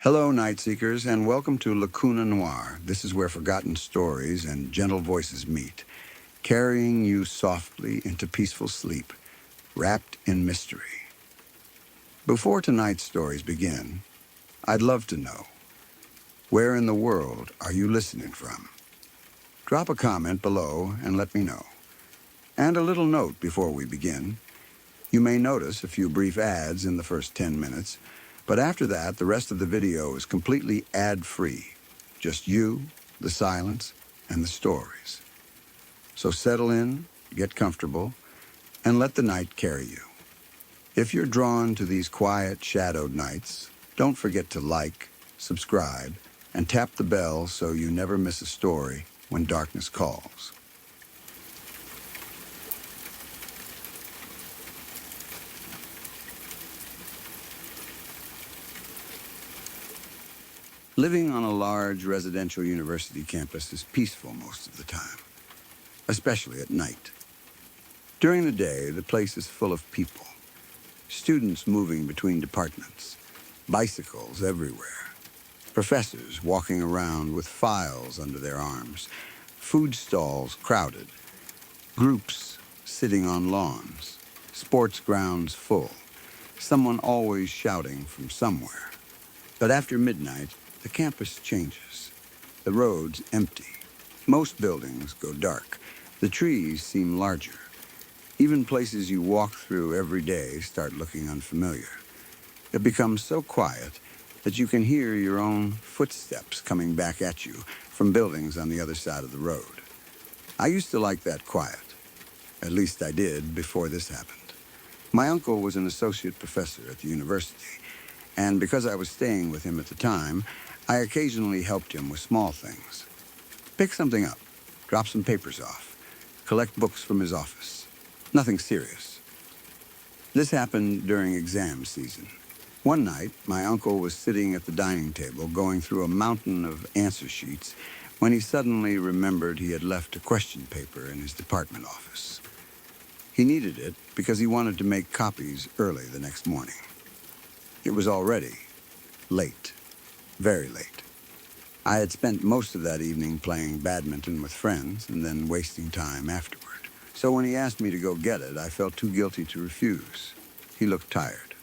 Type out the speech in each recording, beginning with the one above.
Hello, Night Seekers, and welcome to Lacuna Noir. This is where forgotten stories and gentle voices meet, carrying you softly into peaceful sleep, wrapped in mystery. Before tonight's stories begin, I'd love to know, where in the world are you listening from? Drop a comment below and let me know. And a little note before we begin. You may notice a few brief ads in the first 10 minutes, but after that, the rest of the video is completely ad-free. Just you, the silence, and the stories. So settle in, get comfortable, and let the night carry you. If you're drawn to these quiet, shadowed nights, don't forget to like, subscribe, and tap the bell so you never miss a story when darkness calls. Living on a large residential university campus is peaceful most of the time, especially at night. During the day, the place is full of people. Students moving between departments, bicycles everywhere, professors walking around with files under their arms, food stalls crowded, groups sitting on lawns, sports grounds full, someone always shouting from somewhere. But after midnight, the campus changes. The roads empty. Most buildings go dark. The trees seem larger. Even places you walk through every day start looking unfamiliar. It becomes so quiet that you can hear your own footsteps coming back at you from buildings on the other side of the road. I used to like that quiet. At least I did before this happened. My uncle was an associate professor at the university, and because I was staying with him at the time, I occasionally helped him with small things. Pick something up, drop some papers off, collect books from his office. Nothing serious. This happened during exam season. One night, my uncle was sitting at the dining table going through a mountain of answer sheets when he suddenly remembered he had left a question paper in his department office. He needed it because he wanted to make copies early the next morning. It was already late. Very late. I had spent most of that evening playing badminton with friends and then wasting time afterward. So when he asked me to go get it, I felt too guilty to refuse. He looked tired.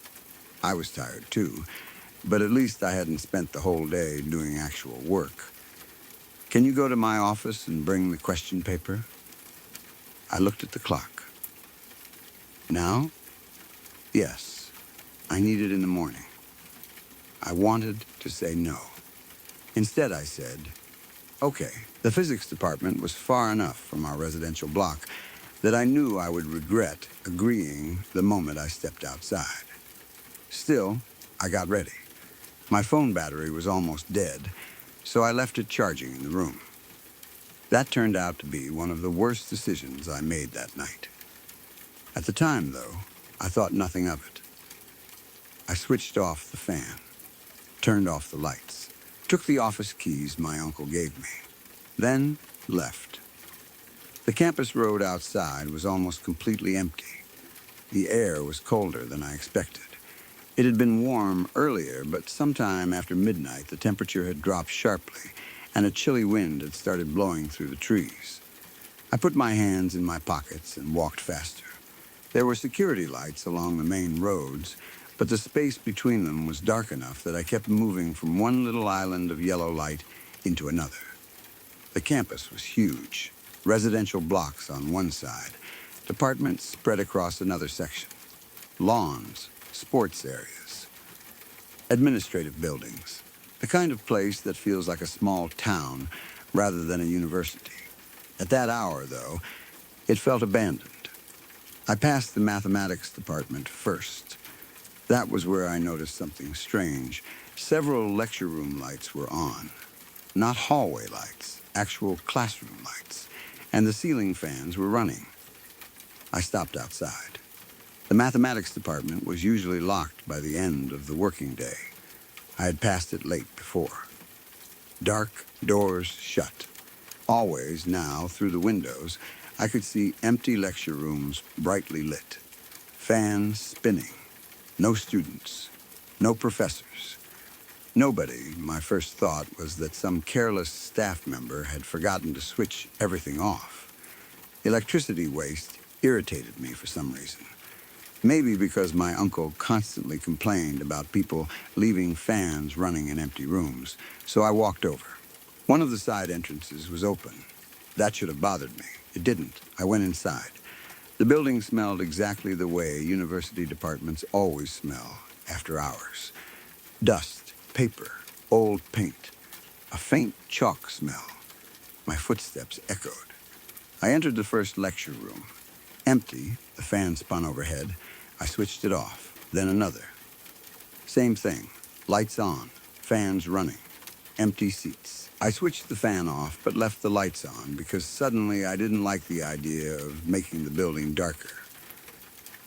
I was tired too, but at least I hadn't spent the whole day doing actual work. Can you go to my office and bring the question paper? I looked at the clock. Now? Yes. I need it in the morning. I wanted to say no. Instead, I said, okay. The physics department was far enough from our residential block that I knew I would regret agreeing the moment I stepped outside. Still, I got ready. My phone battery was almost dead, so I left it charging in the room. That turned out to be one of the worst decisions I made that night. At the time, though, I thought nothing of it. I switched off the fan, turned off the lights, took the office keys my uncle gave me, then left. The campus road outside was almost completely empty. The air was colder than I expected. It had been warm earlier, but sometime after midnight, the temperature had dropped sharply, and a chilly wind had started blowing through the trees. I put my hands in my pockets and walked faster. There were security lights along the main roads, but the space between them was dark enough that I kept moving from one little island of yellow light into another. The campus was huge. Residential blocks on one side, departments spread across another section, lawns, sports areas, administrative buildings, the kind of place that feels like a small town rather than a university. At that hour, though, it felt abandoned. I passed the mathematics department first. That was where I noticed something strange. Several lecture room lights were on. Not hallway lights, actual classroom lights. And the ceiling fans were running. I stopped outside. The mathematics department was usually locked by the end of the working day. I had passed it late before. Dark, doors shut. Always now, through the windows, I could see empty lecture rooms brightly lit. Fans spinning. No students. No professors. Nobody. My first thought was that some careless staff member had forgotten to switch everything off. Electricity waste irritated me for some reason. Maybe because my uncle constantly complained about people leaving fans running in empty rooms, so I walked over. One of the side entrances was open. That should have bothered me. It didn't. I went inside. The building smelled exactly the way university departments always smell after hours. Dust, paper, old paint, a faint chalk smell. My footsteps echoed. I entered the first lecture room. Empty, the fan spun overhead. I switched it off, then another. Same thing, lights on, fans running, empty seats. I switched the fan off, but left the lights on because suddenly I didn't like the idea of making the building darker.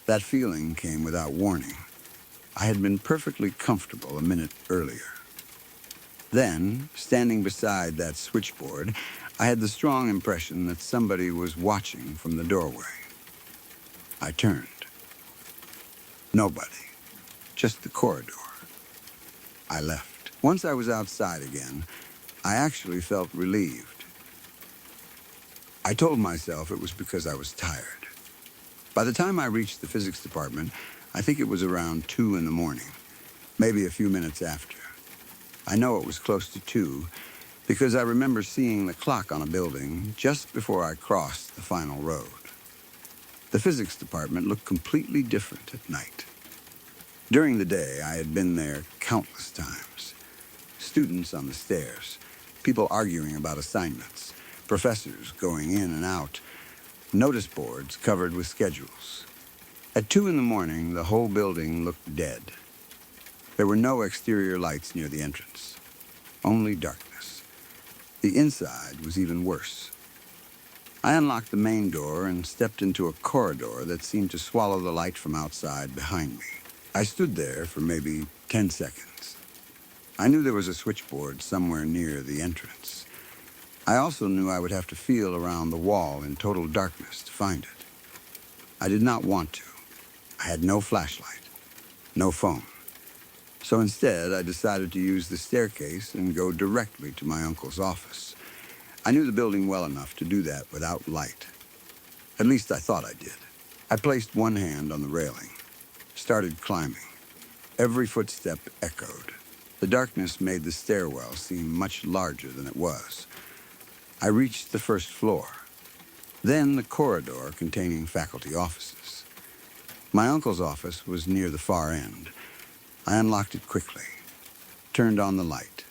That feeling came without warning. I had been perfectly comfortable a minute earlier. Then, standing beside that switchboard, I had the strong impression that somebody was watching from the doorway. I turned. Nobody. Just the corridor. I left. Once I was outside again, I actually felt relieved. I told myself it was because I was tired. By the time I reached the physics department, I think it was around 2 in the morning, maybe a few minutes after. I know it was close to 2 because I remember seeing the clock on a building just before I crossed the final road. The physics department looked completely different at night. During the day, I had been there countless times. Students on the stairs, people arguing about assignments, professors going in and out, notice boards covered with schedules. At 2 in the morning, the whole building looked dead. There were no exterior lights near the entrance, only darkness. The inside was even worse. I unlocked the main door and stepped into a corridor that seemed to swallow the light from outside behind me. I stood there for maybe 10 seconds. I knew there was a switchboard somewhere near the entrance. I also knew I would have to feel around the wall in total darkness to find it. I did not want to. I had no flashlight, no phone. So instead, I decided to use the staircase and go directly to my uncle's office. I knew the building well enough to do that without light. At least I thought I did. I placed one hand on the railing, started climbing. Every footstep echoed. The darkness made the stairwell seem much larger than it was. I reached the first floor, then the corridor containing faculty offices. My uncle's office was near the far end. I unlocked it quickly, turned on the light.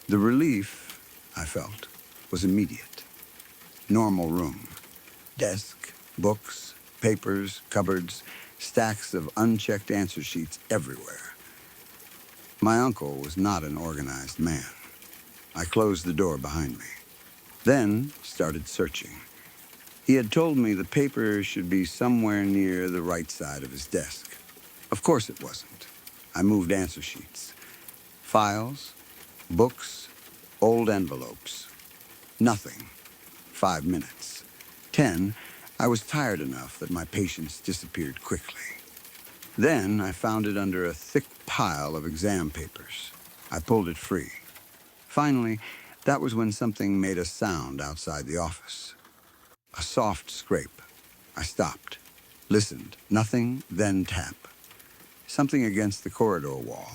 The relief, I felt, was immediate. Normal room. Desk, books, papers, cupboards, stacks of unchecked answer sheets everywhere. My uncle was not an organized man. I closed the door behind me, then started searching. He had told me the paper should be somewhere near the right side of his desk. Of course it wasn't. I moved answer sheets, files, books, old envelopes. Nothing. 5 minutes. 10, I was tired enough that my patience disappeared quickly. Then I found it under a thick pile of exam papers. I pulled it free. Finally, that was when something made a sound outside the office. A soft scrape. I stopped, listened. Nothing, then tap. Something against the corridor wall.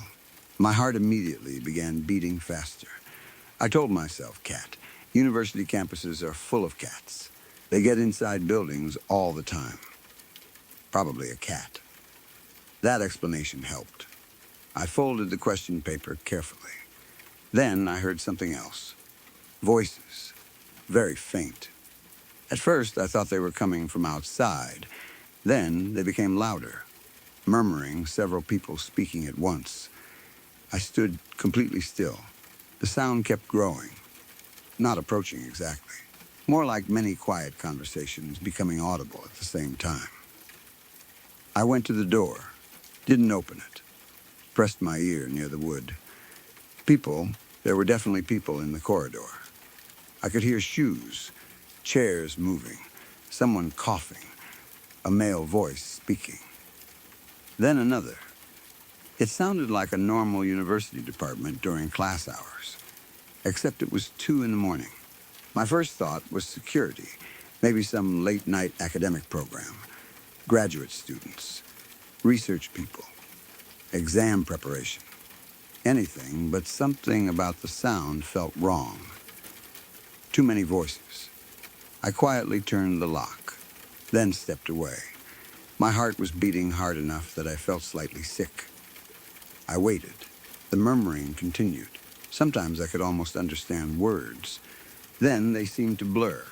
My heart immediately began beating faster. I told myself, cat. University campuses are full of cats. They get inside buildings all the time. Probably a cat. That explanation helped. I folded the question paper carefully. Then I heard something else. Voices. Very faint. At first, I thought they were coming from outside. Then they became louder, murmuring, several people speaking at once. I stood completely still. The sound kept growing, not approaching exactly. More like many quiet conversations becoming audible at the same time. I went to the door, didn't open it, pressed my ear near the wood. People, there were definitely people in the corridor. I could hear shoes, chairs moving, someone coughing, a male voice speaking. Then another. It sounded like a normal university department during class hours, except it was 2 in the morning. My first thought was security, maybe some late-night academic program, graduate students, research people, exam preparation, anything, but something about the sound felt wrong. Too many voices. I quietly turned the lock, then stepped away. My heart was beating hard enough that I felt slightly sick. I waited. The murmuring continued. Sometimes I could almost understand words. Then they seemed to blur.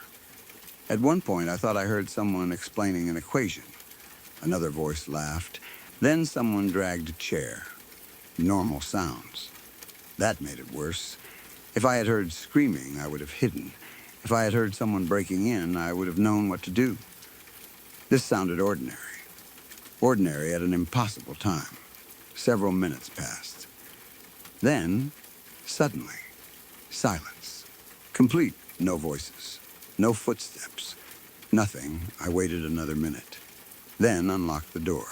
At one point, I thought I heard someone explaining an equation. Another voice laughed. Then someone dragged a chair. Normal sounds. That made it worse. If I had heard screaming, I would have hidden. If I had heard someone breaking in, I would have known what to do. This sounded ordinary. Ordinary at an impossible time. Several minutes passed. Then, suddenly, silence. Complete, no voices, no footsteps, nothing. I waited another minute. Then unlocked the door.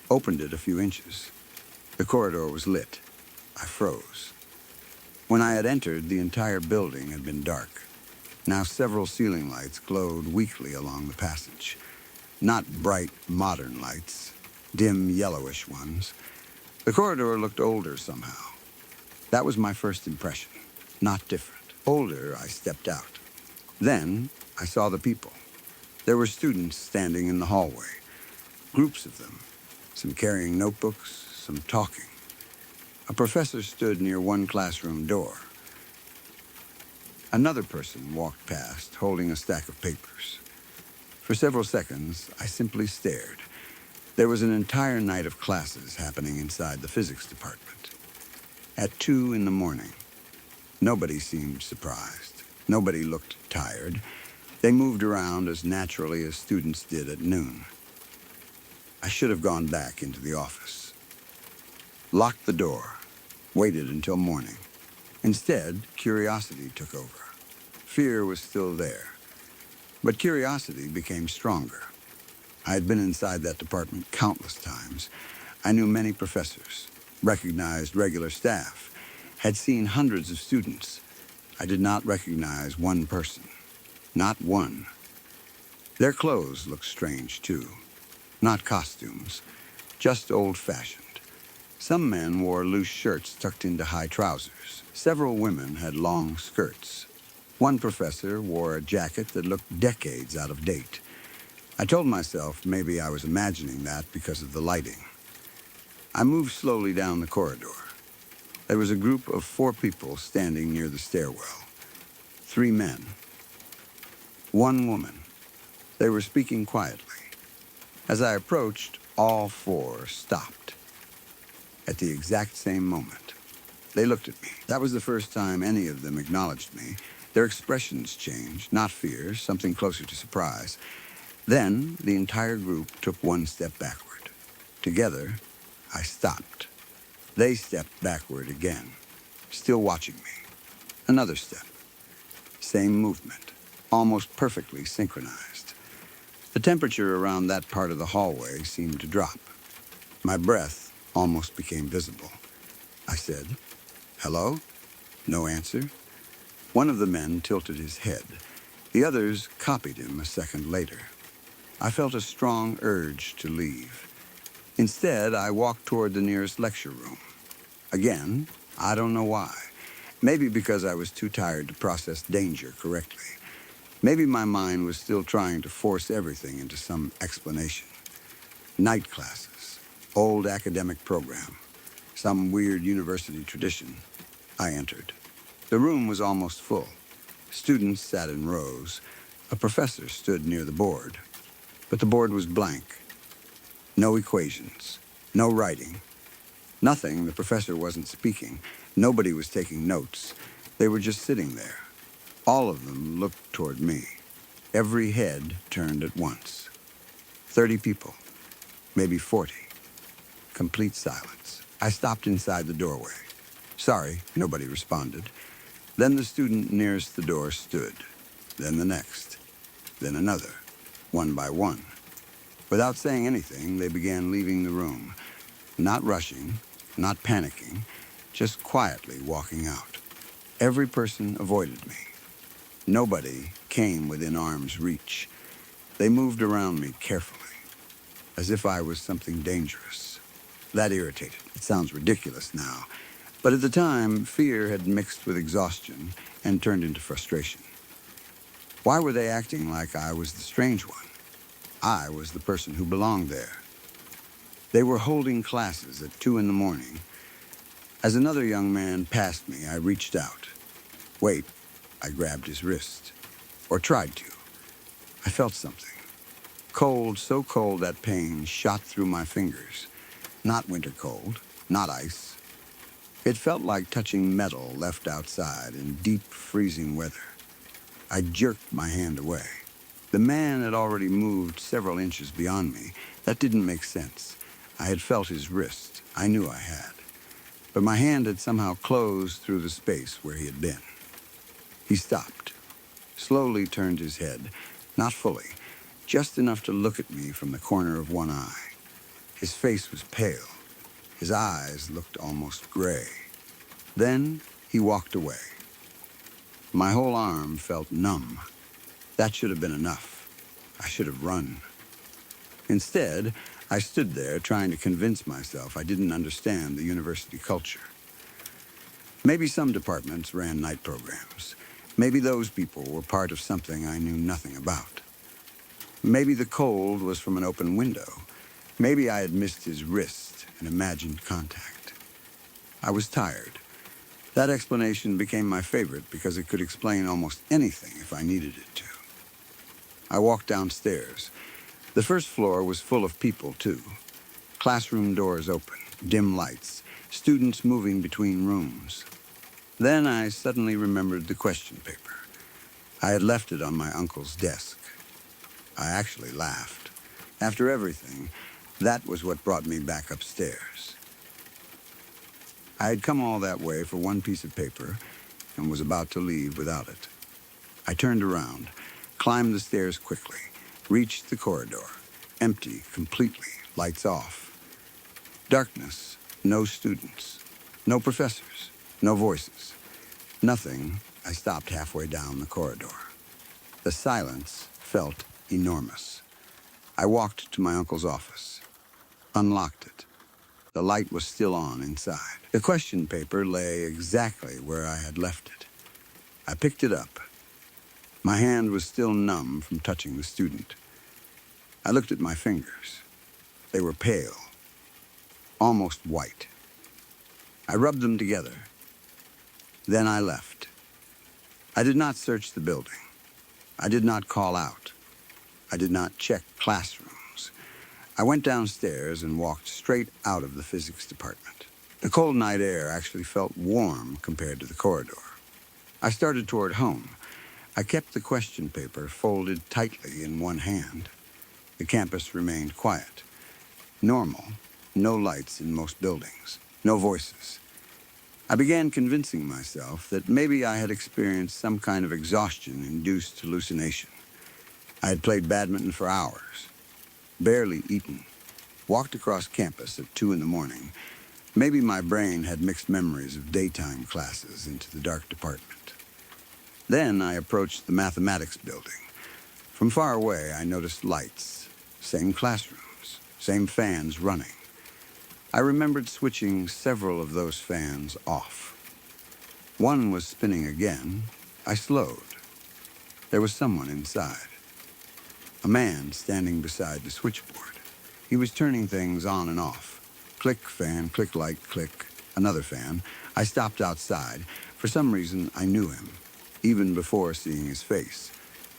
Opened it a few inches. The corridor was lit. I froze. When I had entered, the entire building had been dark. Now several ceiling lights glowed weakly along the passage. Not bright, modern lights, dim, yellowish ones. The corridor looked older somehow. That was my first impression. Not different. Older, I stepped out. Then I saw the people. There were students standing in the hallway. Groups of them. Some carrying notebooks, some talking. A professor stood near one classroom door. Another person walked past, holding a stack of papers. For several seconds, I simply stared. There was an entire night of classes happening inside the physics department. At 2 in the morning, nobody seemed surprised. Nobody looked tired. They moved around as naturally as students did at noon. I should have gone back into the office. Locked the door. Waited until morning. Instead, curiosity took over. Fear was still there. But curiosity became stronger. I had been inside that department countless times. I knew many professors, recognized regular staff, had seen hundreds of students. I did not recognize one person. Not one. Their clothes looked strange, too. Not costumes, just old-fashioned. Some men wore loose shirts tucked into high trousers. Several women had long skirts. One professor wore a jacket that looked decades out of date. I told myself maybe I was imagining that because of the lighting. I moved slowly down the corridor. There was a group of 4 people standing near the stairwell. 3 men. 1 woman. They were speaking quietly. As I approached, all 4 stopped. At the exact same moment. They looked at me. That was the first time any of them acknowledged me. Their expressions changed, not fear, something closer to surprise. Then, the entire group took 1 step backward. Together, I stopped. They stepped backward again, still watching me. Another step. Same movement, almost perfectly synchronized. The temperature around that part of the hallway seemed to drop. My breath almost became visible. I said, "Hello?" No answer. One of the men tilted his head. The others copied him a second later. I felt a strong urge to leave. Instead, I walked toward the nearest lecture room. Again, I don't know why. Maybe because I was too tired to process danger correctly. Maybe my mind was still trying to force everything into some explanation. Night classes, old academic program, some weird university tradition. I entered. The room was almost full. Students sat in rows. A professor stood near the board. But the board was blank. No equations, no writing. Nothing. The professor wasn't speaking. Nobody was taking notes. They were just sitting there. All of them looked toward me. Every head turned at once. 30 people, maybe 40. Complete silence. I stopped inside the doorway. Sorry, nobody responded. Then the student nearest the door stood. Then the next. Then another, one by one. Without saying anything, they began leaving the room. Not rushing, not panicking, just quietly walking out. Every person avoided me. Nobody came within arm's reach. They moved around me carefully, as if I was something dangerous. That irritated. It sounds ridiculous now, but at the time, fear had mixed with exhaustion and turned into frustration. Why were they acting like I was the strange one? I was the person who belonged there. They were holding classes at 2 in the morning. As another young man passed me, I reached out. Wait, I grabbed his wrist. Or tried to. I felt something. Cold, so cold that pain shot through my fingers. Not winter cold, not ice. It felt like touching metal left outside in deep, freezing weather. I jerked my hand away. The man had already moved several inches beyond me. That didn't make sense. I had felt his wrist. I knew I had. But my hand had somehow closed through the space where he had been. He stopped, slowly turned his head, not fully, just enough to look at me from the corner of one eye. His face was pale. His eyes looked almost gray. Then he walked away. My whole arm felt numb. That should have been enough. I should have run. Instead, I stood there trying to convince myself I didn't understand the university culture. Maybe some departments ran night programs. Maybe those people were part of something I knew nothing about. Maybe the cold was from an open window. Maybe I had missed his wrist and imagined contact. I was tired. That explanation became my favorite because it could explain almost anything if I needed it to. I walked downstairs. The first floor was full of people, too. Classroom doors open, dim lights, students moving between rooms. Then I suddenly remembered the question paper. I had left it on my uncle's desk. I actually laughed. After everything, that was what brought me back upstairs. I had come all that way for one piece of paper and was about to leave without it. I turned around, climbed the stairs quickly, reached the corridor, empty completely, lights off. Darkness, no students, no professors, no voices. Nothing. I stopped halfway down the corridor. The silence felt enormous. I walked to my uncle's office, unlocked it. The light was still on inside. The question paper lay exactly where I had left it. I picked it up. My hand was still numb from touching the student. I looked at my fingers. They were pale, almost white. I rubbed them together. Then I left. I did not search the building. I did not call out. I did not check classrooms. I went downstairs and walked straight out of the physics department. The cold night air actually felt warm compared to the corridor. I started toward home. I kept the question paper folded tightly in one hand. The campus remained quiet. Normal. No lights in most buildings. No voices. I began convincing myself that maybe I had experienced some kind of exhaustion-induced hallucination. I had played badminton for hours, barely eaten, walked across campus at 2 in the morning. Maybe my brain had mixed memories of daytime classes into the dark department. Then I approached the mathematics building. From far away, I noticed lights, same classrooms, same fans running. I remembered switching several of those fans off. One was spinning again. I slowed. There was someone inside. A man standing beside the switchboard. He was turning things on and off. Click, fan, click, light, click. Another fan. I stopped outside. For some reason, I knew him, even before seeing his face.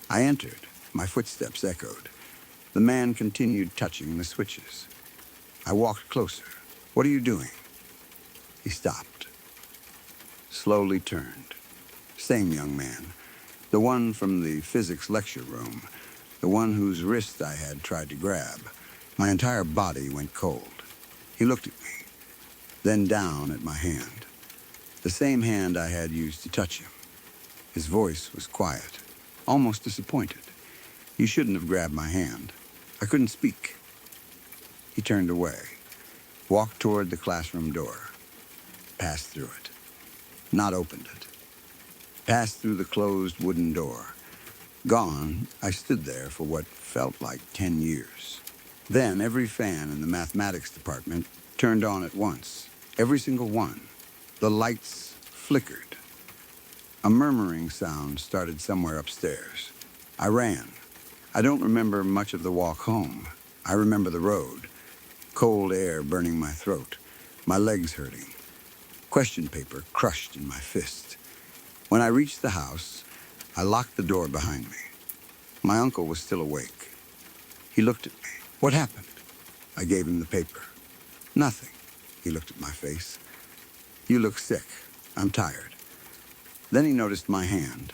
I entered. My footsteps echoed. The man continued touching the switches. I walked closer. "What are you doing?" He stopped. Slowly turned. Same young man. The one from the physics lecture room. The one whose wrist I had tried to grab. My entire body went cold. He looked at me, then down at my hand. The same hand I had used to touch him. His voice was quiet, almost disappointed. "You shouldn't have grabbed my hand. I couldn't speak." He turned away. Walked toward the classroom door. Passed through it. Not opened it. Passed through the closed wooden door. Gone, I stood there for what felt like 10 years. Then every fan in the mathematics department turned on at once. Every single one. The lights flickered. A murmuring sound started somewhere upstairs. I ran. I don't remember much of the walk home. I remember the road. Cold air burning my throat. My legs hurting. Question paper crushed in my fist. When I reached the house, I locked the door behind me. My uncle was still awake. He looked at me. What happened? I gave him the paper. Nothing. He looked at my face. You look sick. I'm tired. Then he noticed my hand.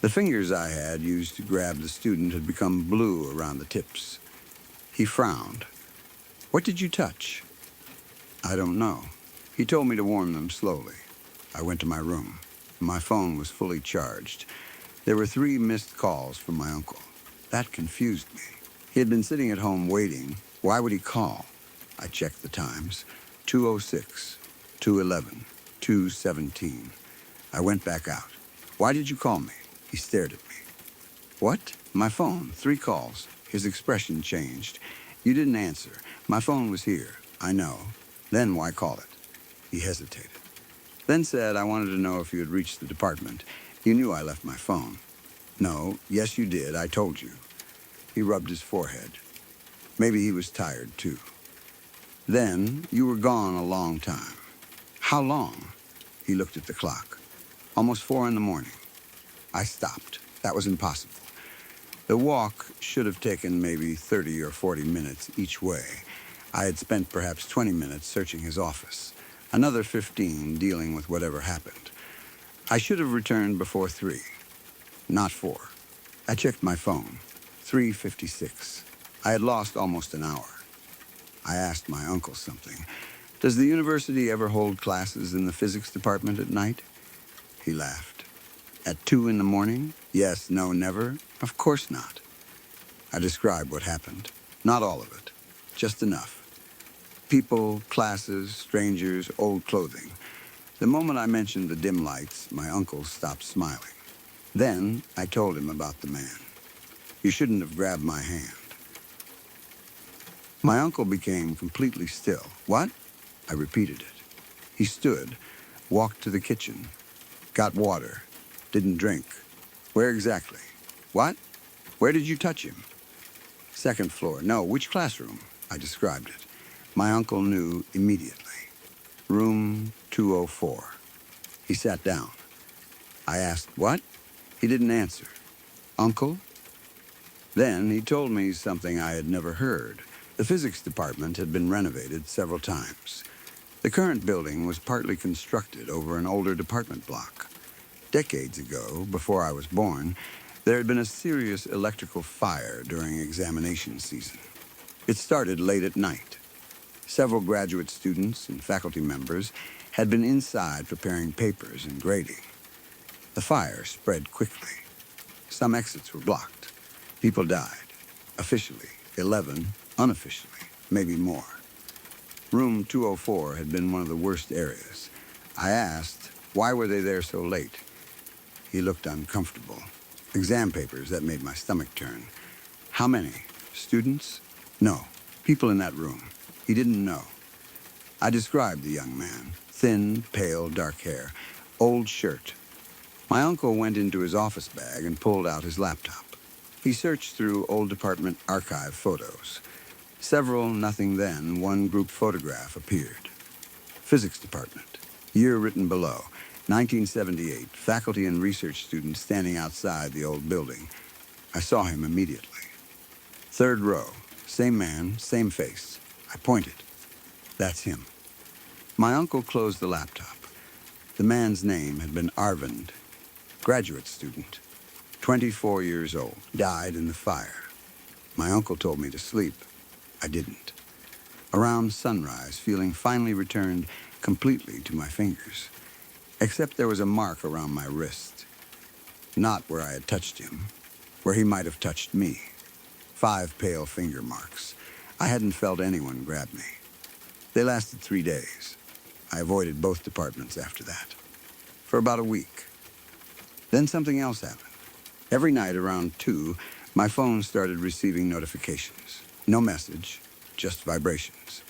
The fingers I had used to grab the student had become blue around the tips. He frowned. What did you touch? I don't know. He told me to warm them slowly. I went to my room. My phone was fully charged. There were 3 missed calls from my uncle. That confused me. He had been sitting at home waiting. Why would he call? I checked the times. 2:06, 2:11, 2:17. I went back out. Why did you call me? He stared at me. What? My phone. 3 calls. His expression changed. You didn't answer. My phone was here. I know. Then why call it? He hesitated. Then said I wanted to know if you had reached the department. You knew I left my phone. No. Yes, you did. I told you. He rubbed his forehead. Maybe he was tired, too. Then you were gone a long time. How long? He looked at the clock. Almost 4 in the morning. I stopped. That was impossible. The walk should have taken maybe 30 or 40 minutes each way. I had spent perhaps 20 minutes searching his office. Another 15 dealing with whatever happened. I should have returned before 3. Not 4. I checked my phone. 3:56. I had lost almost an hour. I asked my uncle something. Does the university ever hold classes in the physics department at night? He laughed. At 2 in the morning? Yes, no, never? Of course not. I described what happened. Not all of it. Just enough. People, classes, strangers, old clothing. The moment I mentioned the dim lights, my uncle stopped smiling. Then I told him about the man. You shouldn't have grabbed my hand. My uncle became completely still. What? I repeated it. He stood, walked to the kitchen, got water, didn't drink. Where exactly? What? Where did you touch him? 2nd floor. No, which classroom? I described it. My uncle knew immediately. Room 204. He sat down. I asked, what? He didn't answer. Uncle? Then he told me something I had never heard. The physics department had been renovated several times. The current building was partly constructed over an older department block. Decades ago, before I was born, there had been a serious electrical fire during examination season. It started late at night. Several graduate students and faculty members had been inside preparing papers and grading. The fire spread quickly. Some exits were blocked. People died. Officially, 11. Unofficially, maybe more. Room 204 had been one of the worst areas. I asked, why were they there so late? He looked uncomfortable. Exam papers, that made my stomach turn. How many? Students? No. People in that room. He didn't know. I described the young man. Thin, pale, dark hair. Old shirt. My uncle went into his office bag and pulled out his laptop. He searched through old department archive photos. Several nothing then, one group photograph appeared. Physics department. Year written below. 1978. Faculty and research students standing outside the old building. I saw him immediately. 3rd row. Same man, same face. I pointed. That's him. My uncle closed the laptop. The man's name had been Arvind. Graduate student. 24 years old. Died in the fire. My uncle told me to sleep. I didn't. Around sunrise, feeling finally returned completely to my fingers. Except there was a mark around my wrist. Not where I had touched him. Where he might have touched me. 5 pale finger marks. I hadn't felt anyone grab me. They lasted 3 days. I avoided both departments after that. For about a week. Then something else happened. Every night around 2, my phone started receiving notifications. No message, just vibrations.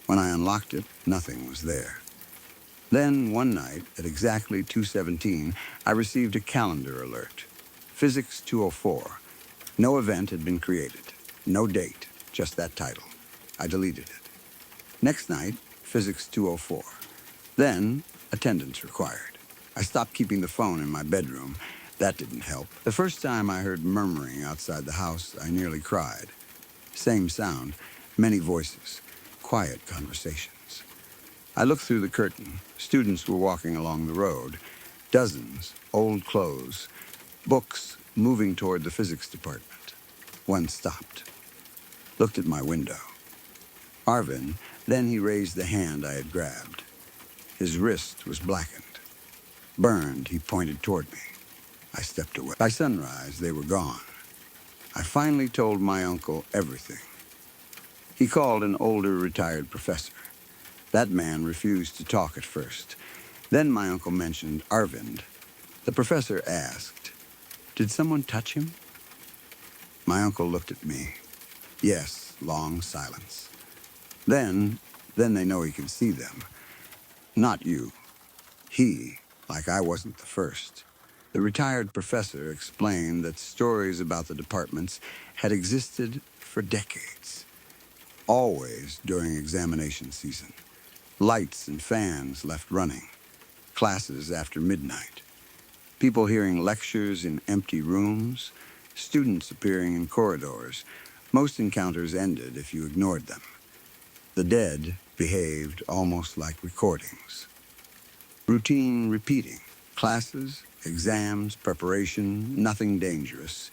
When I unlocked it, nothing was there. Then, one night, at exactly 2:17, I received a calendar alert. Physics 204. No event had been created. No date, just that title. I deleted it. Next night, Physics 204. Then, attendance required. I stopped keeping the phone in my bedroom. That didn't help. The first time I heard murmuring outside the house, I nearly cried. Same sound, many voices, quiet conversations. I looked through the curtain. Students were walking along the road. Dozens, old clothes, books moving toward the physics department. One stopped, looked at my window. Arvin, then he raised the hand I had grabbed. His wrist was blackened. Burned, he pointed toward me. I stepped away. By sunrise, they were gone. I finally told my uncle everything. He called an older retired professor. That man refused to talk at first. Then my uncle mentioned Arvind. The professor asked, "Did someone touch him?" My uncle looked at me. Yes, long silence. Then they know he can see them. Not you. He, like I wasn't the first. The retired professor explained that stories about the departments had existed for decades. Always during examination season. Lights and fans left running. Classes after midnight. People hearing lectures in empty rooms. Students appearing in corridors. Most encounters ended if you ignored them. The dead behaved almost like recordings. Routine repeating. Classes, exams, preparation, nothing dangerous.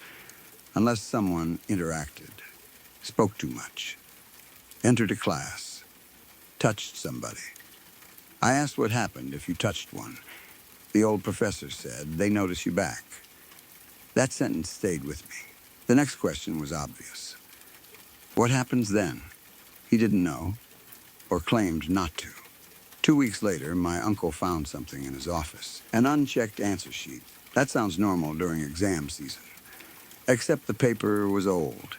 Unless someone interacted, spoke too much, entered a class, touched somebody. I asked what happened if you touched one. The old professor said, "They notice you back." That sentence stayed with me. The next question was obvious. What happens then? He didn't know, or claimed not to. 2 weeks later, my uncle found something in his office. An unchecked answer sheet. That sounds normal during exam season. Except the paper was old.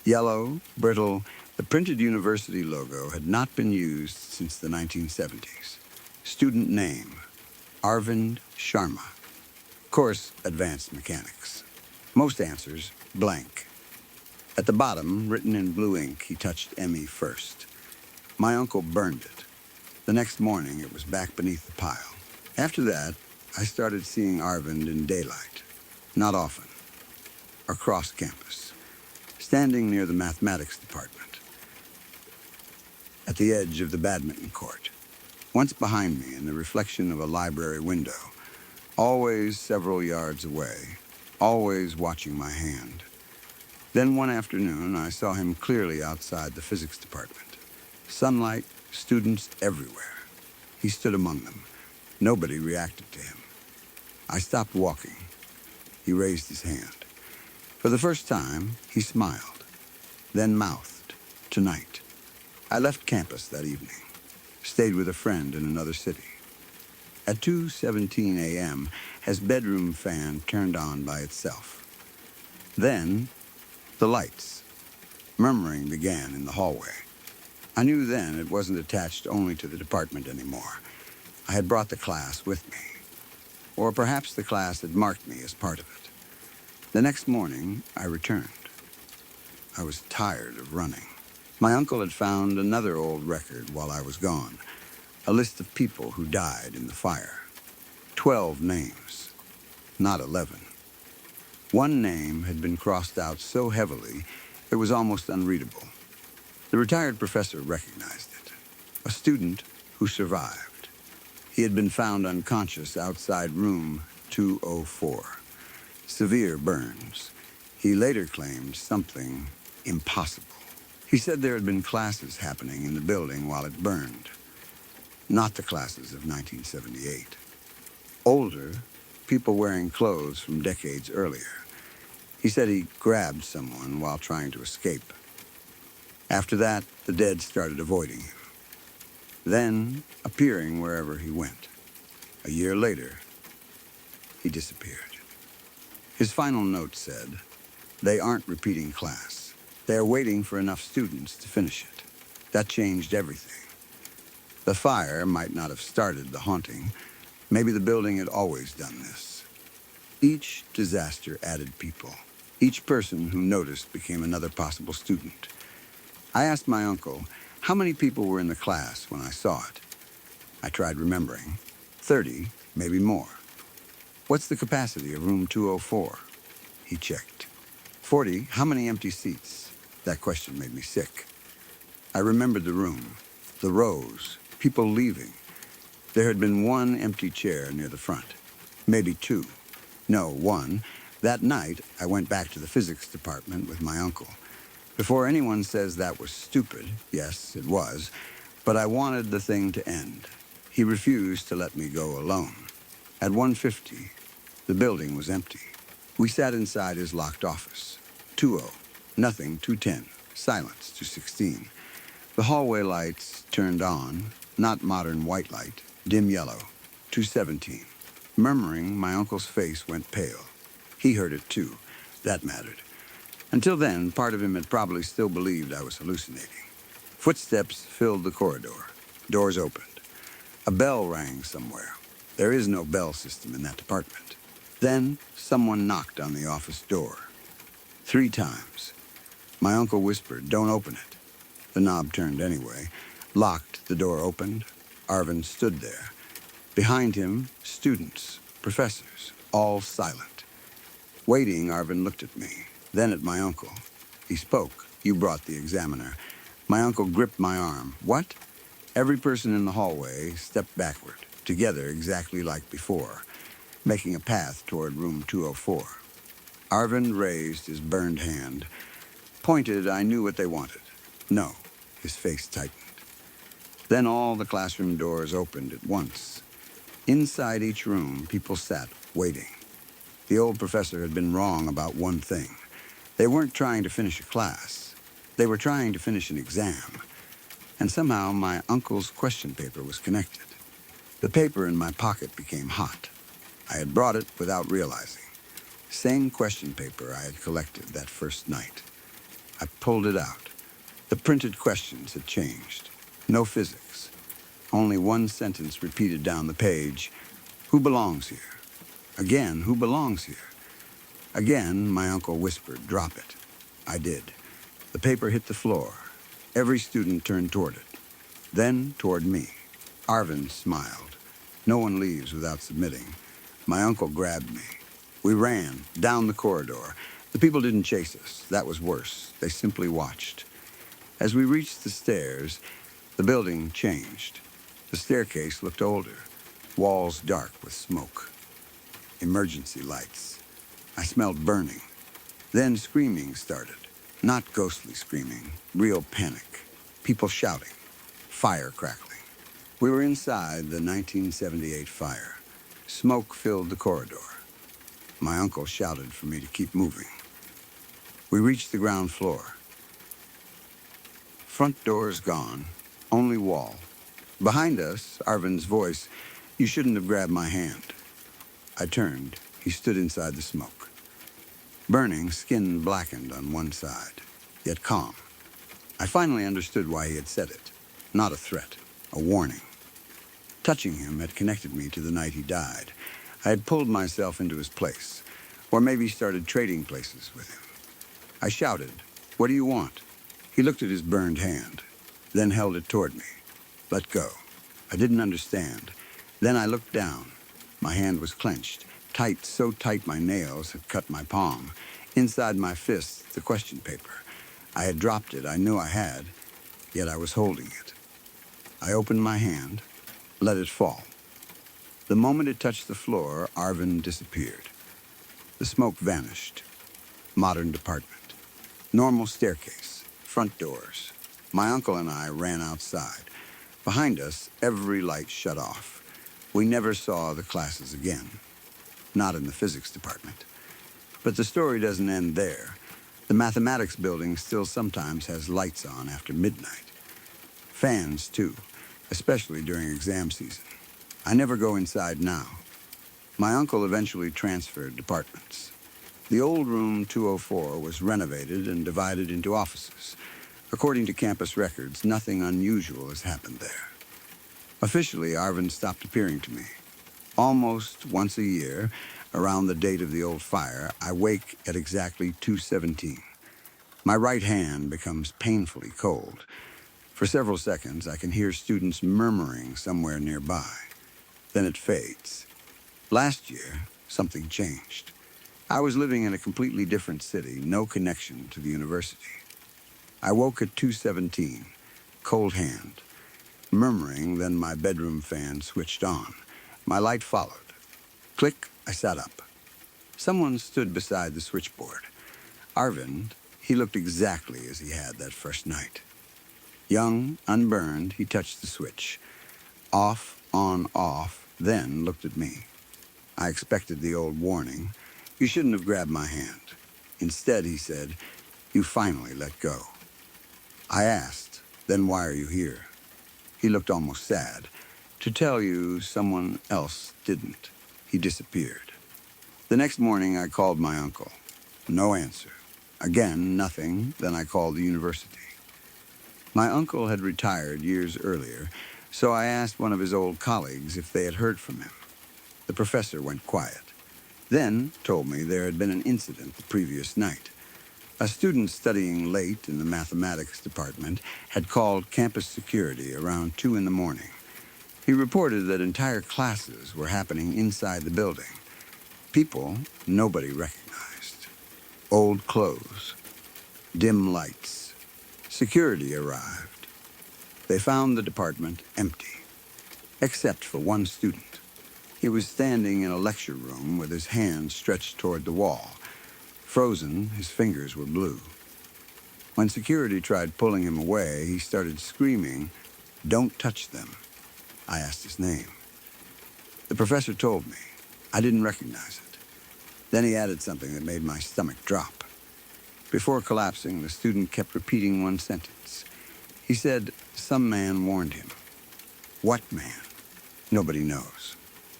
Yellow, brittle, the printed university logo had not been used since the 1970s. Student name, Arvind Sharma. Course, advanced mechanics. Most answers, blank. At the bottom, written in blue ink, he touched Emmy first. My uncle burned it. The next morning, it was back beneath the pile. After that, I started seeing Arvind in daylight. Not often. Across campus. Standing near the mathematics department. At the edge of the badminton court. Once behind me in the reflection of a library window. Always several yards away. Always watching my hand. Then one afternoon, I saw him clearly outside the physics department. Sunlight, students everywhere. He stood among them. Nobody reacted to him. I stopped walking. He raised his hand. For the first time, he smiled, then mouthed, "Tonight." I left campus that evening, stayed with a friend in another city. At 2:17 a.m., his bedroom fan turned on by itself. Then, the lights. Murmuring began in the hallway. I knew then it wasn't attached only to the department anymore. I had brought the class with me. Or perhaps the class had marked me as part of it. The next morning, I returned. I was tired of running. My uncle had found another old record while I was gone. A list of people who died in the fire. 12 names, not 11. One name had been crossed out so heavily it was almost unreadable. The retired professor recognized it. A student who survived. He had been found unconscious outside room 204. Severe burns. He later claimed something impossible. He said there had been classes happening in the building while it burned. Not the classes of 1978. Older, people wearing clothes from decades earlier. He said he grabbed someone while trying to escape. After that, the dead started avoiding him. then appearing wherever he went. A year later, he disappeared. His final note said, "They aren't repeating class. They're waiting for enough students to finish it." That changed everything. The fire might not have started the haunting. Maybe the building had always done this. Each disaster added people. Each person who noticed became another possible student. I asked my uncle how many people were in the class when I saw it. I tried remembering. 30, maybe more. "What's the capacity of room 204? He checked. 40, how many empty seats? That question made me sick. I remembered the room, the rows, people leaving. There had been one empty chair near the front. Maybe two. No, one. That night, I went back to the physics department with my uncle. Before anyone says that was stupid, yes, it was, but I wanted the thing to end. He refused to let me go alone. At 1:50, the building was empty. We sat inside his locked office. 2:0, nothing, 2:10, silence, 2:16. The hallway lights turned on, not modern white light, dim yellow, 2:17. Murmuring, my uncle's face went pale. He heard it too. That mattered. Until then, part of him had probably still believed I was hallucinating. Footsteps filled the corridor. Doors opened. A bell rang somewhere. There is no bell system in that department. Then someone knocked on the office door. 3 times. My uncle whispered, "Don't open it." The knob turned anyway. Locked, the door opened. Arvin stood there. Behind him, students, professors, all silent. Waiting, Arvin looked at me, then at my uncle. He spoke. "You brought the examiner." My uncle gripped my arm. "What?" Every person in the hallway stepped backward, together exactly like before, making a path toward room 204. Arvin raised his burned hand, pointed. I knew what they wanted. No. His face tightened. Then all the classroom doors opened at once. Inside each room, people sat, waiting. The old professor had been wrong about one thing. They weren't trying to finish a class. They were trying to finish an exam. And somehow my uncle's question paper was connected. The paper in my pocket became hot. I had brought it without realizing. Same question paper I had collected that first night. I pulled it out. The printed questions had changed. No physics. Only one sentence repeated down the page. "Who belongs here?" Again, "Who belongs here?" Again, my uncle whispered, "Drop it." I did. The paper hit the floor. Every student turned toward it. Then toward me. Arvin smiled. No one leaves without submitting. My uncle grabbed me. We ran down the corridor. The people didn't chase us. That was worse. They simply watched. As we reached the stairs, the building changed. The staircase looked older, walls dark with smoke. Emergency lights. I smelled burning. Then screaming started. Not ghostly screaming, real panic. People shouting. Fire crackling. We were inside the 1978 fire. Smoke filled the corridor. My uncle shouted for me to keep moving. We reached the ground floor. Front doors gone, only wall. Behind us, Arvin's voice, "You shouldn't have grabbed my hand." I turned. He stood inside the smoke. Burning, skin blackened on one side, yet calm. I finally understood why he had said it. Not a threat, a warning. Touching him had connected me to the night he died. I had pulled myself into his place, or maybe started trading places with him. I shouted, "What do you want?" He looked at his burned hand, then held it toward me. Let go. I didn't understand. Then I looked down. My hand was clenched, tight, so tight my nails had cut my palm. Inside my fist, the question paper. I had dropped it, I knew I had, yet I was holding it. I opened my hand, let it fall. The moment it touched the floor, Arvin disappeared. The smoke vanished. Modern department. Normal staircase. Front doors. My uncle and I ran outside. Behind us, every light shut off. We never saw the classes again. Not in the physics department. But the story doesn't end there. The mathematics building still sometimes has lights on after midnight. Fans, too. especially during exam season. I never go inside now. My uncle eventually transferred departments. The old room 204 was renovated and divided into offices. According to campus records, nothing unusual has happened there. Officially, Arvin stopped appearing to me. Almost once a year, around the date of the old fire, I wake at exactly 2:17. My right hand becomes painfully cold. For several seconds, I can hear students murmuring somewhere nearby. Then it fades. Last year, something changed. I was living in a completely different city, no connection to the university. I woke at 2:17, cold hand, murmuring, then my bedroom fan switched on. My light followed. Click, I sat up. Someone stood beside the switchboard. Arvind, he looked exactly as he had that first night. Young, unburned, he touched the switch. Off, on, off, then looked at me. I expected the old warning. You shouldn't have grabbed my hand. Instead, he said, you finally let go. I asked, then why are you here? He looked almost sad. To tell you, someone else didn't. He disappeared. The next morning, I called my uncle. No answer. Again, nothing. Then I called the university. My uncle had retired years earlier, so I asked one of his old colleagues if they had heard from him. The professor went quiet. Then told me there had been an incident the previous night. A student studying late in the mathematics department had called campus security around 2 in the morning. He reported that entire classes were happening inside the building. People nobody recognized. Old clothes. Dim lights. Security arrived. They found the department empty, except for one student. He was standing in a lecture room with his hands stretched toward the wall. Frozen, his fingers were blue. When security tried pulling him away, he started screaming, "Don't touch them." I asked his name. The professor told me. I didn't recognize it. Then he added something that made my stomach drop. Before collapsing, the student kept repeating one sentence. He said some man warned him. What man? Nobody knows.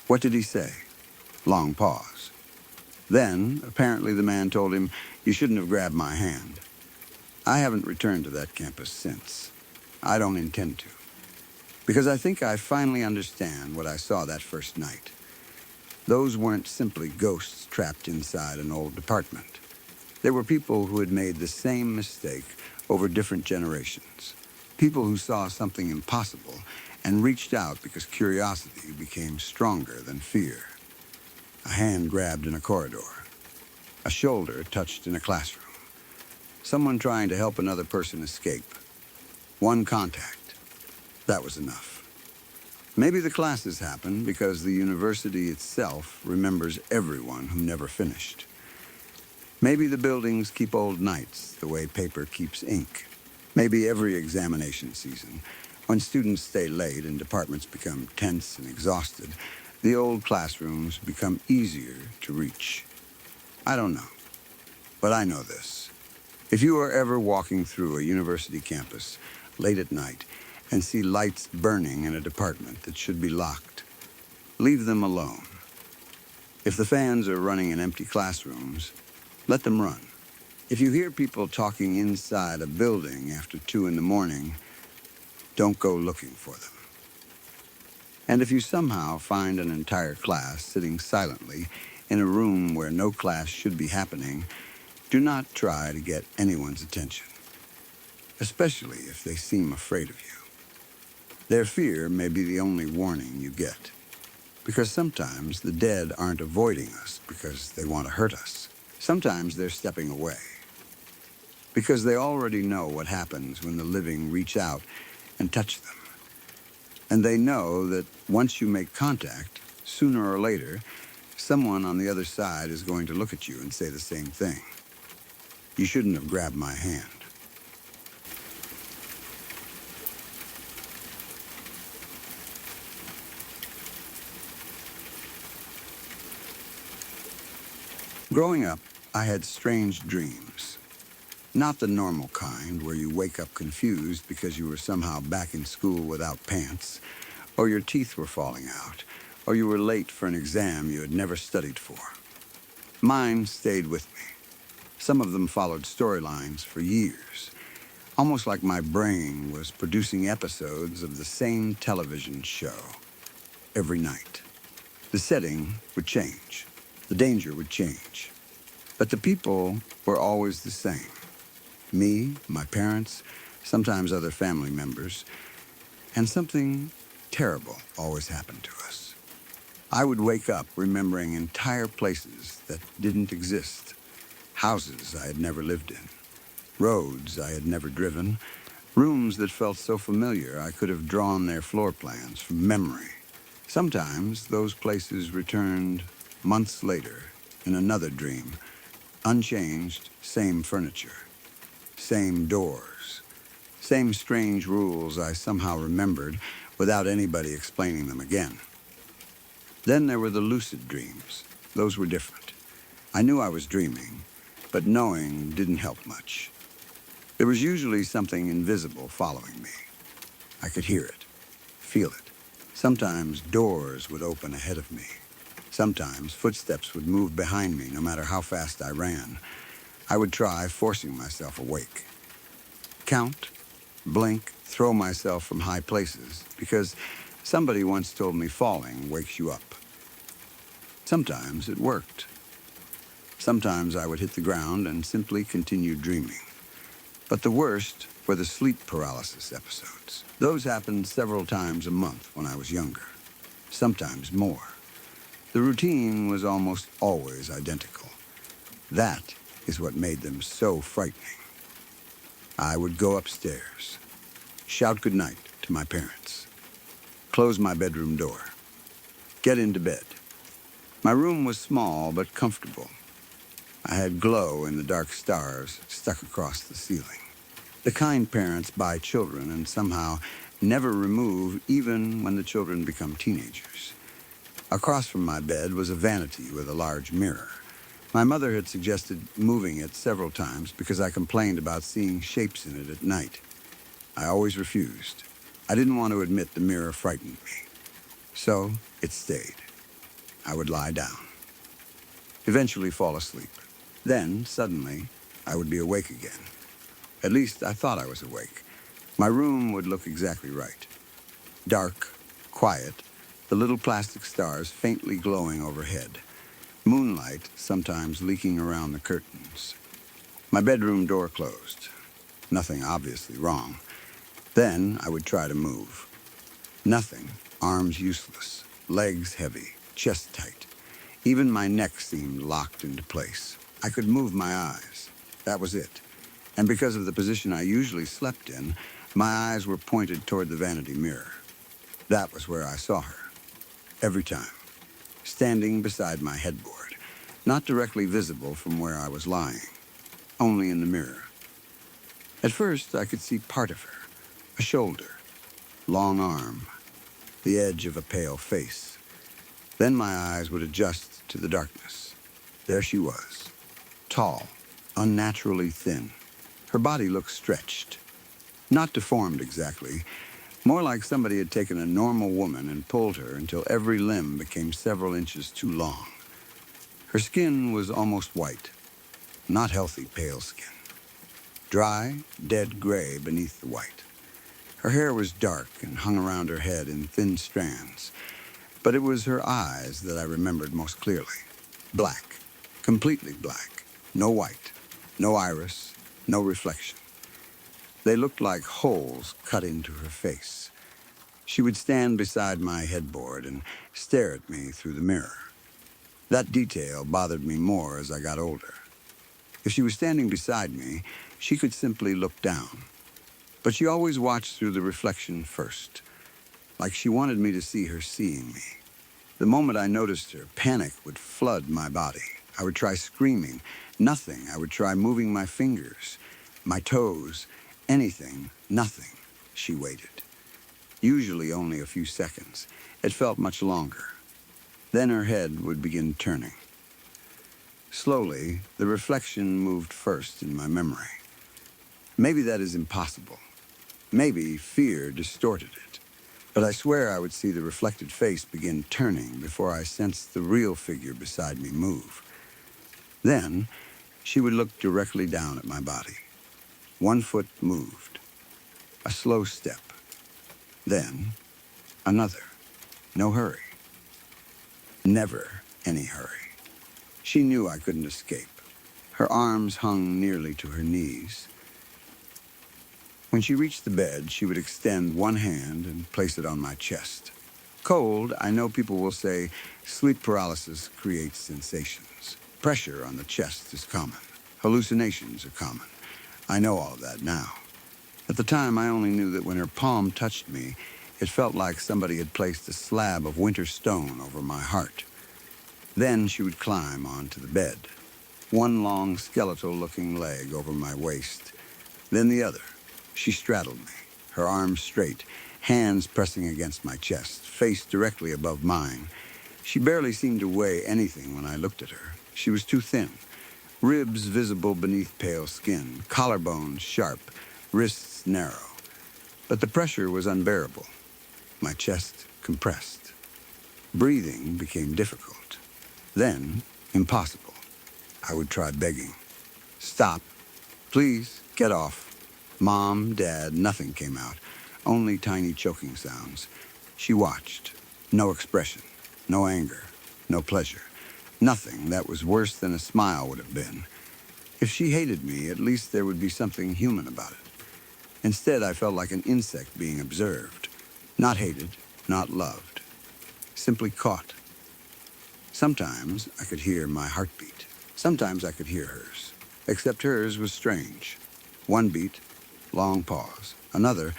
What did he say? Long pause. Then, apparently the man told him, you shouldn't have grabbed my hand. I haven't returned to that campus since. I don't intend to. Because I think I finally understand what I saw that first night. Those weren't simply ghosts trapped inside an old department. There were people who had made the same mistake over different generations. People who saw something impossible and reached out because curiosity became stronger than fear. A hand grabbed in a corridor. A shoulder touched in a classroom. Someone trying to help another person escape. One contact. That was enough. Maybe the classes happen because the university itself remembers everyone who never finished. Maybe the buildings keep old nights the way paper keeps ink. Maybe every examination season, when students stay late and departments become tense and exhausted, the old classrooms become easier to reach. I don't know, but I know this. If you are ever walking through a university campus late at night and see lights burning in a department that should be locked, leave them alone. If the fans are running in empty classrooms, let them run. If you hear people talking inside a building after 2 in the morning, don't go looking for them. And if you somehow find an entire class sitting silently in a room where no class should be happening, do not try to get anyone's attention, especially if they seem afraid of you. Their fear may be the only warning you get, because sometimes the dead aren't avoiding us because they want to hurt us. Sometimes they're stepping away, because they already know what happens when the living reach out and touch them. And they know that once you make contact, sooner or later, someone on the other side is going to look at you and say the same thing. You shouldn't have grabbed my hand. Growing up, I had strange dreams. Not the normal kind where you wake up confused because you were somehow back in school without pants, or your teeth were falling out, or you were late for an exam you had never studied for. Mine stayed with me. Some of them followed storylines for years, almost like my brain was producing episodes of the same television show every night. The setting would change. The danger would change. But the people were always the same. Me, my parents, sometimes other family members, and something terrible always happened to us. I would wake up remembering entire places that didn't exist, houses I had never lived in, roads I had never driven, rooms that felt so familiar I could have drawn their floor plans from memory. Sometimes those places returned months later in another dream, unchanged, same furniture, same doors, same strange rules I somehow remembered without anybody explaining them again. Then there were the lucid dreams. Those were different. I knew I was dreaming, but knowing didn't help much. There was usually something invisible following me. I could hear it, feel it. Sometimes doors would open ahead of me. Sometimes footsteps would move behind me no matter how fast I ran. I would try forcing myself awake. Count, blink, throw myself from high places, because somebody once told me falling wakes you up. Sometimes it worked. Sometimes I would hit the ground and simply continue dreaming. But the worst were the sleep paralysis episodes. Those happened several times a month when I was younger, sometimes more. The routine was almost always identical. That is what made them so frightening. I would go upstairs, shout goodnight to my parents, close my bedroom door, get into bed. My room was small but comfortable. I had glow in the dark stars stuck across the ceiling. The kind parents buy children and somehow never remove even when the children become teenagers. Across from my bed was a vanity with a large mirror. My mother had suggested moving it several times because I complained about seeing shapes in it at night. I always refused. I didn't want to admit the mirror frightened me. So it stayed. I would lie down, eventually fall asleep. Then, suddenly, I would be awake again. At least I thought I was awake. My room would look exactly right. Dark, quiet, the little plastic stars faintly glowing overhead. Moonlight sometimes leaking around the curtains. My bedroom door closed. Nothing obviously wrong. Then I would try to move. Nothing. Arms useless. Legs heavy. Chest tight. Even my neck seemed locked into place. I could move my eyes. That was it. And because of the position I usually slept in, my eyes were pointed toward the vanity mirror. That was where I saw her. Every time. Standing beside my headboard. Not directly visible from where I was lying. Only in the mirror. At first, I could see part of her. A shoulder. Long arm. The edge of a pale face. Then my eyes would adjust to the darkness. There she was. Tall. Unnaturally thin. Her body looked stretched. Not deformed exactly. More like somebody had taken a normal woman and pulled her until every limb became several inches too long. Her skin was almost white. Not healthy pale skin. Dry, dead gray beneath the white. Her hair was dark and hung around her head in thin strands. But it was her eyes that I remembered most clearly. Black. Completely black. No white. No iris. No reflection. They looked like holes cut into her face. She would stand beside my headboard and stare at me through the mirror. That detail bothered me more as I got older. If she was standing beside me, she could simply look down. But she always watched through the reflection first, like she wanted me to see her seeing me. The moment I noticed her, panic would flood my body. I would try screaming. Nothing. I would try moving my fingers, my toes, anything, nothing. She waited. Usually only a few seconds. It felt much longer. Then her head would begin turning. Slowly, the reflection moved first in my memory. Maybe that is impossible. Maybe fear distorted it. But I swear I would see the reflected face begin turning before I sensed the real figure beside me move. Then, she would look directly down at my body. One foot moved. A slow step. Then, another. No hurry. Never any hurry. She knew I couldn't escape. Her arms hung nearly to her knees. When she reached the bed, she would extend one hand and place it on my chest. Cold, I know people will say, sleep paralysis creates sensations. Pressure on the chest is common. Hallucinations are common. I know all of that now. At the time, I only knew that when her palm touched me, it felt like somebody had placed a slab of winter stone over my heart. Then she would climb onto the bed, one long skeletal-looking leg over my waist, then the other. She straddled me, her arms straight, hands pressing against my chest, face directly above mine. She barely seemed to weigh anything when I looked at her. She was too thin, ribs visible beneath pale skin, collarbones sharp, wrists narrow. But the pressure was unbearable. My chest compressed. Breathing became difficult. Then, impossible. I would try begging. Stop. Please, get off. Mom, Dad, nothing came out. Only tiny choking sounds. She watched. No expression. No anger. No pleasure. Nothing that was worse than a smile would have been. If she hated me, at least there would be something human about it. Instead, I felt like an insect being observed. Not hated, not loved. Simply caught. Sometimes I could hear my heartbeat. Sometimes I could hear hers. Except hers was strange. One beat, long pause. Another,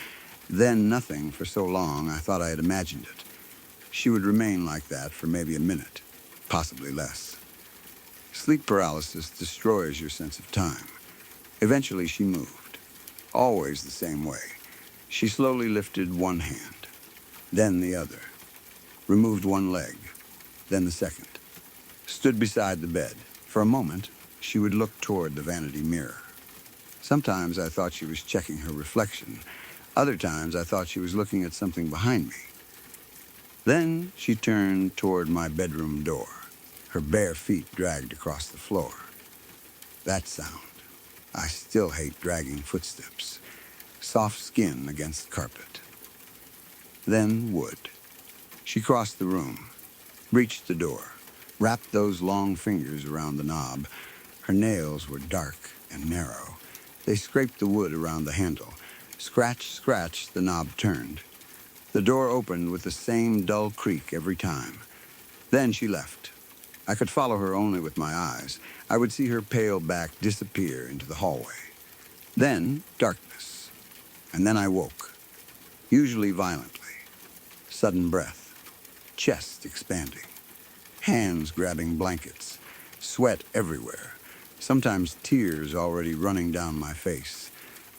then nothing for so long I thought I had imagined it. She would remain like that for maybe a minute, possibly less. Sleep paralysis destroys your sense of time. Eventually she moved, always the same way. She slowly lifted one hand, then the other, removed one leg, then the second, stood beside the bed. For a moment, she would look toward the vanity mirror. Sometimes I thought she was checking her reflection. Other times I thought she was looking at something behind me. Then she turned toward my bedroom door, her bare feet dragged across the floor. That sound. I still hate dragging footsteps. Soft skin against carpet. Then wood. She crossed the room, reached the door, wrapped those long fingers around the knob. Her nails were dark and narrow. They scraped the wood around the handle. Scratch, scratch, the knob turned. The door opened with the same dull creak every time. Then she left. I could follow her only with my eyes. I would see her pale back disappear into the hallway. Then darkness. And then I woke, usually violently. Sudden breath. Chest expanding. Hands grabbing blankets. Sweat everywhere. Sometimes tears already running down my face.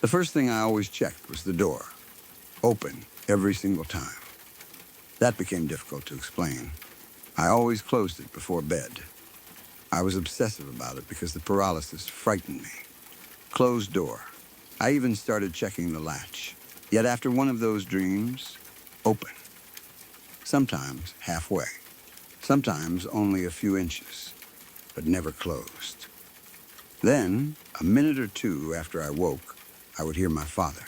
The first thing I always checked was the door. Open every single time. That became difficult to explain. I always closed it before bed. I was obsessive about it because the paralysis frightened me. Closed door. I even started checking the latch. Yet after one of those dreams, open. Sometimes halfway. Sometimes only a few inches, but never closed. Then, a minute or two after I woke, I would hear my father.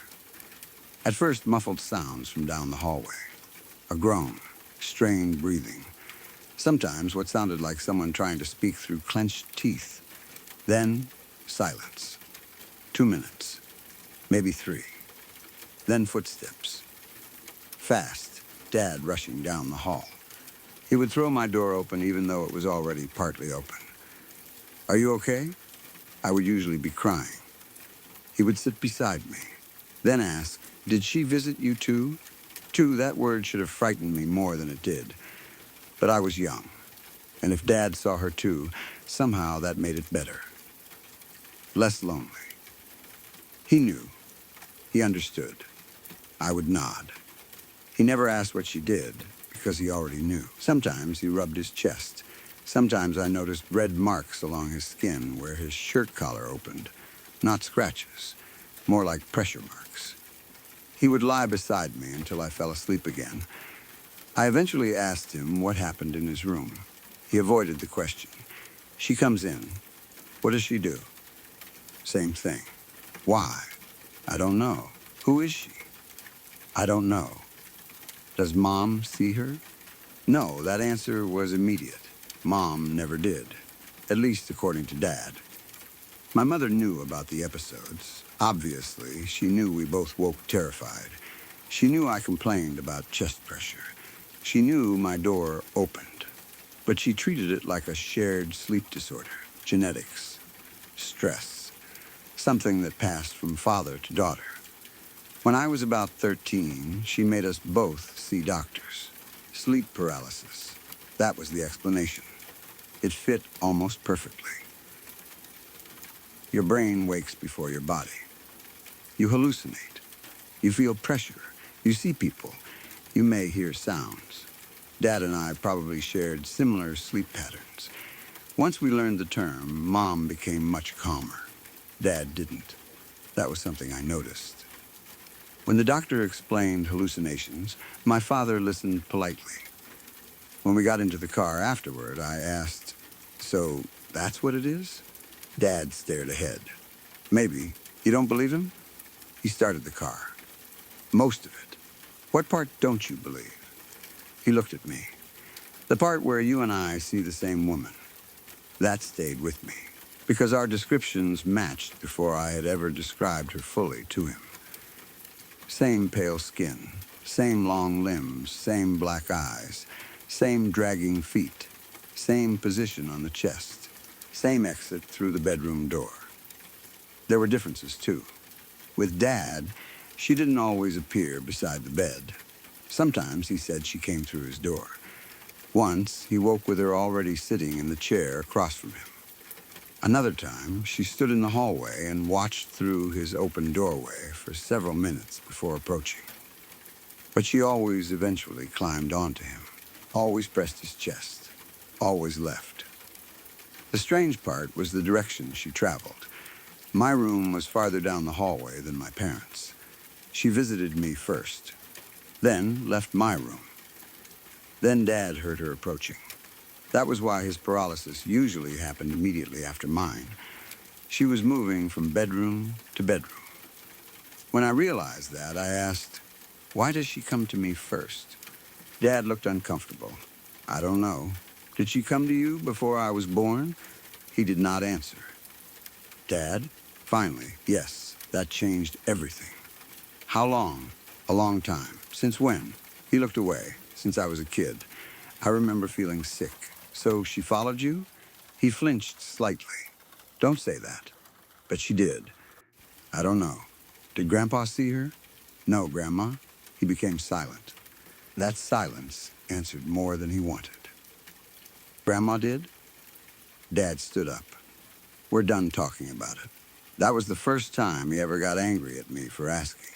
At first, muffled sounds from down the hallway. A groan, strained breathing. Sometimes what sounded like someone trying to speak through clenched teeth. Then, silence. 2 minutes, maybe 3. Then footsteps. Fast, Dad rushing down the hall. He would throw my door open even though it was already partly open. Are you okay? I would usually be crying. He would sit beside me, then ask, did she visit you too? Too, that word should have frightened me more than it did. But I was young, and if Dad saw her too, somehow that made it better. Less lonely. He knew. He understood. I would nod. He never asked what she did, because he already knew. Sometimes he rubbed his chest. Sometimes I noticed red marks along his skin where his shirt collar opened. Not scratches, more like pressure marks. He would lie beside me until I fell asleep again. I eventually asked him what happened in his room. He avoided the question. She comes in. What does she do? Same thing. Why? I don't know. Who is she? I don't know. Does Mom see her? No, that answer was immediate. Mom never did. At least according to Dad. My mother knew about the episodes. Obviously, she knew we both woke terrified. She knew I complained about chest pressure. She knew my door opened. But she treated it like a shared sleep disorder. Genetics. Stress. Something that passed from father to daughter. When I was about 13, she made us both see doctors. Sleep paralysis. That was the explanation. It fit almost perfectly. Your brain wakes before your body. You hallucinate. You feel pressure. You see people. You may hear sounds. Dad and I probably shared similar sleep patterns. Once we learned the term, Mom became much calmer. Dad didn't. That was something I noticed. When the doctor explained hallucinations, my father listened politely. When we got into the car afterward, I asked, "So that's what it is?" Dad stared ahead. "Maybe. You don't believe him?" He started the car. "Most of it. What part don't you believe?" He looked at me. "The part where you and I see the same woman." That stayed with me, because our descriptions matched before I had ever described her fully to him. Same pale skin, same long limbs, same black eyes, same dragging feet, same position on the chest, same exit through the bedroom door. There were differences, too. With Dad, she didn't always appear beside the bed. Sometimes he said she came through his door. Once, he woke with her already sitting in the chair across from him. Another time, she stood in the hallway and watched through his open doorway for several minutes before approaching. But she always eventually climbed onto him, always pressed his chest, always left. The strange part was the direction she traveled. My room was farther down the hallway than my parents'. She visited me first, then left my room. Then Dad heard her approaching. That was why his paralysis usually happened immediately after mine. She was moving from bedroom to bedroom. When I realized that, I asked, "Why does she come to me first?" Dad looked uncomfortable. "I don't know. Did she come to you before I was born?" He did not answer. "Dad?" "Finally, yes. That changed everything." "How long?" "A long time." "Since when?" He looked away. "Since I was a kid. I remember feeling sick." "So she followed you?" He flinched slightly. "Don't say that." "But she did." "I don't know. Did Grandpa see her?" "No, Grandma." He became silent. That silence answered more than he wanted. "Grandma did?" Dad stood up. "We're done talking about it." That was the first time he ever got angry at me for asking.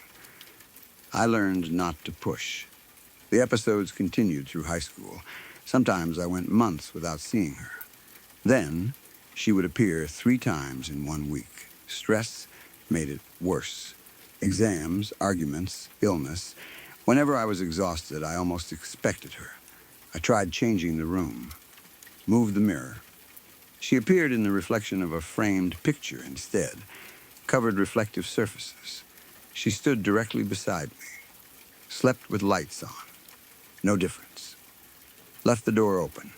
I learned not to push. The episodes continued through high school. Sometimes I went months without seeing her. Then, she would appear 3 times in 1 week. Stress made it worse. Exams, arguments, illness. Whenever I was exhausted, I almost expected her. I tried changing the room. Moved the mirror. She appeared in the reflection of a framed picture instead. Covered reflective surfaces. She stood directly beside me. Slept with lights on. No difference. Left the door open.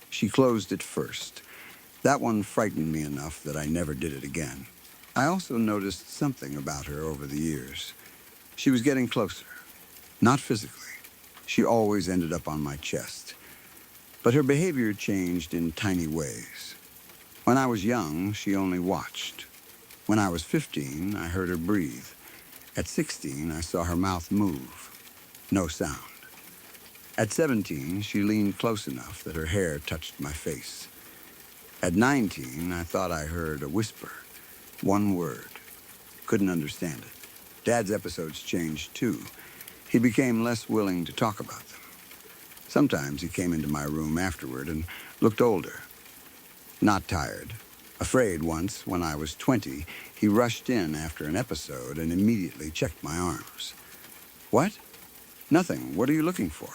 She closed it first. That one frightened me enough that I never did it again. I also noticed something about her over the years. She was getting closer. Not physically. She always ended up on my chest. But her behavior changed in tiny ways. When I was young, she only watched. When I was 15, I heard her breathe. At 16, I saw her mouth move. No sound. At 17, she leaned close enough that her hair touched my face. At 19, I thought I heard a whisper. 1 word. Couldn't understand it. Dad's episodes changed, too. He became less willing to talk about them. Sometimes he came into my room afterward and looked older. Not tired. Afraid once, when I was 20, he rushed in after an episode and immediately checked my arms. What? Nothing. What are you looking for?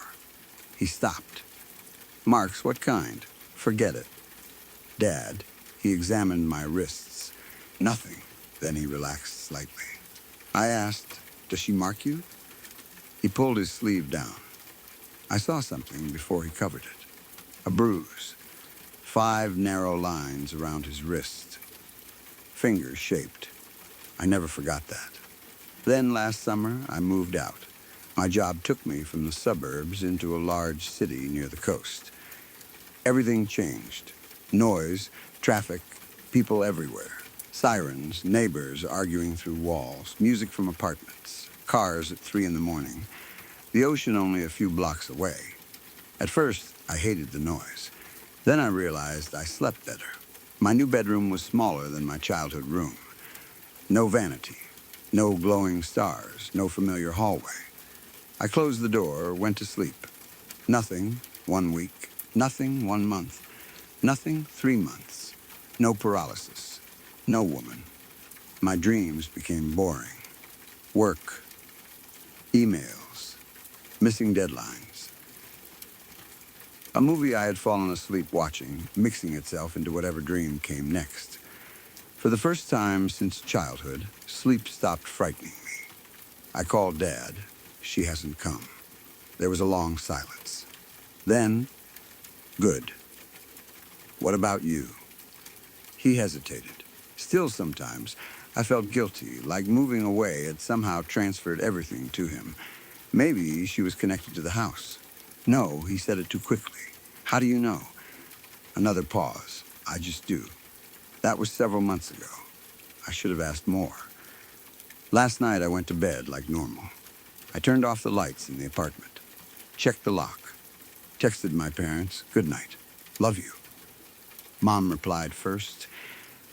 He stopped. Marks, what kind? Forget it. Dad, he examined my wrists. Nothing. Then he relaxed slightly. I asked, does she mark you? He pulled his sleeve down. I saw something before he covered it. A bruise. 5 narrow lines around his wrist. Fingers shaped. I never forgot that. Then last summer, I moved out. My job took me from the suburbs into a large city near the coast. Everything changed. Noise, traffic, people everywhere. Sirens, neighbors arguing through walls, music from apartments, cars at 3 in the morning. The ocean only a few blocks away. At first, I hated the noise. Then I realized I slept better. My new bedroom was smaller than my childhood room. No vanity, no glowing stars, no familiar hallway. I closed the door, went to sleep. Nothing 1 week, nothing 1 month, nothing 3 months. No paralysis, no woman. My dreams became boring. Work, emails, missing deadlines. A movie I had fallen asleep watching, mixing itself into whatever dream came next. For the first time since childhood, sleep stopped frightening me. I called Dad. She hasn't come. There was a long silence. Then, good. What about you? He hesitated. Still sometimes, I felt guilty, like moving away had somehow transferred everything to him. Maybe she was connected to the house. No, he said it too quickly. How do you know? Another pause. I just do. That was several months ago. I should have asked more. Last night I went to bed like normal. I turned off the lights in the apartment. Checked the lock. Texted my parents, good night. Love you. Mom replied first.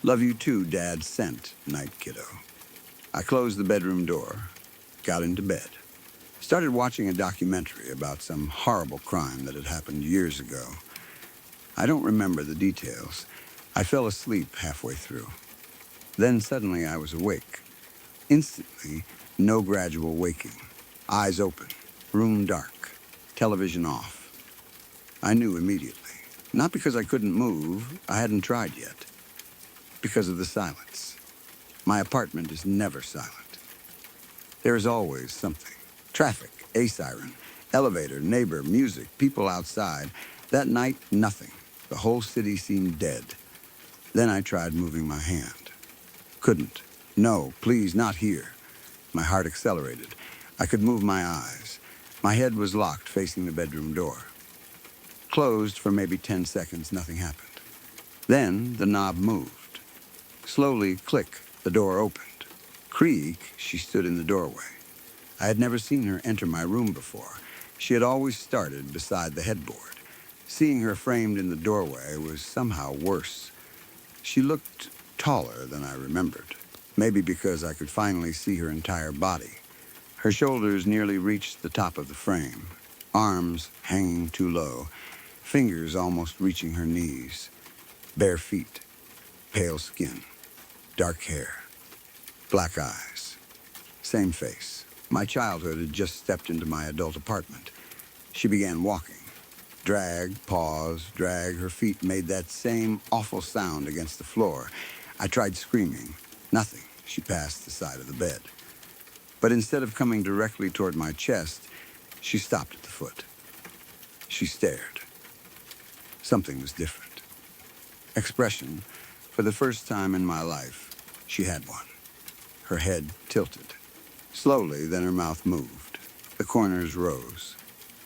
Love you too, Dad sent, night kiddo. I closed the bedroom door, got into bed. Started watching a documentary about some horrible crime that had happened years ago. I don't remember the details. I fell asleep halfway through. Then suddenly I was awake. Instantly, no gradual waking. Eyes open, room dark, television off. I knew immediately. Not because I couldn't move, I hadn't tried yet. Because of the silence. My apartment is never silent. There is always something. Traffic, a siren, elevator, neighbor, music, people outside. That night, nothing. The whole city seemed dead. Then I tried moving my hand. Couldn't. No, please, not here. My heart accelerated. I could move my eyes. My head was locked facing the bedroom door. Closed for maybe 10 seconds, nothing happened. Then the knob moved. Slowly, click, the door opened. Creak, she stood in the doorway. I had never seen her enter my room before. She had always started beside the headboard. Seeing her framed in the doorway was somehow worse. She looked taller than I remembered. Maybe because I could finally see her entire body. Her shoulders nearly reached the top of the frame. Arms hanging too low. Fingers almost reaching her knees. Bare feet. Pale skin. Dark hair. Black eyes. Same face. My childhood had just stepped into my adult apartment. She began walking. Drag, pause, drag. Her feet made that same awful sound against the floor. I tried screaming. Nothing. She passed the side of the bed. But instead of coming directly toward my chest, she stopped at the foot. She stared. Something was different. Expression. For the first time in my life, she had one. Her head tilted. Slowly, then her mouth moved. The corners rose.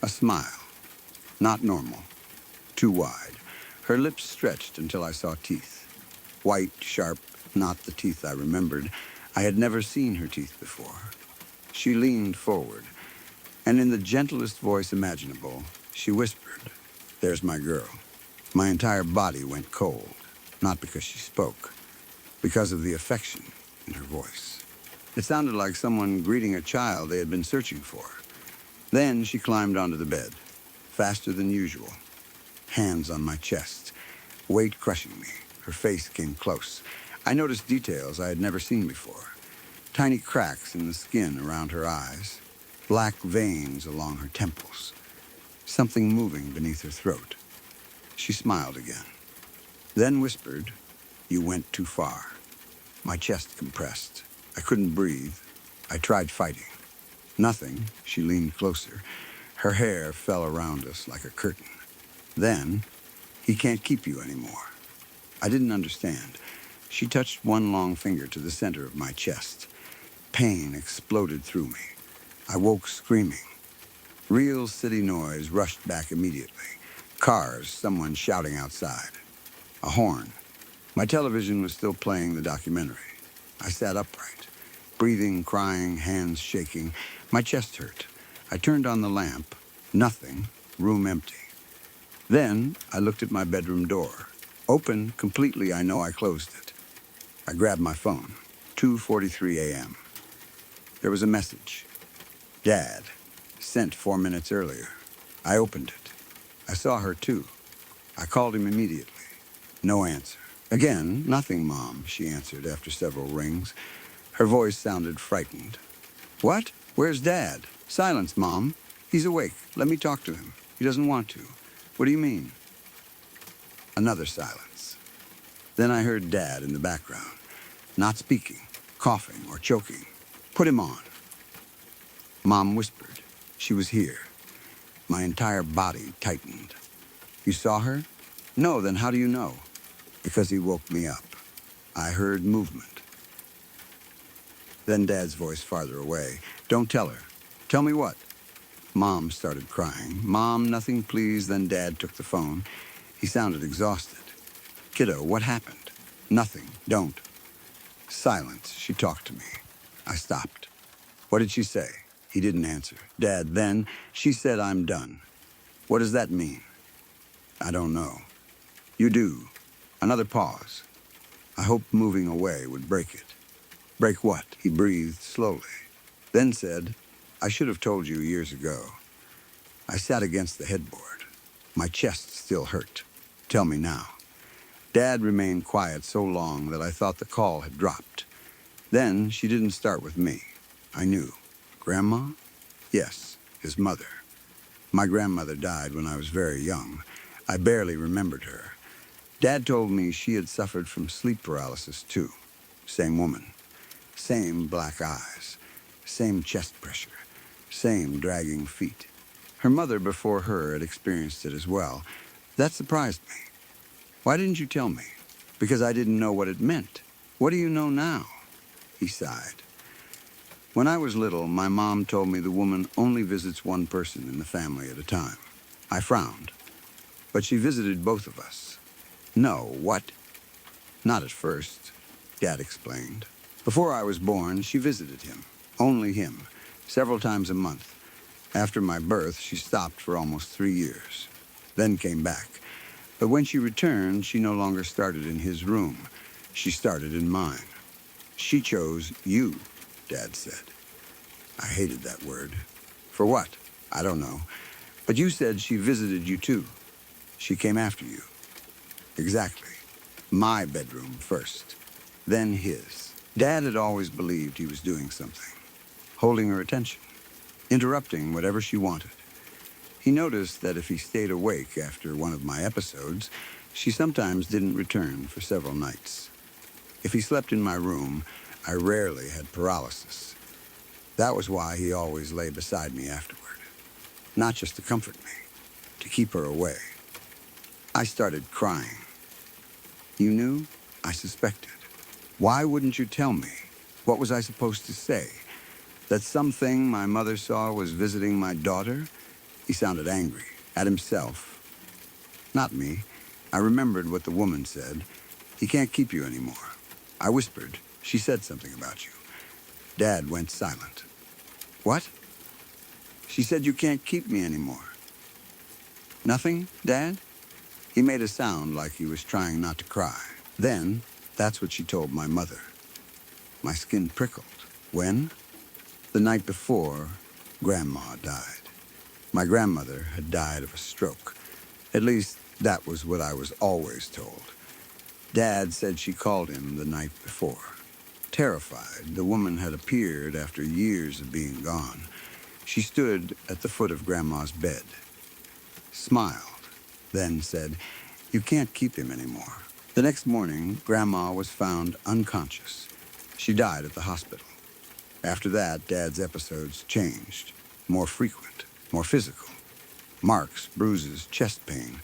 A smile. Not normal. Too wide. Her lips stretched until I saw teeth. White, sharp, not the teeth I remembered. I had never seen her teeth before. She leaned forward, and in the gentlest voice imaginable, she whispered, "There's my girl." My entire body went cold, not because she spoke, because of the affection in her voice. It sounded like someone greeting a child they had been searching for. Then she climbed onto the bed, faster than usual, hands on my chest, weight crushing me, her face came close. I noticed details I had never seen before. Tiny cracks in the skin around her eyes, black veins along her temples, something moving beneath her throat. She smiled again, then whispered, "You went too far." My chest compressed. I couldn't breathe. I tried fighting. Nothing. She leaned closer. Her hair fell around us like a curtain. Then, "He can't keep you anymore." I didn't understand. She touched one long finger to the center of my chest. Pain exploded through me. I woke screaming. Real city noise rushed back immediately. Cars, someone shouting outside. A horn. My television was still playing the documentary. I sat upright, breathing, crying, hands shaking. My chest hurt. I turned on the lamp. Nothing. Room empty. Then I looked at my bedroom door. Open completely. I know I closed it. I grabbed my phone. 2:43 a.m. There was a message. Dad. Sent 4 minutes earlier. I opened it. I saw her too. I called him immediately. No answer. Again, "Nothing, Mom," she answered after several rings. Her voice sounded frightened. "What? Where's Dad?" "Silence, Mom. He's awake. Let me talk to him. He doesn't want to." "What do you mean?" Another silence. Then I heard Dad in the background, not speaking, coughing or choking. "Put him on." Mom whispered. She was here. My entire body tightened. "You saw her?" "No, then how do you know?" "Because he woke me up. I heard movement." Then Dad's voice farther away. "Don't tell her." "Tell me what?" Mom started crying. "Mom, nothing, please." Then Dad took the phone. He sounded exhausted. "Kiddo, what happened?" "Nothing. Don't." Silence. She talked to me. I stopped. "What did she say?" He didn't answer. "Dad, then she said I'm done." "What does that mean?" "I don't know." "You do." Another pause. I hoped moving away would break it. "Break what?" He breathed slowly. Then said, "I should have told you years ago." I sat against the headboard. My chest still hurt. "Tell me now." Dad remained quiet so long that I thought the call had dropped. Then she didn't start with me. I knew. Grandma? Yes, his mother. My grandmother died when I was very young. I barely remembered her. Dad told me she had suffered from sleep paralysis too. Same woman. Same black eyes. Same chest pressure. Same dragging feet. Her mother before her had experienced it as well. That surprised me. "Why didn't you tell me?" "Because I didn't know what it meant." "What do you know now?" He sighed. "When I was little, my mom told me the woman only visits one person in the family at a time." I frowned. "But she visited both of us." "No, what?" "Not at first," Dad explained. "Before I was born, she visited him. Only him. Several times a month. After my birth, she stopped for almost 3 years. Then came back. But when she returned, she no longer started in his room. She started in mine. She chose you," Dad said. I hated that word. "For what?" "I don't know. But you said she visited you too. She came after you." "Exactly. My bedroom first. Then his." Dad had always believed he was doing something. Holding her attention. Interrupting whatever she wanted. He noticed that if he stayed awake after one of my episodes, she sometimes didn't return for several nights. If he slept in my room, I rarely had paralysis. That was why he always lay beside me afterward. Not just to comfort me, to keep her away. I started crying. "You knew?" I suspected. "Why wouldn't you tell me? What was I supposed to say? That something my mother saw was visiting my daughter?" He sounded angry, at himself. Not me. I remembered what the woman said. "He can't keep you anymore." I whispered. "She said something about you." Dad went silent. "What?" "She said you can't keep me anymore." "Nothing, Dad?" He made a sound like he was trying not to cry. Then, "That's what she told my mother." My skin prickled. When? The night before, Grandma died. My grandmother had died of a stroke. At least, that was what I was always told. Dad said she called him the night before. Terrified, the woman had appeared after years of being gone. She stood at the foot of Grandma's bed, smiled, then said, "You can't keep him anymore." The next morning, Grandma was found unconscious. She died at the hospital. After that, Dad's episodes changed. More frequent, more physical. Marks, bruises, chest pain,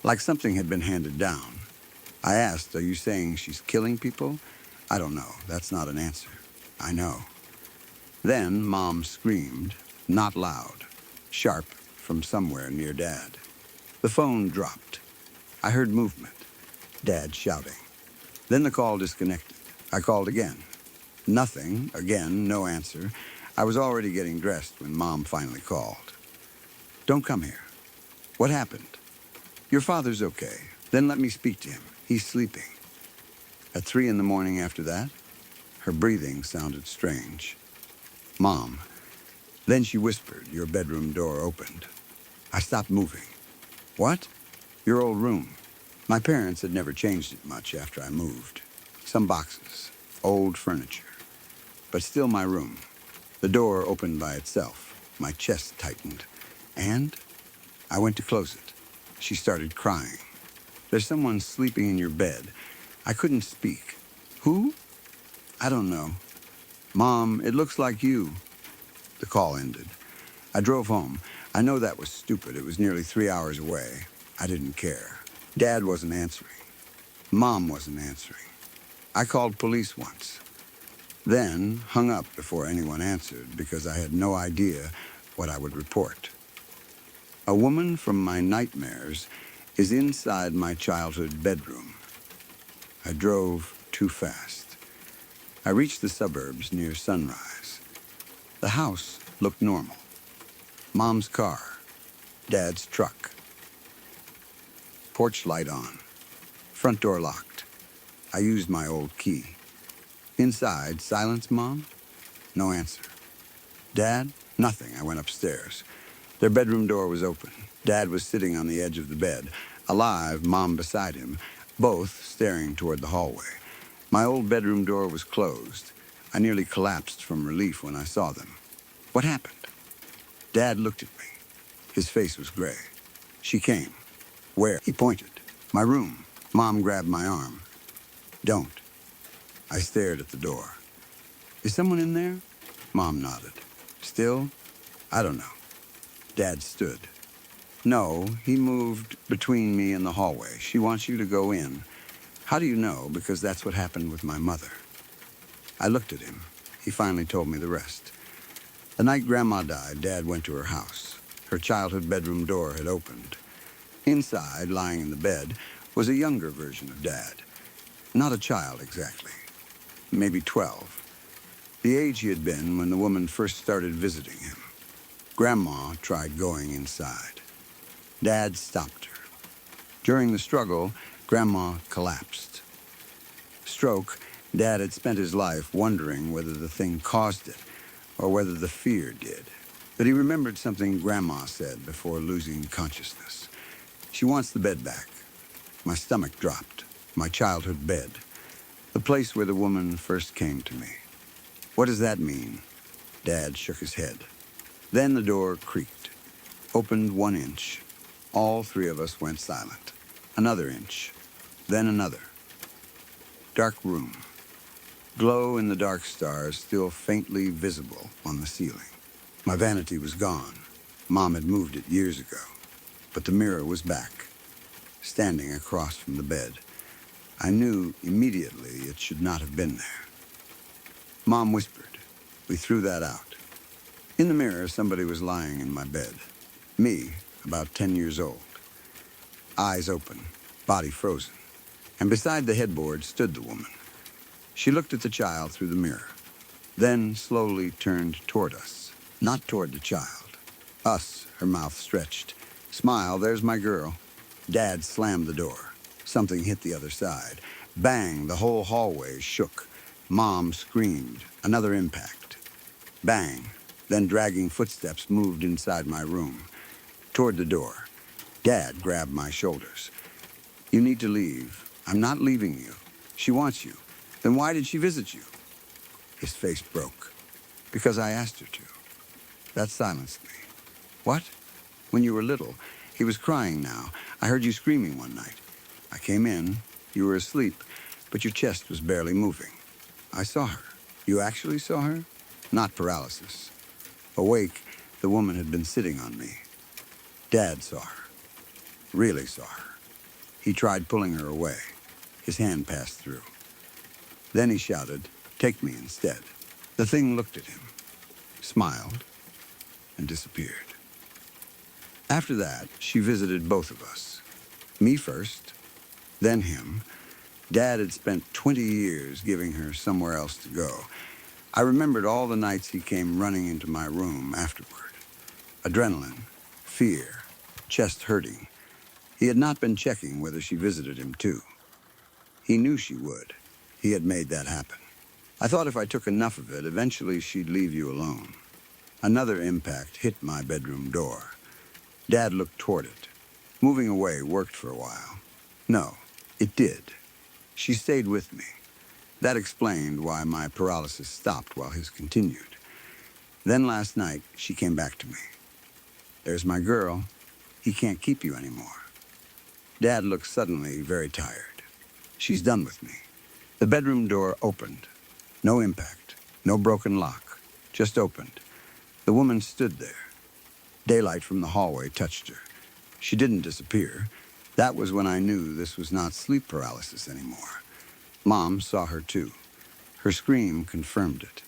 like something had been handed down. I asked, "Are you saying she's killing people?" "I don't know. That's not an answer." "I know." Then Mom screamed, not loud, sharp from somewhere near Dad. The phone dropped. I heard movement, Dad shouting. Then the call disconnected. I called again. Nothing, again, no answer. I was already getting dressed when Mom finally called. "Don't come here." "What happened?" "Your father's okay. Then let me speak to him. He's sleeping." At 3 in the morning after that, her breathing sounded strange. "Mom." Then she whispered, "Your bedroom door opened." I stopped moving. "What?" "Your old room." My parents had never changed it much after I moved. Some boxes, old furniture, but still my room. The door opened by itself. My chest tightened. And I went to close it. She started crying. "There's someone sleeping in your bed." I couldn't speak. "Who?" "I don't know." "Mom, it looks like you." The call ended. I drove home. I know that was stupid. It was nearly 3 hours away. I didn't care. Dad wasn't answering. Mom wasn't answering. I called police once. Then hung up before anyone answered because I had no idea what I would report. A woman from my nightmares is inside my childhood bedroom. I drove too fast. I reached the suburbs near sunrise. The house looked normal. Mom's car, Dad's truck. Porch light on. Front door locked. I used my old key. Inside, silence, Mom? No answer. Dad? Nothing. I went upstairs. Their bedroom door was open. Dad was sitting on the edge of the bed, alive, Mom beside him, both staring toward the hallway. My old bedroom door was closed. I nearly collapsed from relief when I saw them. What happened? Dad looked at me. His face was gray. She came. Where? He pointed. My room. Mom grabbed my arm. Don't. I stared at the door. Is someone in there? Mom nodded. Still? I don't know. Dad stood. No, he moved between me and the hallway. She wants you to go in. How do you know? Because that's what happened with my mother. I looked at him. He finally told me the rest. The night Grandma died, Dad went to her house. Her childhood bedroom door had opened. Inside, lying in the bed, was a younger version of Dad. Not a child exactly. Maybe 12. The age he had been when the woman first started visiting him. Grandma tried going inside. Dad stopped her. During the struggle, Grandma collapsed. Stroke, Dad had spent his life wondering whether the thing caused it or whether the fear did. But he remembered something Grandma said before losing consciousness. She wants the bed back. My stomach dropped. My childhood bed. The place where the woman first came to me. What does that mean? Dad shook his head. Then the door creaked. Opened 1 inch. All 3 of us went silent. Another inch. Then another. Dark room. Glow in the dark stars still faintly visible on the ceiling. My vanity was gone. Mom had moved it years ago. But the mirror was back, standing across from the bed. I knew immediately it should not have been there. Mom whispered. We threw that out. In the mirror, somebody was lying in my bed. Me, about 10 years old. Eyes open, body frozen. And beside the headboard stood the woman. She looked at the child through the mirror, then slowly turned toward us. Not toward the child. Us, her mouth stretched. Smile, there's my girl. Dad slammed the door. Something hit the other side. Bang, the whole hallway shook. Mom screamed. Another impact. Bang, then dragging footsteps moved inside my room. Toward the door. Dad grabbed my shoulders. You need to leave. I'm not leaving you. She wants you. Then why did she visit you? His face broke. Because I asked her to. That silenced me. What? When you were little. He was crying now. I heard you screaming one night. I came in. You were asleep, but your chest was barely moving. I saw her. You actually saw her? Not paralysis. Awake, the woman had been sitting on me. Dad saw her. Really saw her. He tried pulling her away. His hand passed through. Then he shouted, "Take me instead." The thing looked at him, smiled, and disappeared. After that, she visited both of us. Me first, then him. Dad had spent 20 years giving her somewhere else to go. I remembered all the nights he came running into my room afterward. Adrenaline, fear, chest hurting. He had not been checking whether she visited him too. He knew she would. He had made that happen. I thought if I took enough of it, eventually she'd leave you alone. Another impact hit my bedroom door. Dad looked toward it. Moving away worked for a while. No, it did. She stayed with me. That explained why my paralysis stopped while his continued. Then last night, she came back to me. "There's my girl. He can't keep you anymore." Dad looked suddenly very tired. "She's done with me." The bedroom door opened. No impact, no broken lock, just opened. The woman stood there. Daylight from the hallway touched her. She didn't disappear. That was when I knew this was not sleep paralysis anymore. Mom saw her too. Her scream confirmed it.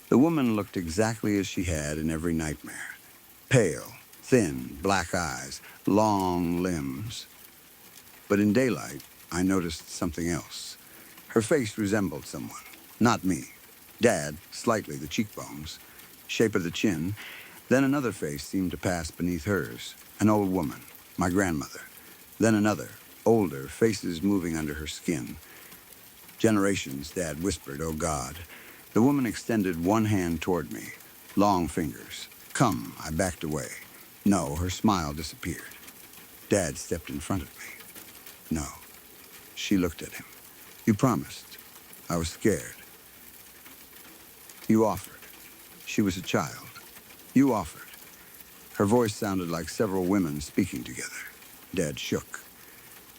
The woman looked exactly as she had in every nightmare. Pale, thin, black eyes, long limbs. But in daylight, I noticed something else. Her face resembled someone, not me. Dad, slightly the cheekbones, shape of the chin. Then another face seemed to pass beneath hers, an old woman, my grandmother. Then another, older, faces moving under her skin. "Generations," Dad whispered, "oh God." The woman extended one hand toward me, long fingers. "Come," I backed away. No, her smile disappeared. Dad stepped in front of me. No. She looked at him. "You promised." I was scared. "You offered." She was a child. "You offered." Her voice sounded like several women speaking together. Dad shook.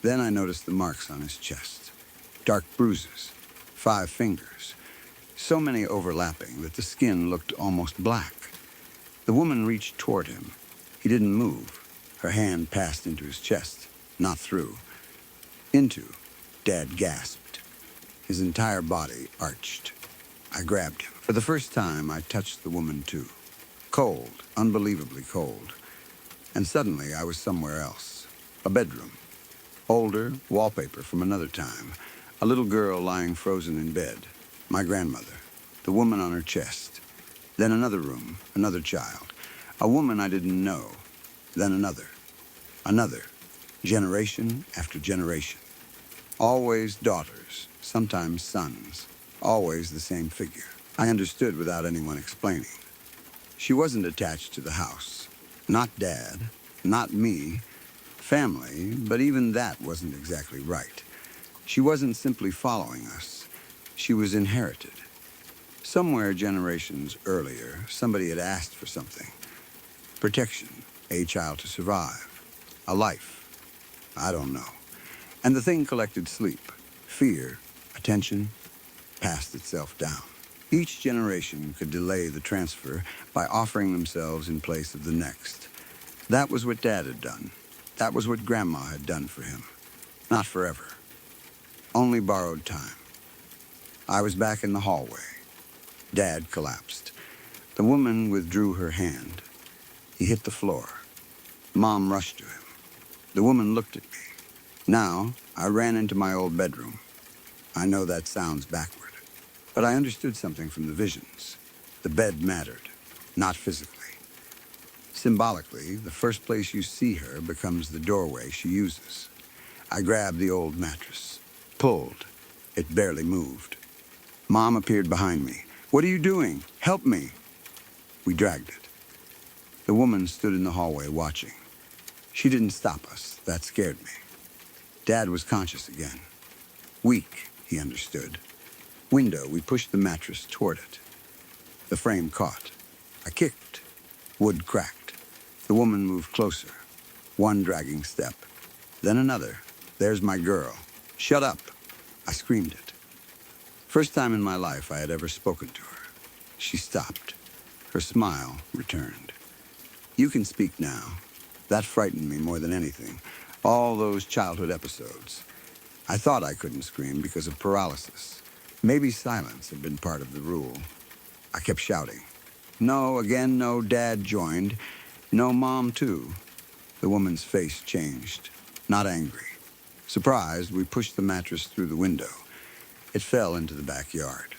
Then I noticed the marks on his chest. Dark bruises. 5 fingers. So many overlapping that the skin looked almost black. The woman reached toward him. He didn't move. Her hand passed into his chest, not through. Into. Dad gasped. His entire body arched. I grabbed him. For the first time, I touched the woman too. Cold, unbelievably cold. And suddenly, I was somewhere else. A bedroom. Older, wallpaper from another time. A little girl lying frozen in bed. My grandmother. The woman on her chest. Then another room, another child. A woman I didn't know. Then another. Another. Generation after generation. Always daughters, sometimes sons. Always the same figure. I understood without anyone explaining. She wasn't attached to the house. Not Dad, not me. Family, but even that wasn't exactly right. She wasn't simply following us. She was inherited. Somewhere generations earlier, somebody had asked for something. Protection, a child to survive, a life. I don't know. And the thing collected sleep, fear, attention, passed itself down. Each generation could delay the transfer by offering themselves in place of the next. That was what Dad had done. That was what Grandma had done for him. Not forever. Only borrowed time. I was back in the hallway. Dad collapsed. The woman withdrew her hand. He hit the floor. Mom rushed to him. The woman looked at me. Now, I ran into my old bedroom. I know that sounds backward. But I understood something from the visions. The bed mattered, not physically. Symbolically, the first place you see her becomes the doorway she uses. I grabbed the old mattress, pulled. It barely moved. Mom appeared behind me. "What are you doing? Help me." We dragged it. The woman stood in the hallway watching. She didn't stop us. That scared me. Dad was conscious again. Weak, he understood. Window, we pushed the mattress toward it. The frame caught. I kicked. Wood cracked. The woman moved closer. One dragging step. Then another. There's my girl. Shut up. I screamed it. First time in my life I had ever spoken to her. She stopped. Her smile returned. You can speak now. That frightened me more than anything. All those childhood episodes. I thought I couldn't scream because of paralysis. Maybe silence had been part of the rule. I kept shouting. No, again, no, Dad joined. No, Mom, too. The woman's face changed. Not angry. Surprised, we pushed the mattress through the window. It fell into the backyard.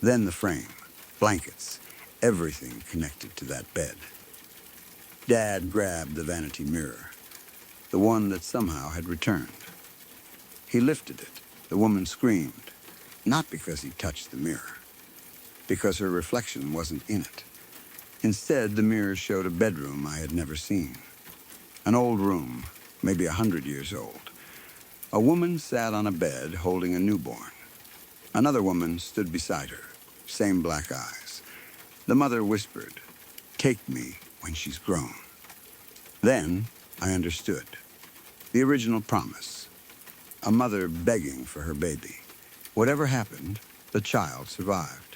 Then the frame, blankets, everything connected to that bed. Dad grabbed the vanity mirror, the one that somehow had returned. He lifted it. The woman screamed, not because he touched the mirror, because her reflection wasn't in it. Instead, the mirror showed a bedroom I had never seen. An old room, maybe 100 years old. A woman sat on a bed holding a newborn. Another woman stood beside her, same black eyes. The mother whispered, "Take me when she's grown." Then I understood. The original promise. A mother begging for her baby. Whatever happened, the child survived.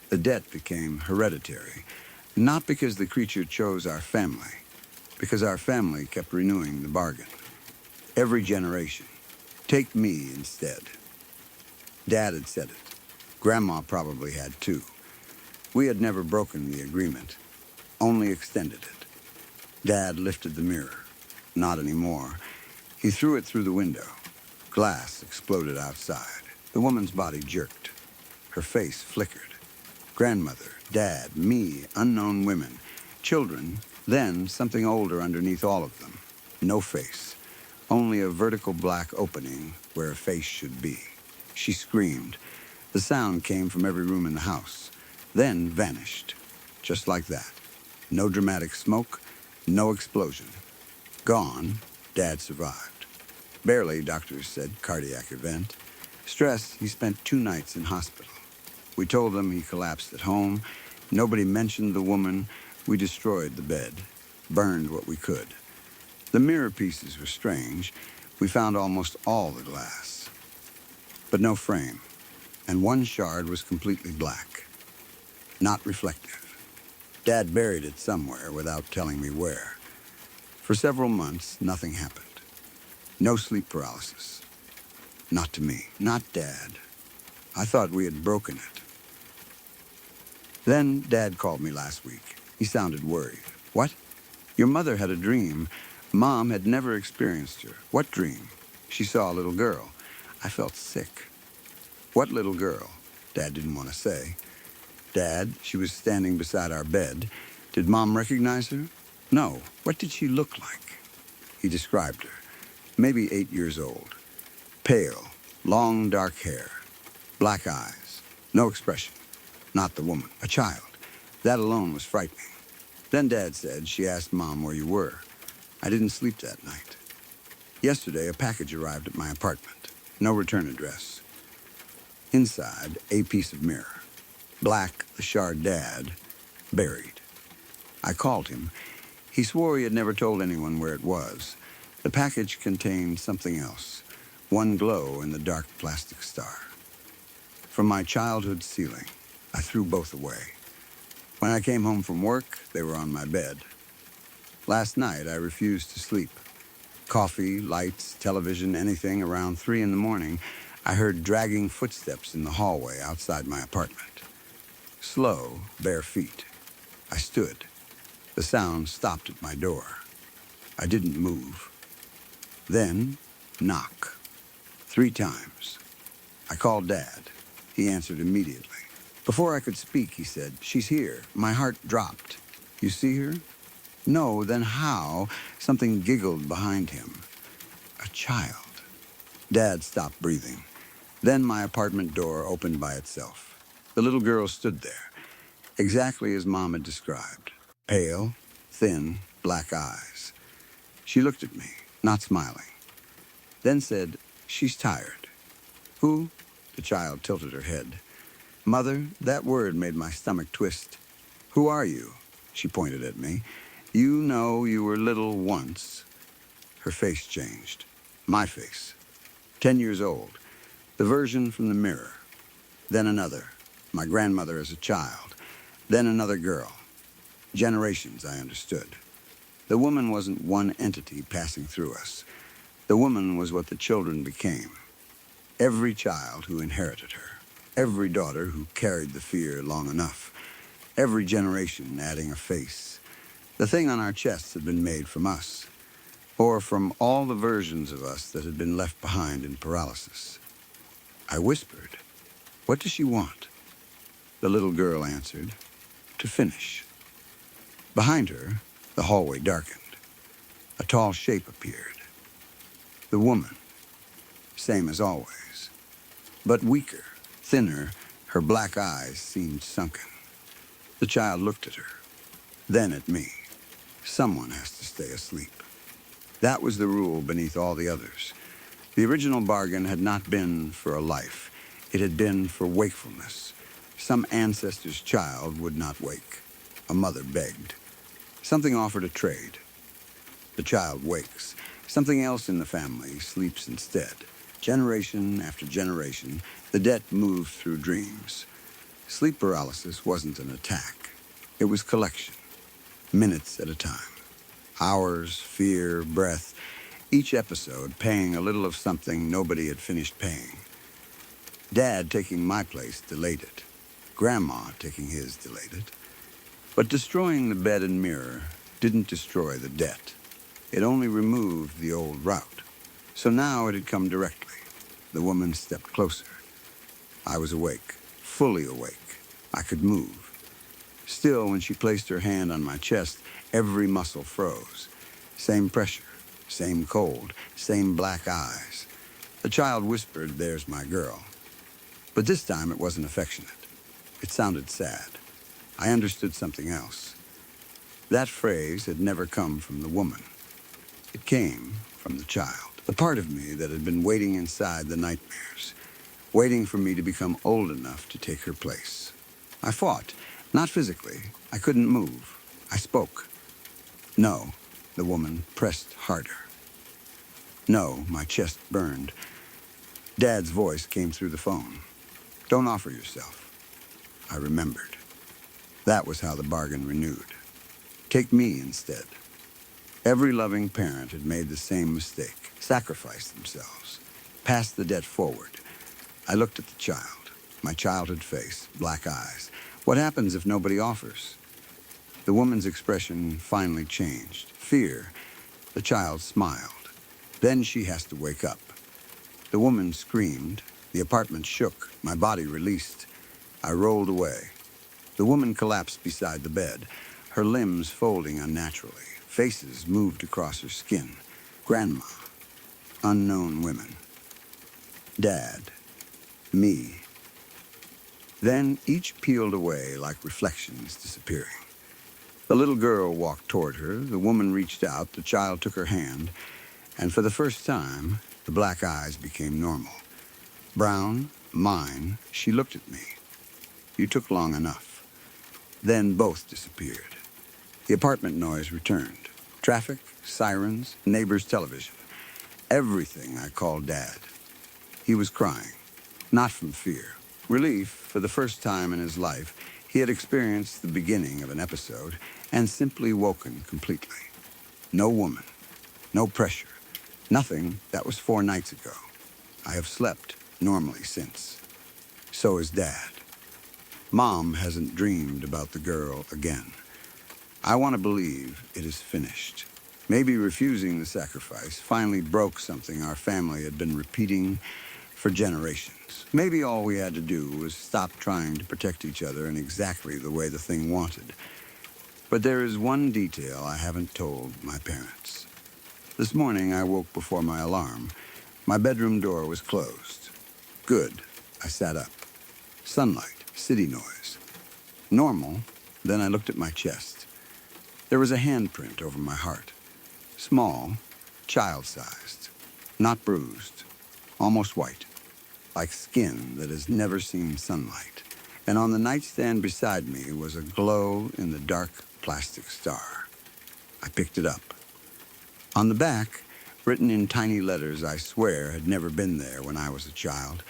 The debt became hereditary, not because the creature chose our family, because our family kept renewing the bargain. Every generation. Take me instead. Dad had said it. Grandma probably had too. We had never broken the agreement, only extended it. Dad lifted the mirror. Not anymore. He threw it through the window. Glass exploded outside. The woman's body jerked. Her face flickered. Grandmother, Dad, me, unknown women, children, then something older underneath all of them. No face. Only a vertical black opening where a face should be. She screamed. The sound came from every room in the house, then vanished, just like that. No dramatic smoke, no explosion. Gone, Dad survived. Barely, doctors said, cardiac event. Stress, he spent 2 nights in hospital. We told them he collapsed at home. Nobody mentioned the woman. We destroyed the bed, burned what we could. The mirror pieces were strange. We found almost all the glass, but no frame, and one shard was completely black, not reflective. Dad buried it somewhere without telling me where. For several months, nothing happened. No sleep paralysis. Not to me, not Dad. I thought we had broken it. Then Dad called me last week. He sounded worried. What? Your mother had a dream. Mom had never experienced her. What dream? She saw a little girl. I felt sick. What little girl? Dad didn't want to say. Dad, she was standing beside our bed. Did Mom recognize her? No. What did she look like? He described her. Maybe 8 years old. Pale, long dark hair, black eyes, no expression. Not the woman, a child. That alone was frightening. Then Dad said she asked Mom where you were. I didn't sleep that night. Yesterday, a package arrived at my apartment. No return address. Inside, a piece of mirror. Black, the shard Dad, buried. I called him. He swore he had never told anyone where it was. The package contained something else. One glow in the dark plastic star. From my childhood ceiling, I threw both away. When I came home from work, they were on my bed. Last night, I refused to sleep. Coffee, lights, television, anything. Around 3 in the morning, I heard dragging footsteps in the hallway outside my apartment. Slow, bare feet. I stood. The sound stopped at my door. I didn't move. Then, knock. 3 times. I called Dad. He answered immediately. Before I could speak, he said, "She's here." My heart dropped. You see her? No, then how? Something giggled behind him. A child. Dad stopped breathing. Then my apartment door opened by itself. The little girl stood there, exactly as Mom had described. Pale, thin, black eyes. She looked at me, not smiling. Then said, "She's tired." Who? The child tilted her head. Mother, that word made my stomach twist. Who are you? She pointed at me. You know you were little once. Her face changed. My face. 10 years old. The version from the mirror. Then another. My grandmother as a child. Then another girl. Generations, I understood. The woman wasn't one entity passing through us. The woman was what the children became. Every child who inherited her. Every daughter who carried the fear long enough. Every generation adding a face. The thing on our chests had been made from us. Or from all the versions of us that had been left behind in paralysis. I whispered, "What does she want?" The little girl answered, "To finish." Behind her, the hallway darkened. A tall shape appeared. The woman, same as always, but weaker, thinner, her black eyes seemed sunken. The child looked at her, then at me. Someone has to stay asleep. That was the rule beneath all the others. The original bargain had not been for a life. It had been for wakefulness. Some ancestor's child would not wake. A mother begged. Something offered a trade. The child wakes. Something else in the family sleeps instead. Generation after generation, the debt moved through dreams. Sleep paralysis wasn't an attack. It was collection, minutes at a time. Hours, fear, breath, each episode paying a little of something nobody had finished paying. Dad taking my place delayed it. Grandma taking his delayed it. But destroying the bed and mirror didn't destroy the debt. It only removed the old route. So now it had come directly. The woman stepped closer. I was awake, fully awake. I could move. Still, when she placed her hand on my chest, every muscle froze. Same pressure, same cold, same black eyes. The child whispered, "There's my girl." But this time it wasn't affectionate. It sounded sad. I understood something else. That phrase had never come from the woman. It came from the child, the part of me that had been waiting inside the nightmares, waiting for me to become old enough to take her place. I fought, not physically. I couldn't move. I spoke. "No," the woman pressed harder. "No," my chest burned. Dad's voice came through the phone. "Don't offer yourself." I remembered. That was how the bargain renewed. Take me instead. Every loving parent had made the same mistake, sacrificed themselves, passed the debt forward. I looked at the child, my childhood face, black eyes. What happens if nobody offers? The woman's expression finally changed. Fear. The child smiled. Then she has to wake up. The woman screamed. The apartment shook. My body released. I rolled away. The woman collapsed beside the bed, her limbs folding unnaturally. Faces moved across her skin. Grandma. Unknown women. Dad. Me. Then each peeled away like reflections disappearing. The little girl walked toward her. The woman reached out. The child took her hand. And for the first time, the black eyes became normal. Brown, mine, she looked at me. "You took long enough." Then both disappeared. The apartment noise returned. Traffic, sirens, neighbors' television. Everything I called Dad. He was crying, not from fear. Relief, for the first time in his life, he had experienced the beginning of an episode and simply woken completely. No woman, no pressure, nothing that was 4 nights ago. I have slept normally since. So has Dad. Mom hasn't dreamed about the girl again. I want to believe it is finished. Maybe refusing the sacrifice finally broke something our family had been repeating for generations. Maybe all we had to do was stop trying to protect each other in exactly the way the thing wanted. But there is one detail I haven't told my parents. This morning I woke before my alarm. My bedroom door was closed. Good. I sat up. Sunlight, city noise. Normal. Then I looked at my chest. There was a handprint over my heart. Small, child-sized, not bruised, almost white. like skin that has never seen sunlight. And on the nightstand beside me was a glow-in-the-dark plastic star. I picked it up. On the back, written in tiny letters I swear had never been there when I was a child,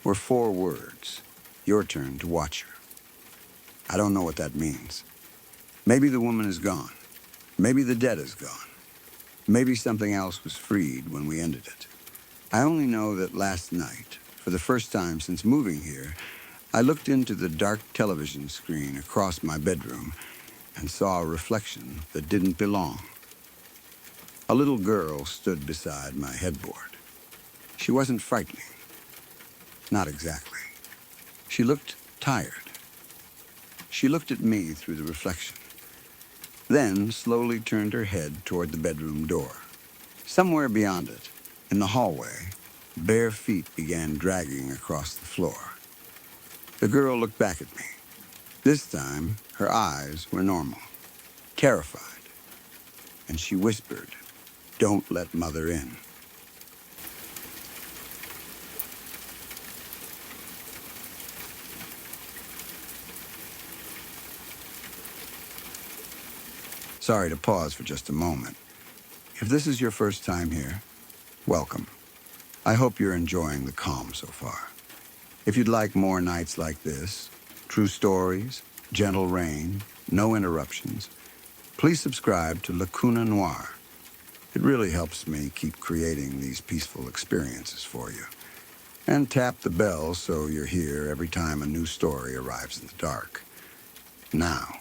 were 4 words: "Your turn to watch her." I don't know what that means. Maybe the woman is gone. Maybe the debt is gone. Maybe something else was freed when we ended it. I only know that last night, for the first time since moving here, I looked into the dark television screen across my bedroom and saw a reflection that didn't belong. A little girl stood beside my headboard. She wasn't frightening. Not exactly. She looked tired. She looked at me through the reflection, then slowly turned her head toward the bedroom door. Somewhere beyond it, in the hallway, bare feet began dragging across the floor. The girl looked back at me. This time, her eyes were normal, terrified, and she whispered, "Don't let Mother in." Sorry to pause for just a moment. If this is your first time here, welcome. I hope you're enjoying the calm so far. If you'd like more nights like this, true stories, gentle rain, no interruptions, please subscribe to Lacuna Noir. It really helps me keep creating these peaceful experiences for you. And tap the bell so you're here every time a new story arrives in the dark. Now,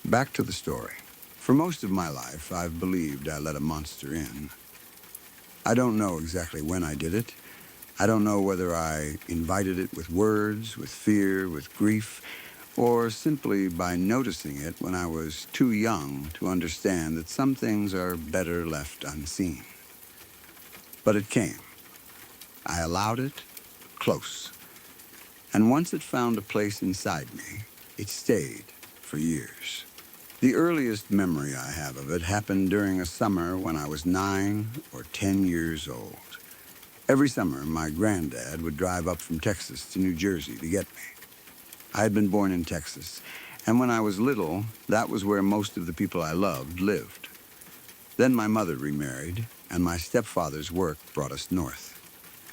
back to the story. For most of my life, I've believed I let a monster in. I don't know exactly when I did it. I don't know whether I invited it with words, with fear, with grief, or simply by noticing it when I was too young to understand that some things are better left unseen. But it came. I allowed it close. And once it found a place inside me, it stayed for years. The earliest memory I have of it happened during a summer when I was 9 or 10 years old. Every summer, my granddad would drive up from Texas to New Jersey to get me. I had been born in Texas, and when I was little, that was where most of the people I loved lived. Then my mother remarried, and my stepfather's work brought us north.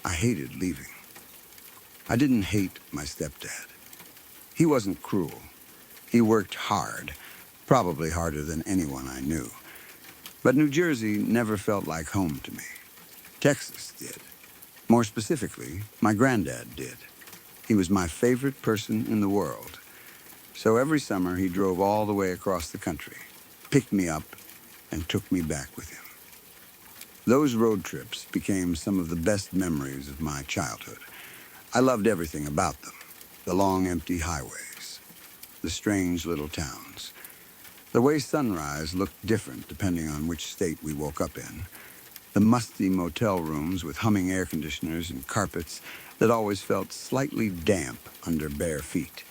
I hated leaving. I didn't hate my stepdad. He wasn't cruel. He worked hard, probably harder than anyone I knew. But New Jersey never felt like home to me. Texas did. More specifically, my granddad did. He was my favorite person in the world. So every summer he drove all the way across the country, picked me up, and took me back with him. Those road trips became some of the best memories of my childhood. I loved everything about them. The long, empty highways, the strange little towns, the way sunrise looked different depending on which state we woke up in, the musty motel rooms with humming air conditioners and carpets that always felt slightly damp under bare feet,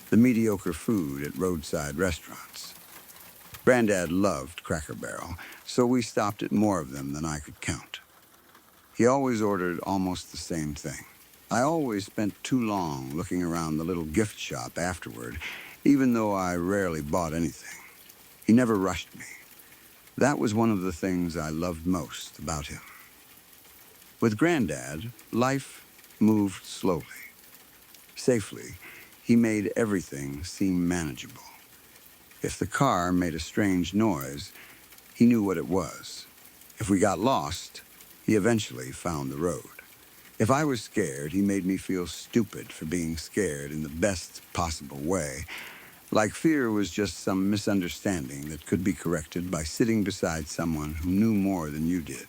the mediocre food at roadside restaurants. Granddad loved Cracker Barrel, so we stopped at more of them than I could count. He always ordered almost the same thing. I always spent too long looking around the little gift shop afterward, even though I rarely bought anything. He never rushed me. That was one of the things I loved most about him. With Granddad, life moved slowly. Safely, he made everything seem manageable. If the car made a strange noise, he knew what it was. If we got lost, he eventually found the road. If I was scared, he made me feel stupid for being scared in the best possible way, like fear was just some misunderstanding that could be corrected by sitting beside someone who knew more than you did.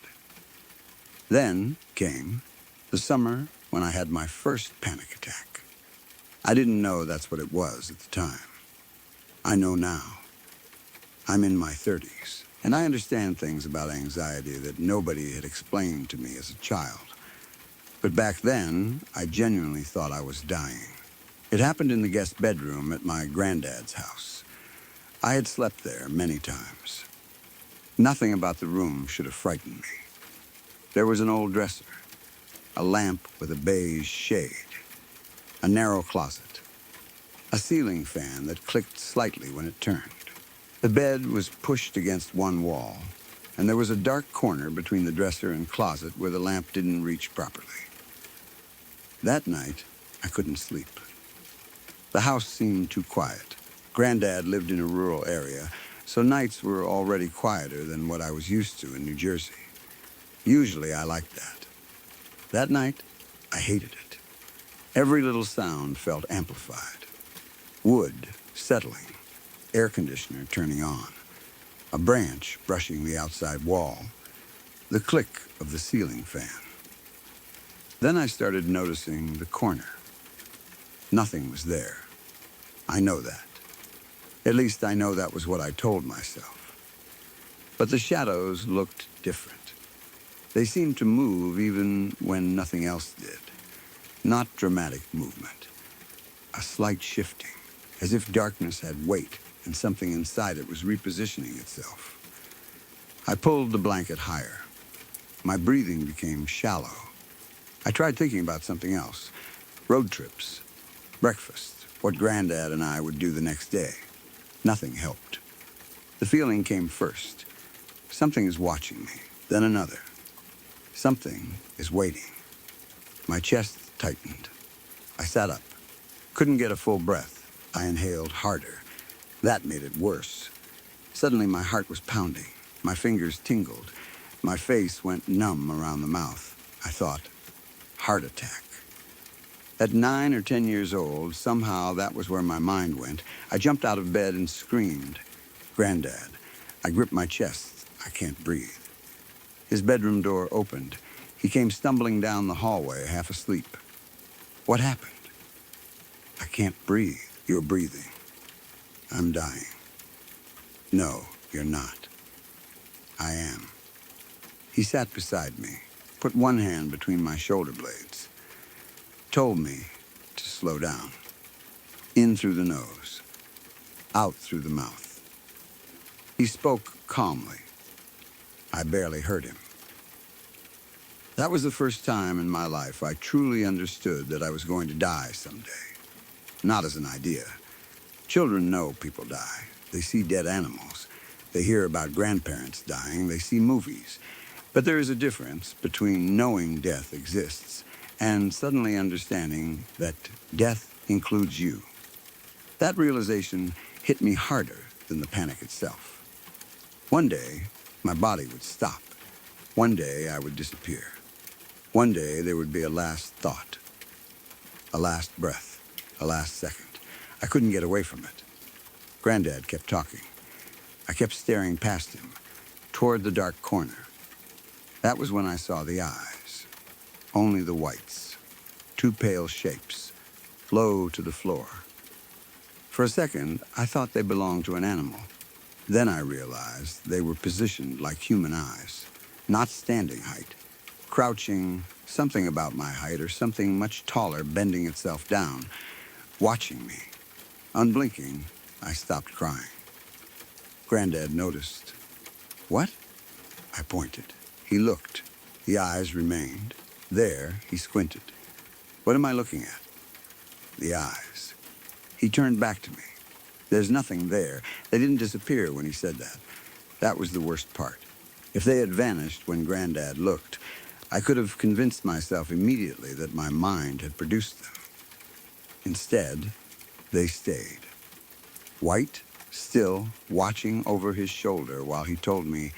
Then came the summer when I had my first panic attack. I didn't know that's what it was at the time. I know now. I'm in my 30s, and I understand things about anxiety that nobody had explained to me as a child. But back then, I genuinely thought I was dying. It happened in the guest bedroom at my granddad's house. I had slept there many times. Nothing about the room should have frightened me. There was an old dresser. a lamp with a beige shade, a narrow closet, a ceiling fan that clicked slightly when it turned. The bed was pushed against one wall, and there was a dark corner between the dresser and closet where the lamp didn't reach properly. That night, I couldn't sleep. The house seemed too quiet. Granddad lived in a rural area, so nights were already quieter than what I was used to in New Jersey. Usually I liked that. That night, I hated it. Every little sound felt amplified. Wood settling, air conditioner turning on, a branch brushing the outside wall, the click of the ceiling fan. Then I started noticing the corner. Nothing was there. I know that. At least I know that was what I told myself. But the shadows looked different. They seemed to move even when nothing else did. Not dramatic movement. A slight shifting, as if darkness had weight and something inside it was repositioning itself. I pulled the blanket higher. My breathing became shallow. I tried thinking about something else. Road trips, breakfast, what Granddad and I would do the next day. Nothing helped. The feeling came first. Something is watching me, then another. Something is waiting. My chest tightened. I sat up. Couldn't get a full breath. I inhaled harder. That made it worse. Suddenly my heart was pounding. My fingers tingled. My face went numb around the mouth. I thought, heart attack. At 9 or 10 years old, somehow that was where my mind went. I jumped out of bed and screamed, "Granddad." I gripped my chest. I can't breathe. His bedroom door opened. He came stumbling down the hallway, half asleep. What happened? I can't breathe. You're breathing. I'm dying. No, you're not. I am. He sat beside me, put one hand between my shoulder blades, told me to slow down. In through the nose, out through the mouth. He spoke calmly. I barely heard him. That was the first time in my life I truly understood that I was going to die someday. Not as an idea. Children know people die. They see dead animals. They hear about grandparents dying. They see movies. But there is a difference between knowing death exists and suddenly understanding that death includes you. That realization hit me harder than the panic itself. One day, my body would stop. One day, I would disappear. One day, there would be a last thought, a last breath, a last second. I couldn't get away from it. Granddad kept talking. I kept staring past him, toward the dark corner. That was when I saw the eyes. Only the whites. Two pale shapes, low to the floor. For a second, I thought they belonged to an animal. Then I realized they were positioned like human eyes, not standing height. Crouching, something about my height or something much taller bending itself down, watching me. Unblinking, I stopped crying. Granddad noticed. What? I pointed. He looked. The eyes remained. There, he squinted. What am I looking at? The eyes. He turned back to me. There's nothing there. They didn't disappear when he said that. That was the worst part. If they had vanished when Granddad looked, I could have convinced myself immediately that my mind had produced them. Instead, they stayed. White, still, watching over his shoulder while he told me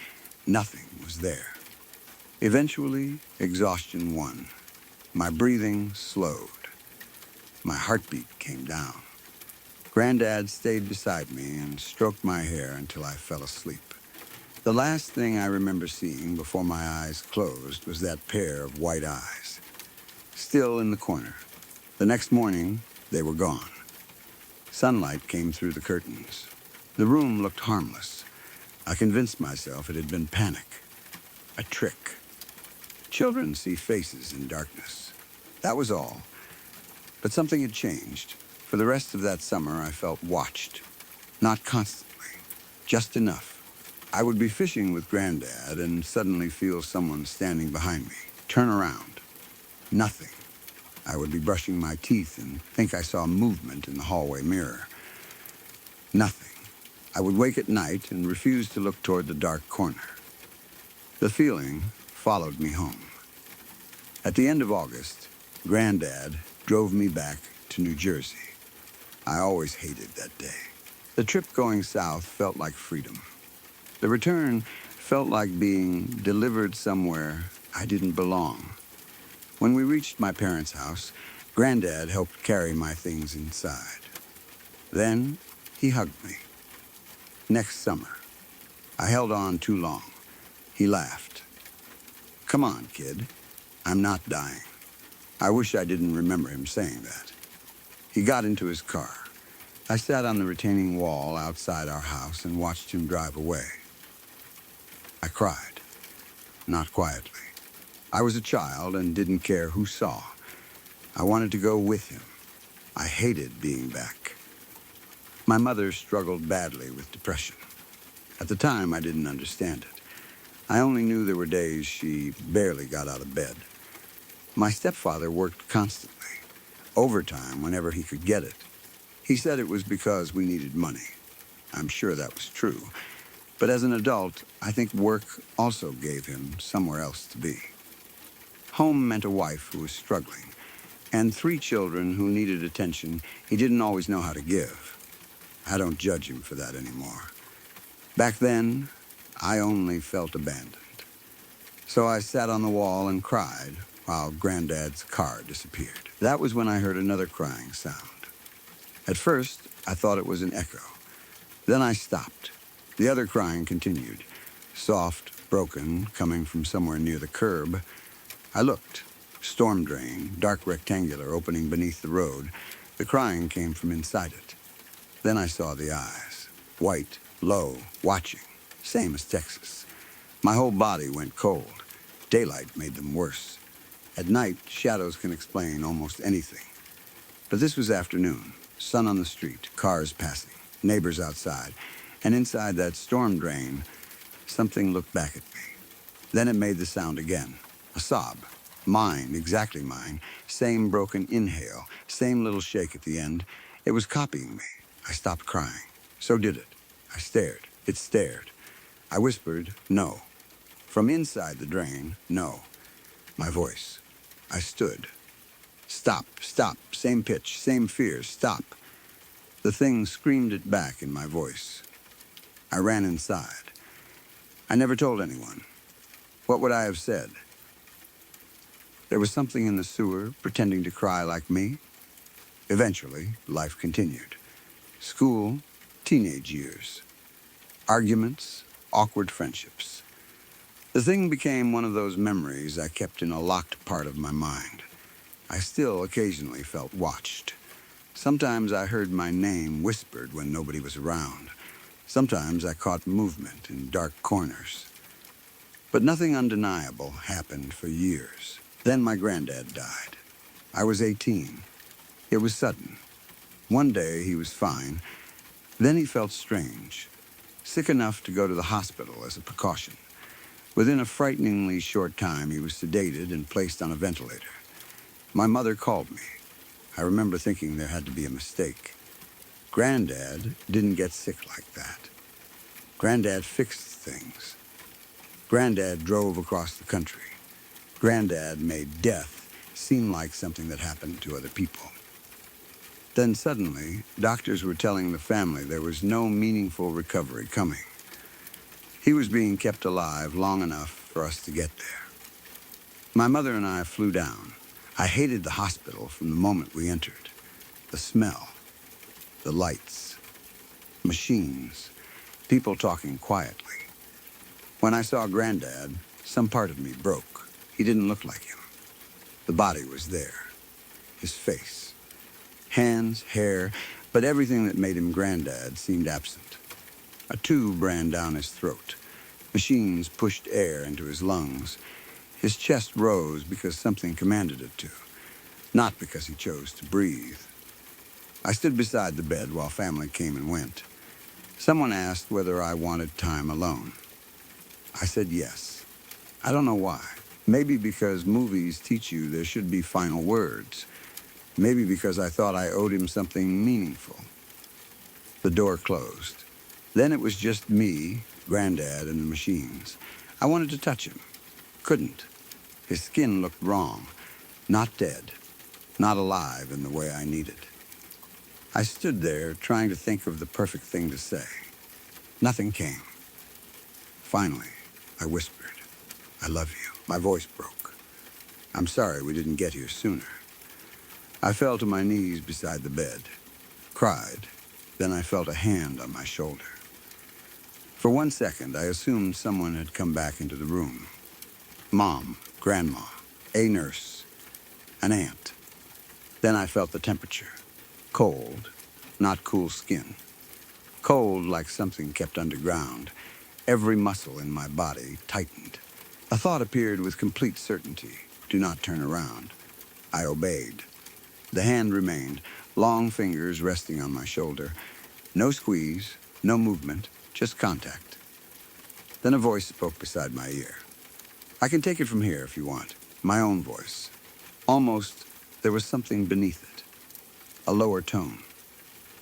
nothing was there. Eventually, exhaustion won. My breathing slowed. My heartbeat came down. Granddad stayed beside me and stroked my hair until I fell asleep. The last thing I remember seeing before my eyes closed was that pair of white eyes, still in the corner. The next morning, they were gone. Sunlight came through the curtains. The room looked harmless. I convinced myself it had been panic, a trick. Children see faces in darkness. That was all. But something had changed. For the rest of that summer, I felt watched. Not constantly, just enough. I would be fishing with Granddad and suddenly feel someone standing behind me. Turn around. Nothing. I would be brushing my teeth and think I saw movement in the hallway mirror. Nothing. I would wake at night and refuse to look toward the dark corner. The feeling followed me home. At the end of August, Granddad drove me back to New Jersey. I always hated that day. The trip going south felt like freedom. The return felt like being delivered somewhere I didn't belong. When we reached my parents' house, Granddad helped carry my things inside. Then he hugged me. Next summer. I held on too long. He laughed. "Come on, kid. I'm not dying." I wish I didn't remember him saying that. He got into his car. I sat on the retaining wall outside our house and watched him drive away. I cried. Not quietly. I was a child and didn't care who saw. I wanted to go with him. I hated being back. My mother struggled badly with depression. At the time, I didn't understand it. I only knew there were days she barely got out of bed. My stepfather worked constantly, overtime whenever he could get it. He said it was because we needed money. I'm sure that was true. But as an adult, I think work also gave him somewhere else to be. Home meant a wife who was struggling, and 3 children who needed attention he didn't always know how to give. I don't judge him for that anymore. Back then, I only felt abandoned. So I sat on the wall and cried while Granddad's car disappeared. That was when I heard another crying sound. At first, I thought it was an echo. Then I stopped. The other crying continued, soft, broken, coming from somewhere near the curb. I looked. Storm drain, dark rectangular, opening beneath the road. The crying came from inside it. Then I saw the eyes. White, low, watching. Same as Texas. My whole body went cold. Daylight made them worse. At night, shadows can explain almost anything. But this was afternoon. Sun on the street, cars passing, neighbors outside. And inside that storm drain, something looked back at me. Then it made the sound again. A sob. Mine, exactly mine. Same broken inhale, same little shake at the end. It was copying me. I stopped crying. So did it. I stared. It stared. I whispered, "No." From inside the drain, "No." My voice. I stood. "Stop, stop." Same pitch, same fear. "Stop." The thing screamed it back in my voice. I ran inside. I never told anyone. What would I have said? There was something in the sewer pretending to cry like me. Eventually, life continued. School, teenage years. Arguments, awkward friendships. The thing became one of those memories I kept in a locked part of my mind. I still occasionally felt watched. Sometimes I heard my name whispered when nobody was around. Sometimes I caught movement in dark corners. But nothing undeniable happened for years. Then my granddad died. I was 18. It was sudden. One day he was fine. Then he felt strange, sick enough to go to the hospital as a precaution. Within a frighteningly short time, he was sedated and placed on a ventilator. My mother called me. I remember thinking there had to be a mistake. Granddad didn't get sick like that. Granddad fixed things. Granddad drove across the country. Granddad made death seem like something that happened to other people. Then suddenly, doctors were telling the family there was no meaningful recovery coming. He was being kept alive long enough for us to get there. My mother and I flew down. I hated the hospital from the moment we entered. The smell, the lights, machines, people talking quietly. When I saw Granddad, some part of me broke. He didn't look like him. The body was there. His face. Hands, hair, but everything that made him Granddad seemed absent. A tube ran down his throat. Machines pushed air into his lungs. His chest rose because something commanded it to, not because he chose to breathe. I stood beside the bed while family came and went. Someone asked whether I wanted time alone. I said yes. I don't know why. Maybe because movies teach you there should be final words. Maybe because I thought I owed him something meaningful. The door closed. Then it was just me, Granddad, and the machines. I wanted to touch him. Couldn't. His skin looked wrong. Not dead. Not alive in the way I needed. I stood there trying to think of the perfect thing to say. Nothing came. Finally, I whispered, "I love you." My voice broke. "I'm sorry we didn't get here sooner." I fell to my knees beside the bed, cried, then I felt a hand on my shoulder. For 1 second, I assumed someone had come back into the room. Mom, Grandma, a nurse, an aunt. Then I felt the temperature. Cold, not cool skin. Cold like something kept underground. Every muscle in my body tightened. A thought appeared with complete certainty. Do not turn around. I obeyed. The hand remained, long fingers resting on my shoulder. No squeeze, no movement, just contact. Then a voice spoke beside my ear. I can take it from here if you want. My own voice. Almost, there was something beneath it. A lower tone.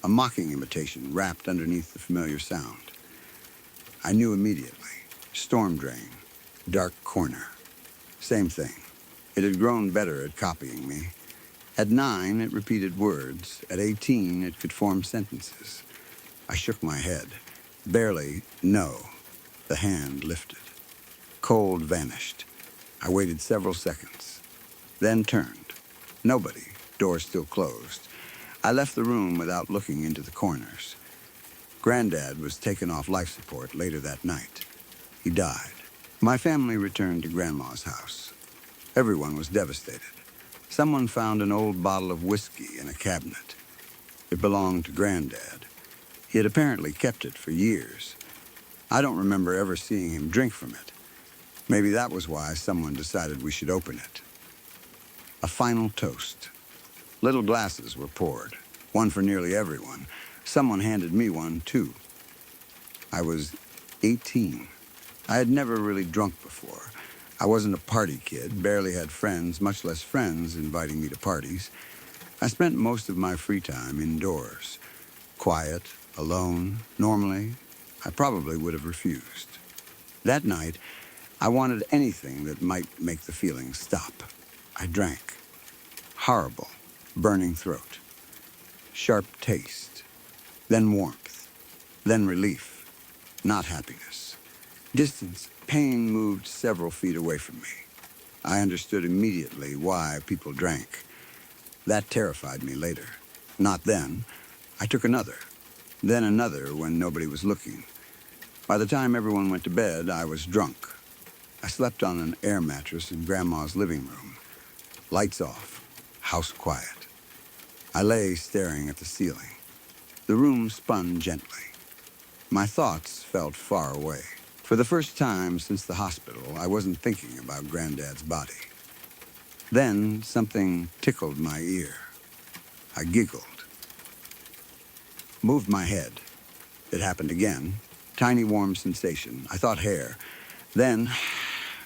A mocking imitation wrapped underneath the familiar sound. I knew immediately. Storm drain. Dark corner. Same thing. It had grown better at copying me. At 9, it repeated words. At 18, it could form sentences. I shook my head. Barely, no. The hand lifted. Cold vanished. I waited several seconds. Then turned. Nobody. Door still closed. I left the room without looking into the corners. Granddad was taken off life support later that night. He died. My family returned to Grandma's house. Everyone was devastated. Someone found an old bottle of whiskey in a cabinet. It belonged to Granddad. He had apparently kept it for years. I don't remember ever seeing him drink from it. Maybe that was why someone decided we should open it. A final toast. Little glasses were poured, one for nearly everyone. Someone handed me one, too. I was 18. I had never really drunk before. I wasn't a party kid, barely had friends, much less friends inviting me to parties. I spent most of my free time indoors. Quiet, alone. Normally, I probably would have refused. That night, I wanted anything that might make the feeling stop. I drank. Horrible, burning throat. Sharp taste. Then warmth. Then relief. Not happiness. Distance. Pain moved several feet away from me. I understood immediately why people drank. That terrified me later. Not then. I took another. Then another when nobody was looking. By the time everyone went to bed, I was drunk. I slept on an air mattress in Grandma's living room. Lights off. House quiet. I lay staring at the ceiling. The room spun gently. My thoughts felt far away. For the first time since the hospital, I wasn't thinking about Granddad's body. Then something tickled my ear. I giggled. Moved my head. It happened again. Tiny warm sensation. I thought hair. Then,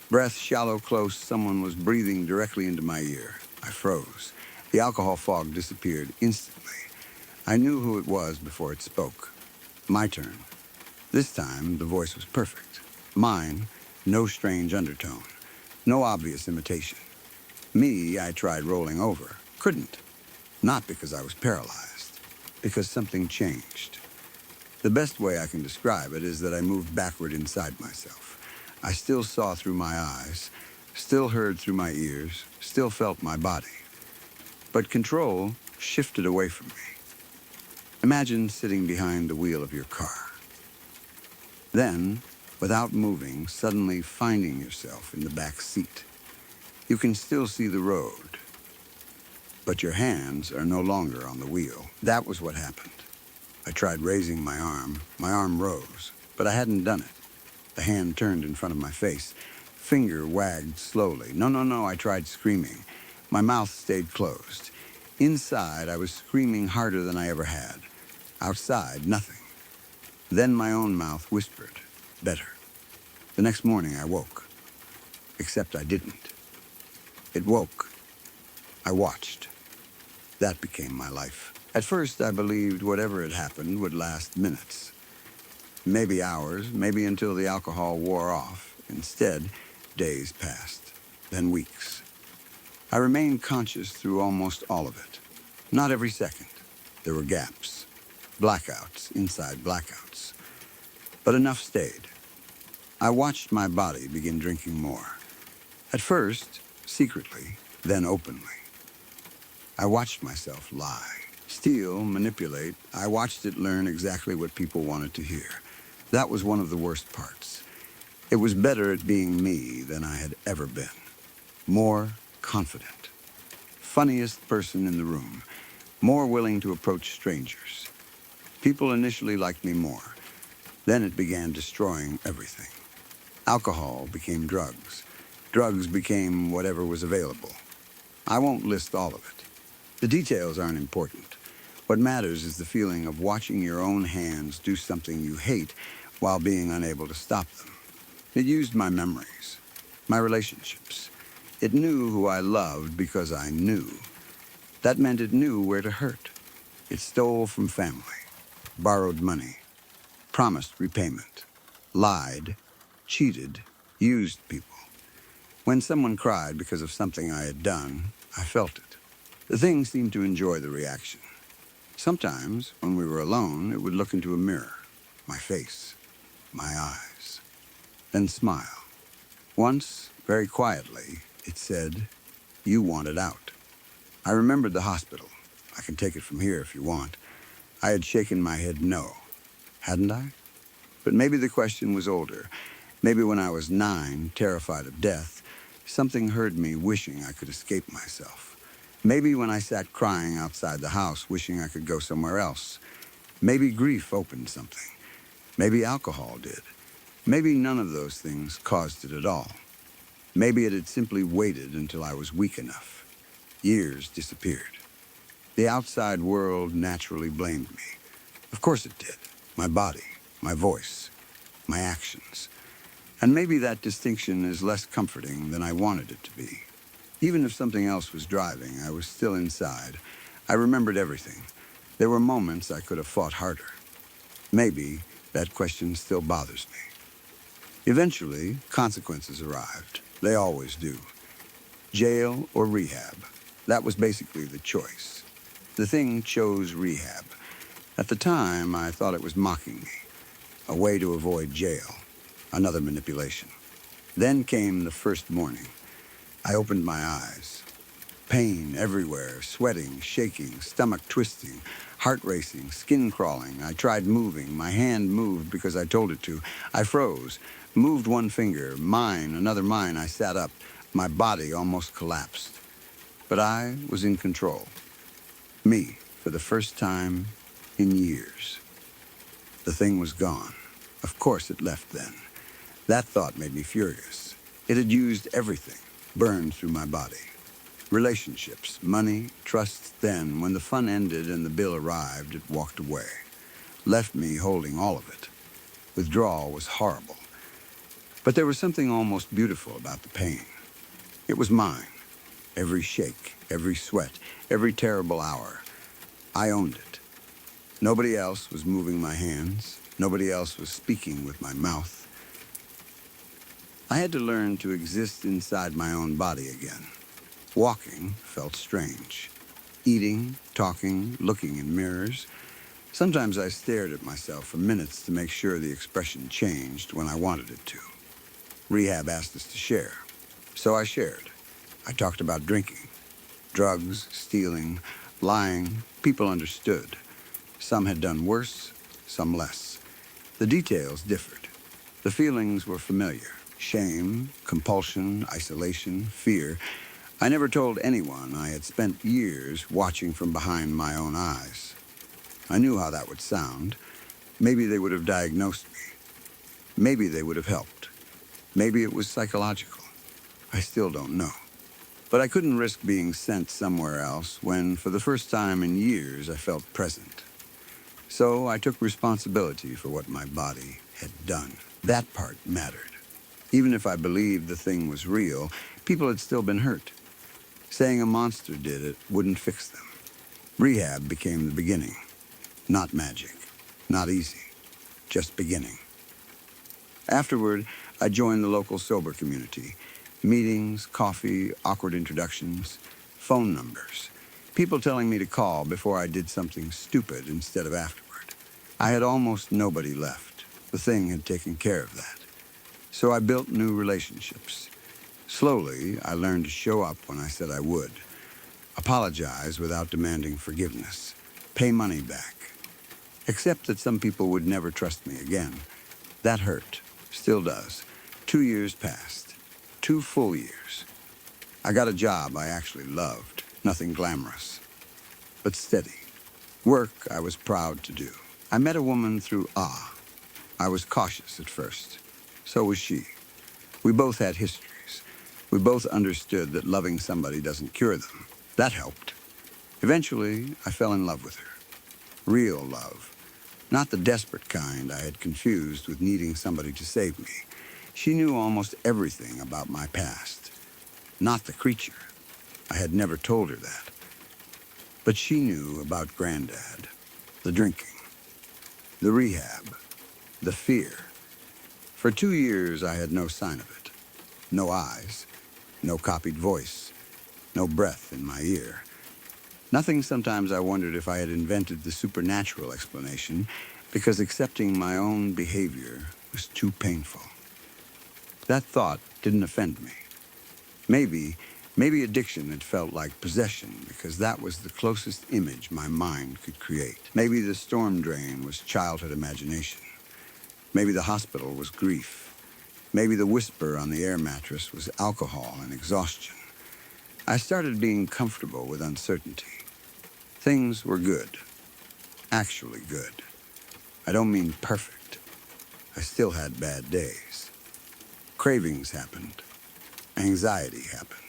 breath shallow, close, someone was breathing directly into my ear. I froze. The alcohol fog disappeared instantly. I knew who it was before it spoke. My turn. This time, the voice was perfect. Mine, no strange undertone. No obvious imitation. Me, I tried rolling over. Couldn't. Not because I was paralyzed. Because something changed. The best way I can describe it is that I moved backward inside myself. I still saw through my eyes, still heard through my ears, still felt my body. But control shifted away from me. Imagine sitting behind the wheel of your car. Then, without moving, suddenly finding yourself in the back seat. You can still see the road, but your hands are no longer on the wheel. That was what happened. I tried raising my arm. My arm rose, but I hadn't done it. The hand turned in front of my face. Finger wagged slowly. No, I tried screaming. My mouth stayed closed. Inside, I was screaming harder than I ever had. Outside, nothing. Then my own mouth whispered, better. The next morning, I woke. except I didn't. It woke. I watched. That became my life. At first, I believed whatever had happened would last minutes. Maybe hours, maybe until the alcohol wore off. Instead, days passed, then weeks. I remained conscious through almost all of it. Not every second. There were gaps, blackouts inside blackouts. But enough stayed. I watched my body begin drinking more. At first, secretly, then openly. I watched myself lie, steal, manipulate. I watched it learn exactly what people wanted to hear. That was one of the worst parts. It was better at being me than I had ever been. More confident. Funniest person in the room. More willing to approach strangers. People initially liked me more. Then it began destroying everything. Alcohol became drugs. Drugs became whatever was available. I won't list all of it. The details aren't important. What matters is the feeling of watching your own hands do something you hate while being unable to stop them. It used my memories, my relationships. It knew who I loved because I knew. That meant it knew where to hurt. It stole from family, borrowed money, promised repayment, lied, cheated, used people. When someone cried because of something I had done, I felt it. The thing seemed to enjoy the reaction. Sometimes, when we were alone, it would look into a mirror, my face, my eyes, then smile. Once, very quietly, it said, "You want it out." I remembered the hospital. I can take it from here if you want. I had shaken my head no. Hadn't I? But maybe the question was older. Maybe when I was 9, terrified of death, something heard me wishing I could escape myself. Maybe when I sat crying outside the house, wishing I could go somewhere else. Maybe grief opened something. Maybe alcohol did. Maybe none of those things caused it at all. Maybe it had simply waited until I was weak enough. Years disappeared. The outside world naturally blamed me. Of course it did. My body, my voice, my actions. And maybe that distinction is less comforting than I wanted it to be. Even if something else was driving, I was still inside. I remembered everything. There were moments I could have fought harder. Maybe that question still bothers me. Eventually, consequences arrived. They always do. Jail or rehab. That was basically the choice. The thing chose rehab. At the time, I thought it was mocking me. A way to avoid jail. Another manipulation. Then came the first morning. I opened my eyes. Pain everywhere, sweating, shaking, stomach twisting, heart racing, skin crawling. I tried moving. My hand moved because I told it to. I froze, moved one finger, mine, another mine. I sat up. My body almost collapsed. But I was in control. Me, for the first time in years. The thing was gone. Of course it left then. That thought made me furious. It had used everything, burned through my body. Relationships, money, trust. Then, when the fun ended and the bill arrived, it walked away. Left me holding all of it. Withdrawal was horrible. But there was something almost beautiful about the pain. It was mine. Every shake, every sweat, every terrible hour. I owned it. Nobody else was moving my hands. Nobody else was speaking with my mouth. I had to learn to exist inside my own body again. Walking felt strange. Eating, talking, looking in mirrors. Sometimes I stared at myself for minutes to make sure the expression changed when I wanted it to. Rehab asked us to share. So I shared. I talked about drinking, drugs, stealing, lying. People understood. Some had done worse, some less. The details differed. The feelings were familiar. Shame, compulsion, isolation, fear. I never told anyone I had spent years watching from behind my own eyes. I knew how that would sound. Maybe they would have diagnosed me. Maybe they would have helped. Maybe it was psychological. I still don't know. But I couldn't risk being sent somewhere else when, for the first time in years, I felt present. So I took responsibility for what my body had done. That part mattered. Even if I believed the thing was real, people had still been hurt. Saying a monster did it wouldn't fix them. Rehab became the beginning. Not magic. Not easy. Just beginning. Afterward, I joined the local sober community. Meetings, coffee, awkward introductions, phone numbers. People telling me to call before I did something stupid instead of afterward. I had almost nobody left. The thing had taken care of that. So I built new relationships. Slowly, I learned to show up when I said I would. Apologize without demanding forgiveness. Pay money back. Accept that some people would never trust me again. That hurt. Still does. 2 years passed. 2 full years. I got a job I actually loved. Nothing glamorous. But steady. Work I was proud to do. I met a woman through awe. I was cautious at first. So was she. We both had histories. We both understood that loving somebody doesn't cure them. That helped. Eventually, I fell in love with her. Real love. Not the desperate kind I had confused with needing somebody to save me. She knew almost everything about my past. Not the creature. I had never told her that. But she knew about Granddad, the drinking, the rehab, the fear. For 2 years, I had no sign of it. No eyes, no copied voice, no breath in my ear. Nothing. Sometimes I wondered if I had invented the supernatural explanation because accepting my own behavior was too painful. That thought didn't offend me. Maybe addiction had felt like possession because that was the closest image my mind could create. Maybe the storm drain was childhood imagination. Maybe the hospital was grief. Maybe the whisper on the air mattress was alcohol and exhaustion. I started being comfortable with uncertainty. Things were good. Actually good. I don't mean perfect. I still had bad days. Cravings happened. Anxiety happened.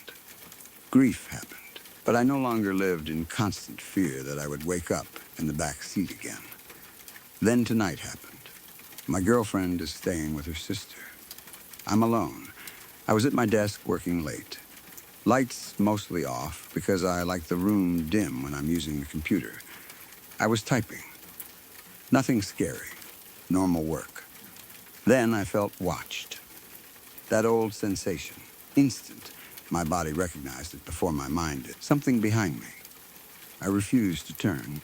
Grief happened. But I no longer lived in constant fear that I would wake up in the back seat again. Then tonight happened. My girlfriend is staying with her sister. I'm alone. I was at my desk working late. Lights mostly off because I like the room dim when I'm using the computer. I was typing. Nothing scary. Normal work. Then I felt watched. That old sensation. Instant. My body recognized it before my mind did. Something behind me. I refused to turn.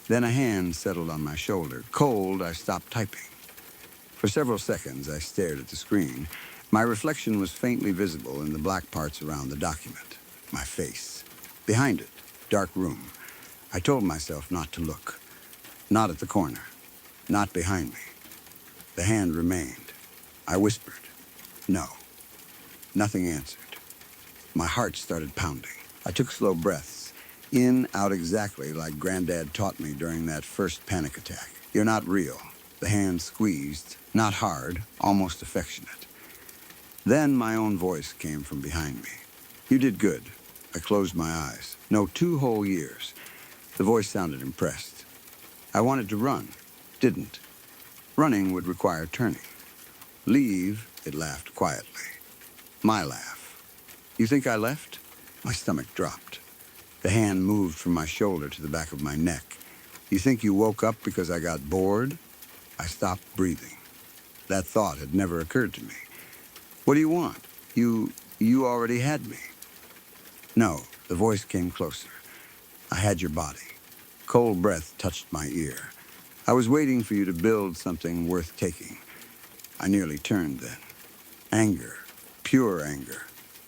Then a hand settled on my shoulder. Cold, I stopped typing. For several seconds, I stared at the screen. My reflection was faintly visible in the black parts around the document. My face. Behind it, dark room. I told myself not to look. Not at the corner. Not behind me. The hand remained. I whispered, "No." Nothing answered. My heart started pounding. I took slow breaths. In, out exactly like Granddad taught me during that first panic attack. "You're not real." The hand squeezed, not hard, almost affectionate. Then my own voice came from behind me. "You did good." I closed my eyes. No, 2 whole years. The voice sounded impressed. I wanted to run. Didn't. Running would require turning. "Leave," it laughed quietly. My laugh. "You think I left?" My stomach dropped. The hand moved from my shoulder to the back of my neck. "You think you woke up because I got bored?" I stopped breathing. That thought had never occurred to me. "What do you want? You already had me." "No," the voice came closer. "I had your body." Cold breath touched my ear. "I was waiting for you to build something worth taking." I nearly turned then. Anger. Pure anger.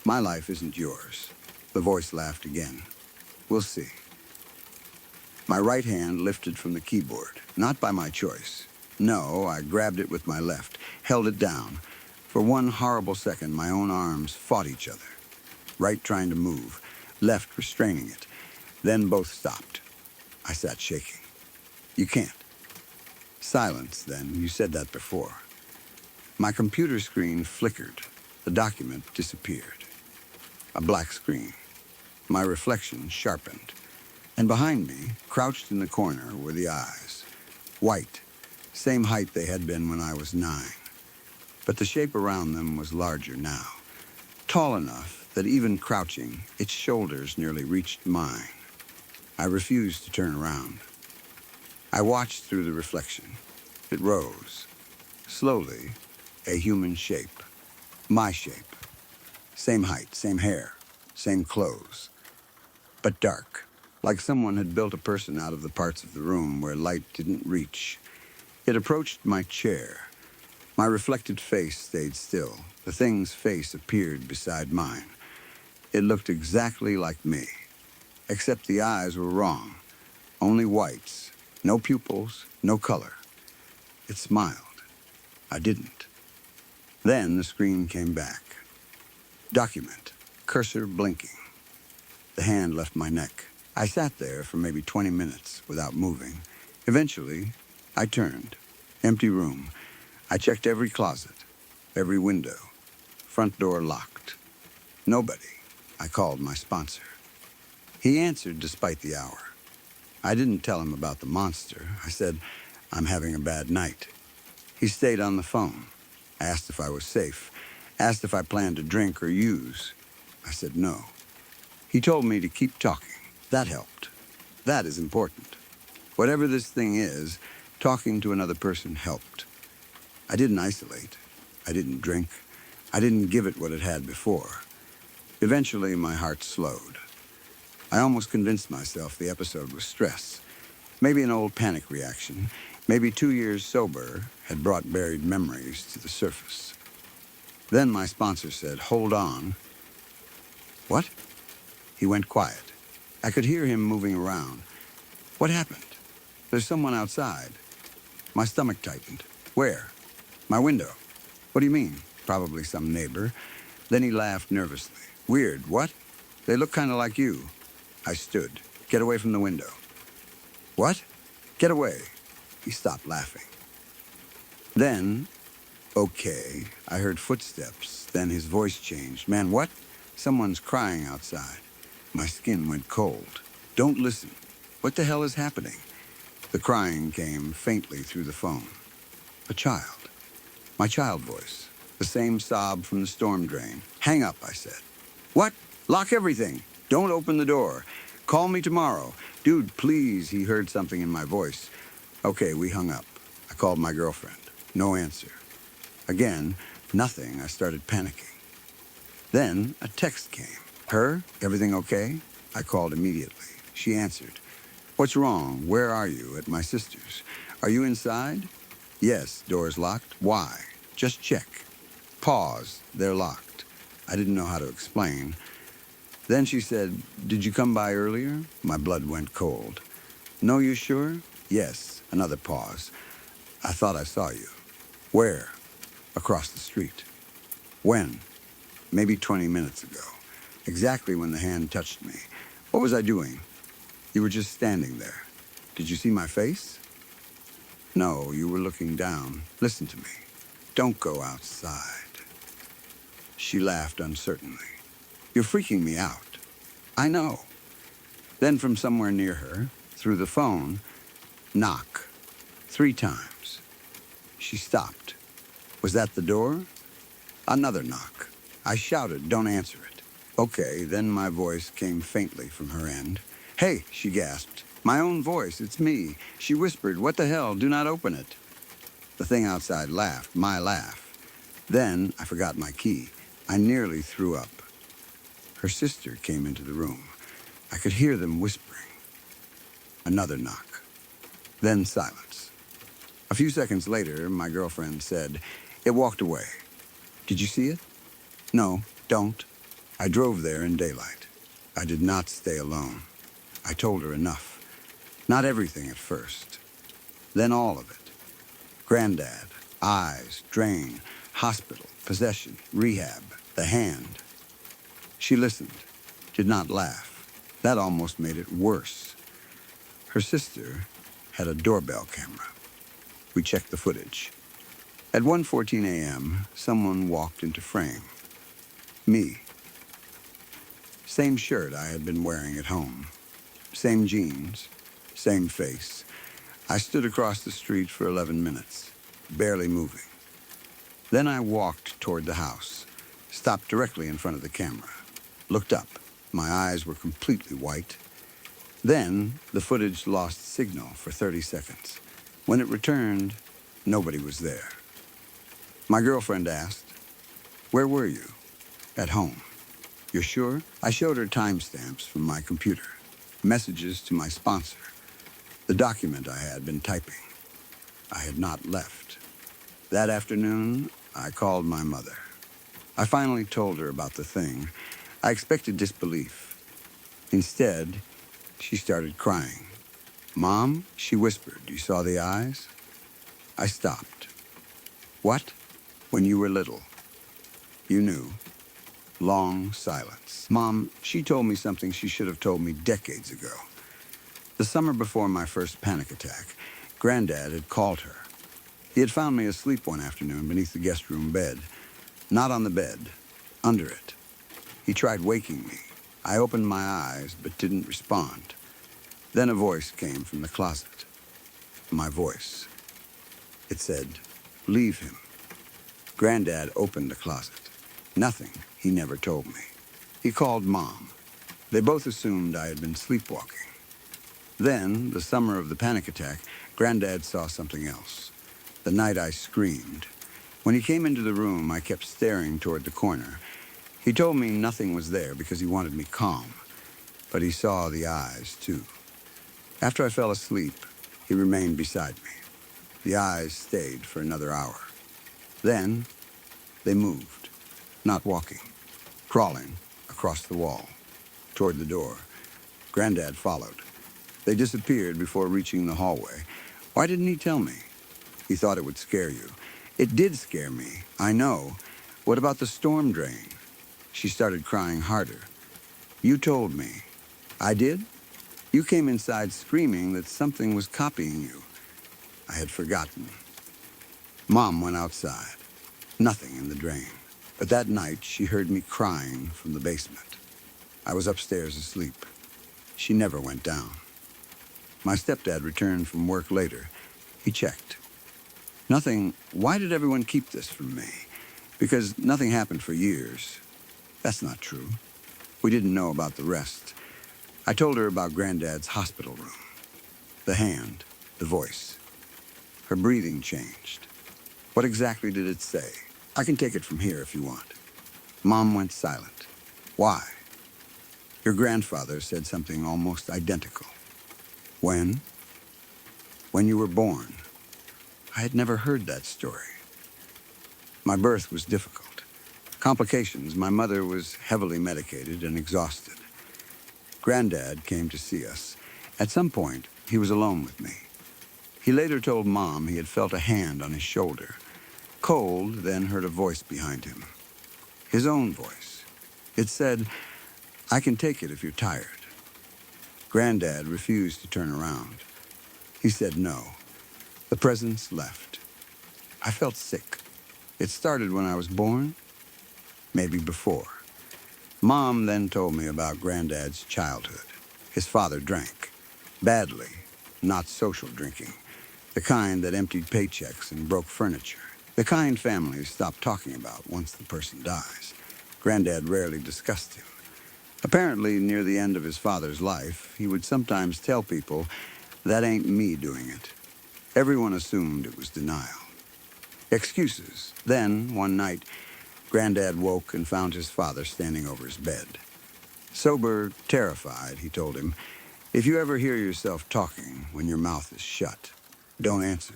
"My life isn't yours." The voice laughed again. "We'll see." My right hand lifted from the keyboard, not by my choice. No, I grabbed it with my left, held it down. For 1 horrible second, my own arms fought each other. Right trying to move, left restraining it. Then both stopped. I sat shaking. "You can't." Silence, then. "You said that before." My computer screen flickered. The document disappeared. A black screen. My reflection sharpened. And behind me, crouched in the corner, were the eyes. White. Same height they had been when I was 9. but the shape around them was larger now, tall enough that even crouching, its shoulders nearly reached mine. I refused to turn around. I watched through the reflection. It rose. Slowly, a human shape. My shape. Same height, same hair, same clothes. But dark, like someone had built a person out of the parts of the room where light didn't reach. It approached my chair. My reflected face stayed still. The thing's face appeared beside mine. It looked exactly like me, except the eyes were wrong. Only whites, no pupils, no color. It smiled. I didn't. Then the screen came back. Document, cursor blinking. The hand left my neck. I sat there for maybe 20 minutes without moving. Eventually, I turned. Empty room. I checked every closet, every window. Front door locked. Nobody. I called my sponsor. He answered despite the hour. I didn't tell him about the monster. I said, I'm having a bad night. He stayed on the phone. Asked if I was safe. Asked if I planned to drink or use. I said no. He told me to keep talking. That helped. That is important. Whatever this thing is, talking to another person helped. I didn't isolate. I didn't drink. I didn't give it what it had before. Eventually, my heart slowed. I almost convinced myself the episode was stress. Maybe an old panic reaction. Maybe 2 years sober had brought buried memories to the surface. Then my sponsor said, hold on. What? He went quiet. I could hear him moving around. What happened? There's someone outside. My stomach tightened. Where? My window. What do you mean? Probably some neighbor. Then he laughed nervously. Weird, what? They look kind of like you. I stood. Get away from the window. What? Get away. He stopped laughing. Then, okay, I heard footsteps. Then his voice changed. Man, what? Someone's crying outside. My skin went cold. Don't listen. What the hell is happening? The crying came faintly through the phone. A child. My child voice. The same sob from the storm drain. Hang up, I said. What? Lock everything. Don't open the door. Call me tomorrow. Dude, please, he heard something in my voice. Okay, we hung up. I called my girlfriend. No answer. Again, nothing. I started panicking. Then a text came. Her? Everything okay? I called immediately. She answered. What's wrong? Where are you? At my sister's. Are you inside? Yes, door's locked. Why? Just check. Pause. They're locked. I didn't know how to explain. Then she said, did you come by earlier? My blood went cold. No, you sure? Yes. Another pause. I thought I saw you. Where? Across the street. When? Maybe 20 minutes ago. Exactly when the hand touched me. What was I doing? You were just standing there. Did you see my face? No, you were looking down. Listen to me. Don't go outside. She laughed uncertainly. You're freaking me out. I know. Then from somewhere near her, through the phone, knock. 3 times. She stopped. Was that the door? Another knock. I shouted, don't answer it. Okay, then my voice came faintly from her end. Hey, she gasped. My own voice, it's me. She whispered, what the hell, do not open it. The thing outside laughed, my laugh. Then I forgot my key. I nearly threw up. Her sister came into the room. I could hear them whispering. Another knock. Then silence. A few seconds later, my girlfriend said, it walked away. Did you see it? No, don't. I drove there in daylight. I did not stay alone. I told her enough. Not everything at first. Then all of it. Granddad, eyes, drain, hospital, possession, rehab, the hand. She listened, did not laugh. That almost made it worse. Her sister had a doorbell camera. We checked the footage. At 1:14 a.m., someone walked into frame. Me. Same shirt I had been wearing at home. Same jeans. Same face. I stood across the street for 11 minutes, barely moving. Then I walked toward the house, stopped directly in front of the camera, looked up. My eyes were completely white. Then the footage lost signal for 30 seconds. When it returned, nobody was there. My girlfriend asked, "Where were you?" "At home." "You're sure?" I showed her timestamps from my computer, messages to my sponsor, the document I had been typing. I had not left. That afternoon, I called my mother. I finally told her about the thing. I expected disbelief. Instead, she started crying. "Mom," she whispered, "you saw the eyes?" I stopped. "What?" "When you were little. You knew." Long silence. Mom, she told me something she should have told me decades ago. The summer before my first panic attack, Granddad had called her. He had found me asleep one afternoon beneath the guest room bed. Not on the bed, under it. He tried waking me. I opened my eyes but didn't respond. Then a voice came from the closet. My voice. It said, "Leave him." Granddad opened the closet. Nothing he never told me. He called Mom. They both assumed I had been sleepwalking. Then, the summer of the panic attack, Granddad saw something else. The night I screamed. When he came into the room, I kept staring toward the corner. He told me nothing was there because he wanted me calm. But he saw the eyes, too. After I fell asleep, he remained beside me. The eyes stayed for another hour. Then, they moved, not walking, crawling across the wall, toward the door. Granddad followed. They disappeared before reaching the hallway. Why didn't he tell me? He thought it would scare you. It did scare me, I know. What about the storm drain? She started crying harder. You told me. I did? You came inside screaming that something was copying you. I had forgotten. Mom went outside. Nothing in the drain. But that night, she heard me crying from the basement. I was upstairs asleep. She never went down. My stepdad returned from work later. He checked. Nothing. Why did everyone keep this from me? Because nothing happened for years. That's not true. We didn't know about the rest. I told her about Granddad's hospital room. The hand, the voice. Her breathing changed. What exactly did it say? I can take it from here if you want. Mom went silent. Why? Your grandfather said something almost identical. When? When you were born. I had never heard that story. My birth was difficult. Complications. My mother was heavily medicated and exhausted. Granddad came to see us. At some point, he was alone with me. He later told Mom he had felt a hand on his shoulder. Cold, then heard a voice behind him. His own voice. It said, "I can take it if you're tired." Granddad refused to turn around. He said no. The presence left. I felt sick. It started when I was born, maybe before. Mom then told me about Granddad's childhood. His father drank. Badly, not social drinking. The kind that emptied paychecks and broke furniture. The kind families stop talking about once the person dies. Granddad rarely discussed him. Apparently, near the end of his father's life, he would sometimes tell people, "That ain't me doing it." Everyone assumed it was denial. Excuses. Then, one night, Granddad woke and found his father standing over his bed. Sober, terrified, he told him, "If you ever hear yourself talking when your mouth is shut, don't answer."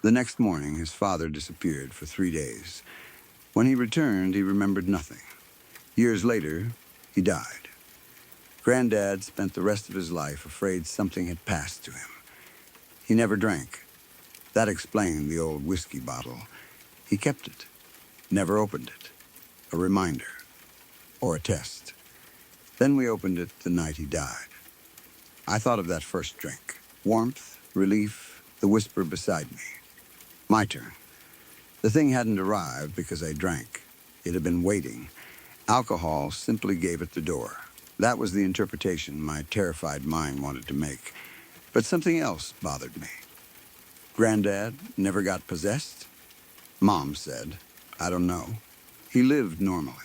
The next morning, his father disappeared for 3 days. When he returned, he remembered nothing. Years later, he died. Granddad spent the rest of his life afraid something had passed to him. He never drank. That explained the old whiskey bottle. He kept it, never opened it. A reminder, or a test. Then we opened it the night he died. I thought of that first drink. Warmth, relief, the whisper beside me. My turn. The thing hadn't arrived because I drank. It had been waiting. Alcohol simply gave it the door. That was the interpretation my terrified mind wanted to make. But something else bothered me. Granddad never got possessed? Mom said, I don't know. He lived normally.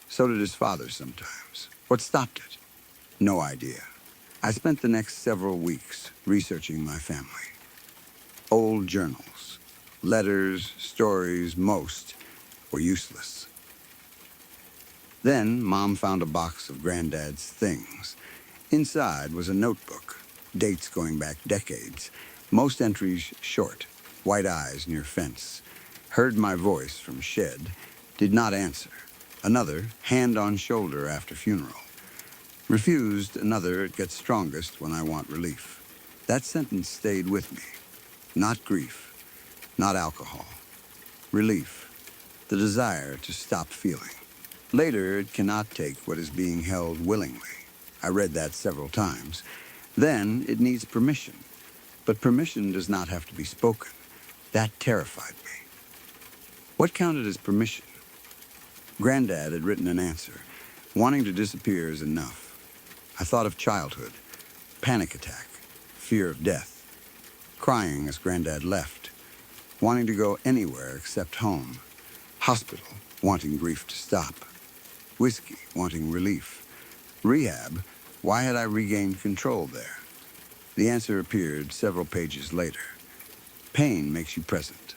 So did his father sometimes. What stopped it? No idea. I spent the next several weeks researching my family. Old journals, letters, stories, most were useless. Then Mom found a box of Granddad's things. Inside was a notebook, dates going back decades, most entries short, white eyes near fence. Heard my voice from shed, did not answer. Another, hand on shoulder after funeral. Refused, another, it gets strongest when I want relief. That sentence stayed with me. Not grief, not alcohol. Relief, the desire to stop feeling. Later, it cannot take what is being held willingly. I read that several times. Then, it needs permission. But permission does not have to be spoken. That terrified me. What counted as permission? Granddad had written an answer. Wanting to disappear is enough. I thought of childhood, panic attack, fear of death, crying as Granddad left, wanting to go anywhere except home, hospital, wanting grief to stop, whiskey, wanting relief, rehab, why had I regained control there? The answer appeared several pages later. Pain makes you present.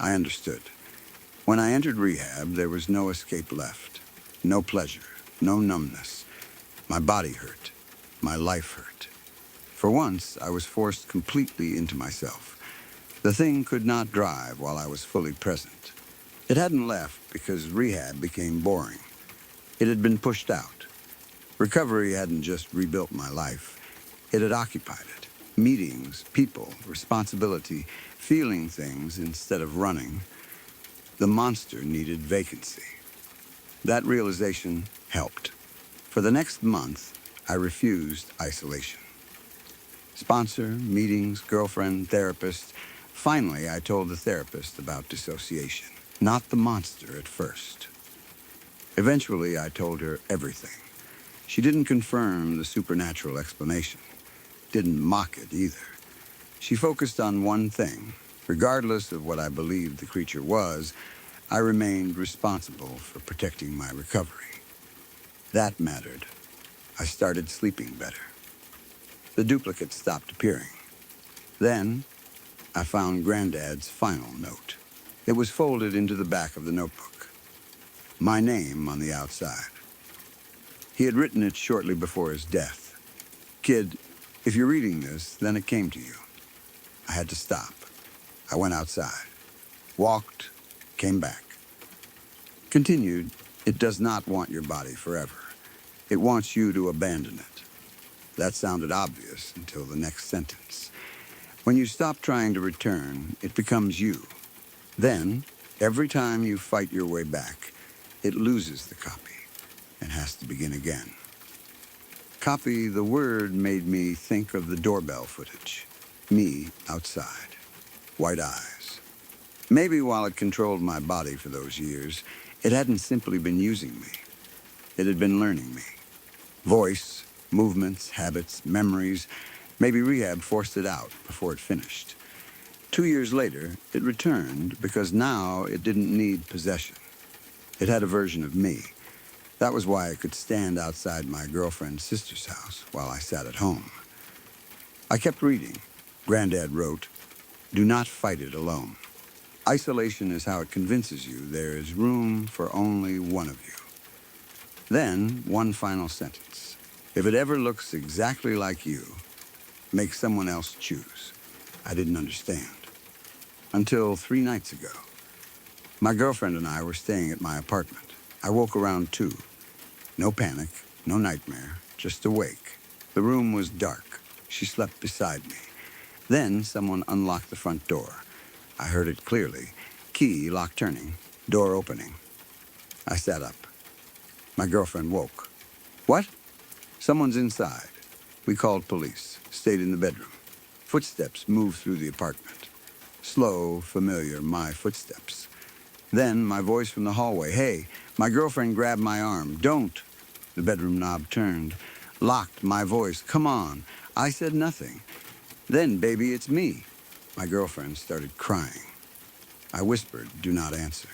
I understood. When I entered rehab, there was no escape left, no pleasure, no numbness. My body hurt. My life hurt. For once, I was forced completely into myself. The thing could not drive while I was fully present. It hadn't left because rehab became boring. It had been pushed out. Recovery hadn't just rebuilt my life. It had occupied it. Meetings, people, responsibility, feeling things instead of running. The monster needed vacancy. That realization helped. For the next month, I refused isolation. Sponsor, meetings, girlfriend, therapist. Finally, I told the therapist about dissociation. Not the monster at first. Eventually, I told her everything. She didn't confirm the supernatural explanation. Didn't mock it either. She focused on one thing. Regardless of what I believed the creature was, I remained responsible for protecting my recovery. That mattered. I started sleeping better. The duplicate stopped appearing. Then, I found Granddad's final note. It was folded into the back of the notebook. My name on the outside. He had written it shortly before his death. Kid, if you're reading this, then it came to you. I had to stop. I went outside. Walked. Came back. Continued, it does not want your body forever. It wants you to abandon it. That sounded obvious until the next sentence. When you stop trying to return, it becomes you. Then, every time you fight your way back, it loses the copy and has to begin again. Copy, the word made me think of the doorbell footage. Me outside. White eyes. Maybe while it controlled my body for those years, it hadn't simply been using me. It had been learning me. Voice, movements, habits, memories. Maybe rehab forced it out before it finished. 2 years later, it returned because now it didn't need possession. It had a version of me. That was why I could stand outside my girlfriend's sister's house while I sat at home. I kept reading. Granddad wrote, "Do not fight it alone. Isolation is how it convinces you there is room for only one of you." Then, one final sentence. If it ever looks exactly like you, make someone else choose. I didn't understand. Until 3 nights ago. My girlfriend and I were staying at my apartment. I woke around 2. No panic, no nightmare, just awake. The room was dark. She slept beside me. Then someone unlocked the front door. I heard it clearly. Key, lock turning, door opening. I sat up. My girlfriend woke. "What?" "Someone's inside." We called police, stayed in the bedroom. Footsteps moved through the apartment. Slow, familiar, my footsteps. Then my voice from the hallway, "Hey." My girlfriend grabbed my arm. "Don't." The bedroom knob turned. Locked, my voice, "Come on." I said nothing. Then, "Baby, it's me." My girlfriend started crying. I whispered, "Do not answer."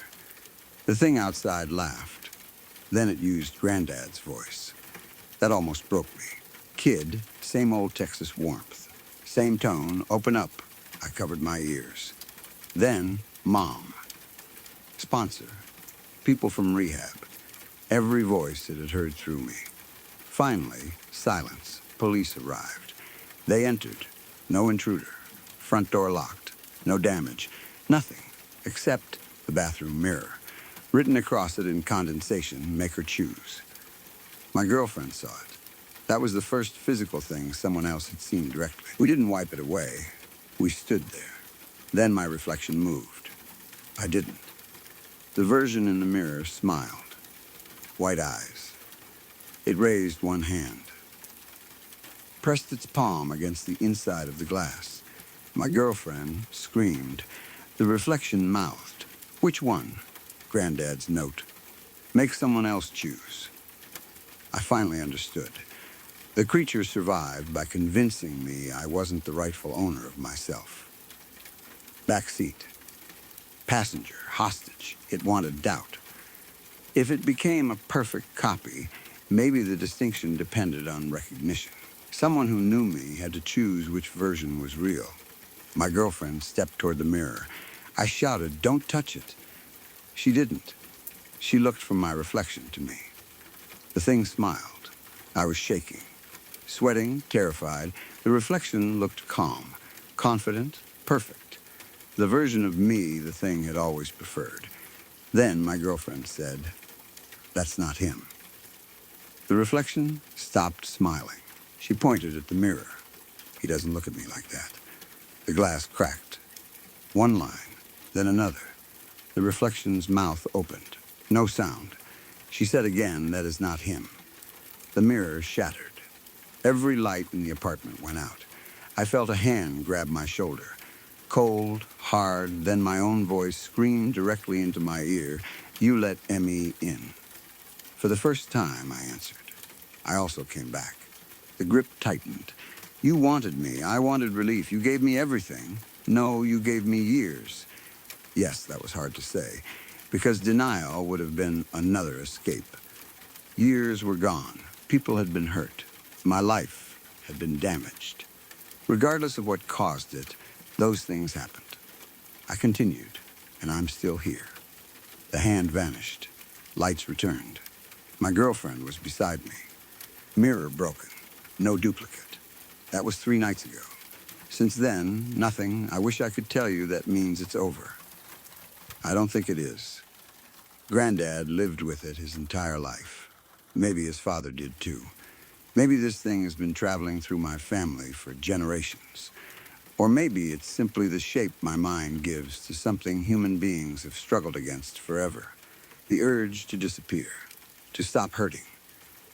The thing outside laughed. Then it used Granddad's voice. That almost broke me. Kid, same old Texas warmth. Same tone, open up. I covered my ears. Then, Mom. Sponsor. People from rehab. Every voice it had heard through me. Finally, silence. Police arrived. They entered. No intruder. Front door locked. No damage. Nothing. Except the bathroom mirror. Written across it in condensation, "Make her choose." My girlfriend saw it. That was the first physical thing someone else had seen directly. We didn't wipe it away. We stood there. Then my reflection moved. I didn't. The version in the mirror smiled. White eyes. It raised one hand. Pressed its palm against the inside of the glass. My girlfriend screamed. The reflection mouthed. "Which one?" Granddad's note. "Make someone else choose." I finally understood. The creature survived by convincing me I wasn't the rightful owner of myself. Back seat. Passenger, hostage. It wanted doubt. If it became a perfect copy, maybe the distinction depended on recognition. Someone who knew me had to choose which version was real. My girlfriend stepped toward the mirror. I shouted, "Don't touch it." She didn't. She looked from my reflection to me. The thing smiled. I was shaking. Sweating, terrified. The reflection looked calm, confident, perfect. The version of me the thing had always preferred. Then my girlfriend said, "That's not him." The reflection stopped smiling. She pointed at the mirror. "He doesn't look at me like that." The glass cracked. One line, then another. The reflection's mouth opened. No sound. She said again, "That is not him." The mirror shattered. Every light in the apartment went out. I felt a hand grab my shoulder. Cold, hard, then my own voice screamed directly into my ear, "You let Emmy in." For the first time, I answered. I also came back. The grip tightened. "You wanted me. I wanted relief. You gave me everything." "No, you gave me years." Yes, that was hard to say, because denial would have been another escape. Years were gone. People had been hurt. My life had been damaged. Regardless of what caused it, those things happened. I continued, and I'm still here. The hand vanished. Lights returned. My girlfriend was beside me. Mirror broken. No duplicate. That was 3 nights ago. Since then, nothing. I wish I could tell you that means it's over. I don't think it is. Granddad lived with it his entire life. Maybe his father did too. Maybe this thing has been traveling through my family for generations. Or maybe it's simply the shape my mind gives to something human beings have struggled against forever. The urge to disappear, to stop hurting,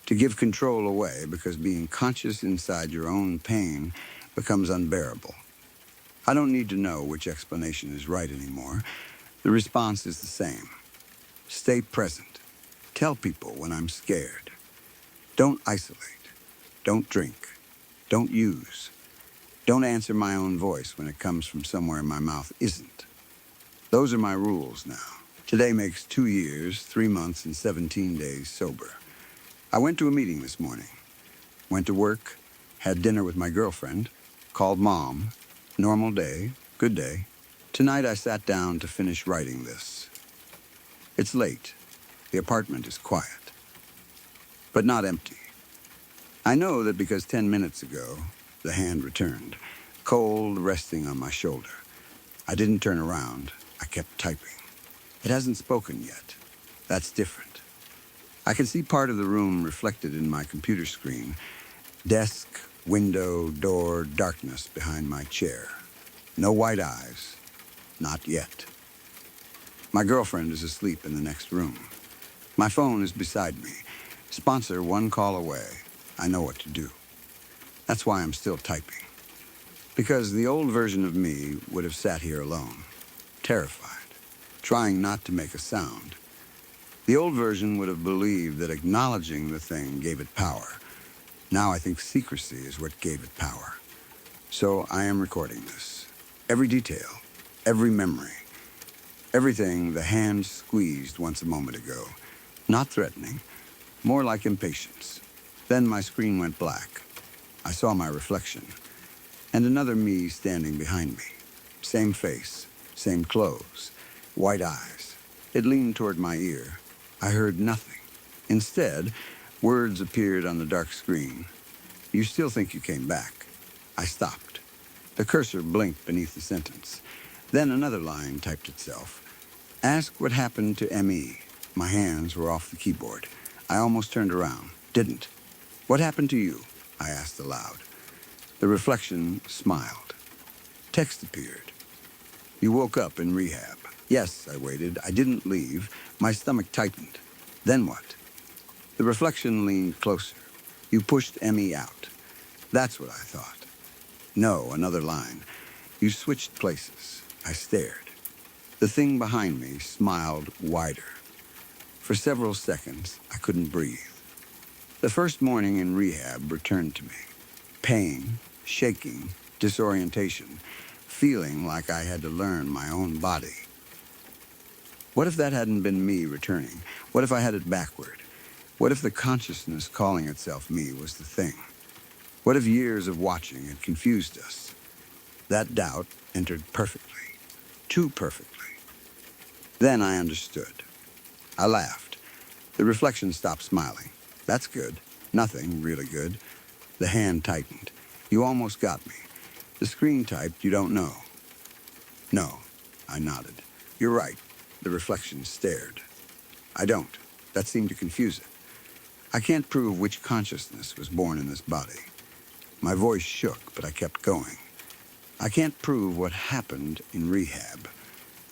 to give control away because being conscious inside your own pain becomes unbearable. I don't need to know which explanation is right anymore. The response is the same. Stay present. Tell people when I'm scared. Don't isolate. Don't drink. Don't use. Don't answer my own voice when it comes from somewhere my mouth isn't. Those are my rules now. Today makes 2 years, 3 months, and 17 days sober. I went to a meeting this morning. Went to work, had dinner with my girlfriend, called Mom. Normal day, good day. Tonight I sat down to finish writing this. It's late. The apartment is quiet, but not empty. I know that because 10 minutes ago, the hand returned, cold, resting on my shoulder. I didn't turn around. I kept typing. It hasn't spoken yet. That's different. I can see part of the room reflected in my computer screen. Desk, window, door, darkness behind my chair. No white eyes. Not yet. My girlfriend is asleep in the next room. My phone is beside me. Sponsor 1 call away. I know what to do. That's why I'm still typing. Because the old version of me would have sat here alone, terrified, trying not to make a sound. The old version would have believed that acknowledging the thing gave it power. Now I think secrecy is what gave it power. So I am recording this. Every detail, every memory. Everything the hand squeezed once a moment ago. Not threatening, more like impatience. Then my screen went black. I saw my reflection, and another me standing behind me. Same face, same clothes, white eyes. It leaned toward my ear. I heard nothing. Instead, words appeared on the dark screen. You still think you came back. I stopped. The cursor blinked beneath the sentence. Then another line typed itself. Ask what happened to M.E. My hands were off the keyboard. I almost turned around. Didn't. What happened to you? I asked aloud. The reflection smiled. Text appeared. You woke up in rehab. Yes, I waited. I didn't leave. My stomach tightened. Then what? The reflection leaned closer. You pushed M.E. out. That's what I thought. No, another line. You switched places. I stared. The thing behind me smiled wider. For several seconds, I couldn't breathe. The first morning in rehab returned to me. Pain, shaking, disorientation, feeling like I had to learn my own body. What if that hadn't been me returning? What if I had it backward? What if the consciousness calling itself me was the thing? What if years of watching had confused us? That doubt entered perfectly, too perfectly. Then I understood. I laughed. The reflection stopped smiling. That's good. Nothing really good. The hand tightened. You almost got me. The screen typed, you don't know. No, I nodded. You're right. The reflection stared. I don't. That seemed to confuse it. I can't prove which consciousness was born in this body. My voice shook, but I kept going. I can't prove what happened in rehab.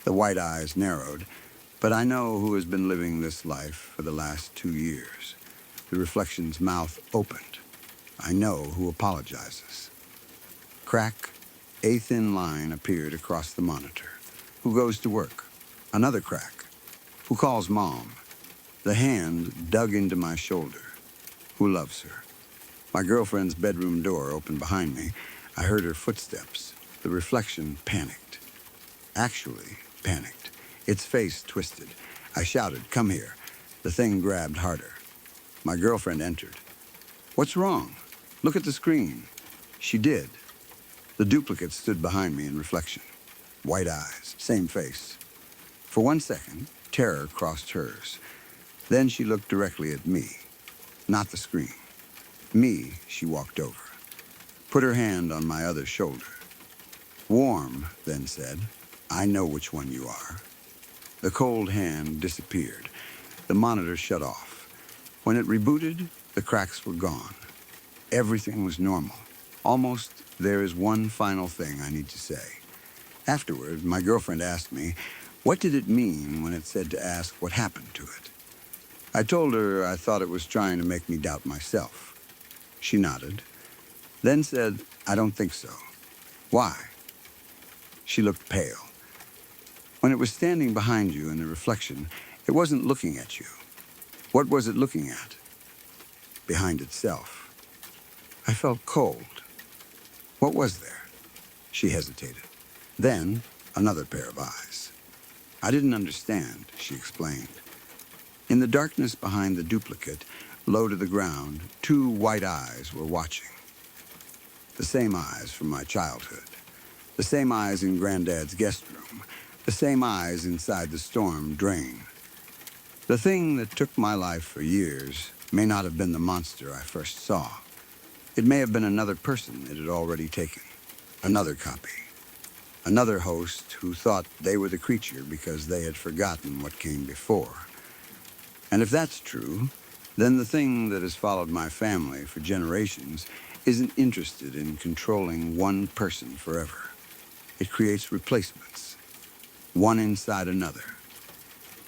The white eyes narrowed, but I know who has been living this life for the last 2 years. The reflection's mouth opened. I know who apologizes. Crack, a thin line appeared across the monitor. Who goes to work? Another crack. Who calls mom? The hand dug into my shoulder. Who loves her? My girlfriend's bedroom door opened behind me. I heard her footsteps. The reflection panicked. Actually panicked. Its face twisted. I shouted, come here. The thing grabbed harder. My girlfriend entered. What's wrong? Look at the screen. She did. The duplicate stood behind me in reflection. White eyes, same face. For 1 second, terror crossed hers. Then she looked directly at me, not the screen. Me, she walked over, put her hand on my other shoulder. Warm, then said, I know which one you are. The cold hand disappeared. The monitor shut off. When it rebooted, the cracks were gone. Everything was normal. Almost, there is one final thing I need to say. Afterward, my girlfriend asked me, what did it mean when it said to ask what happened to it? I told her I thought it was trying to make me doubt myself. She nodded, then said, I don't think so. Why? She looked pale. When it was standing behind you in the reflection, it wasn't looking at you. What was it looking at? Behind itself. I felt cold. What was there? She hesitated. Then, another pair of eyes. I didn't understand, she explained. In the darkness behind the duplicate, low to the ground, 2 white eyes were watching. The same eyes from my childhood. The same eyes in Granddad's guest room. The same eyes inside the storm drain. The thing that took my life for years may not have been the monster I first saw. It may have been another person it had already taken. Another copy. Another host who thought they were the creature because they had forgotten what came before. And if that's true, then the thing that has followed my family for generations isn't interested in controlling one person forever. It creates replacements, one inside another.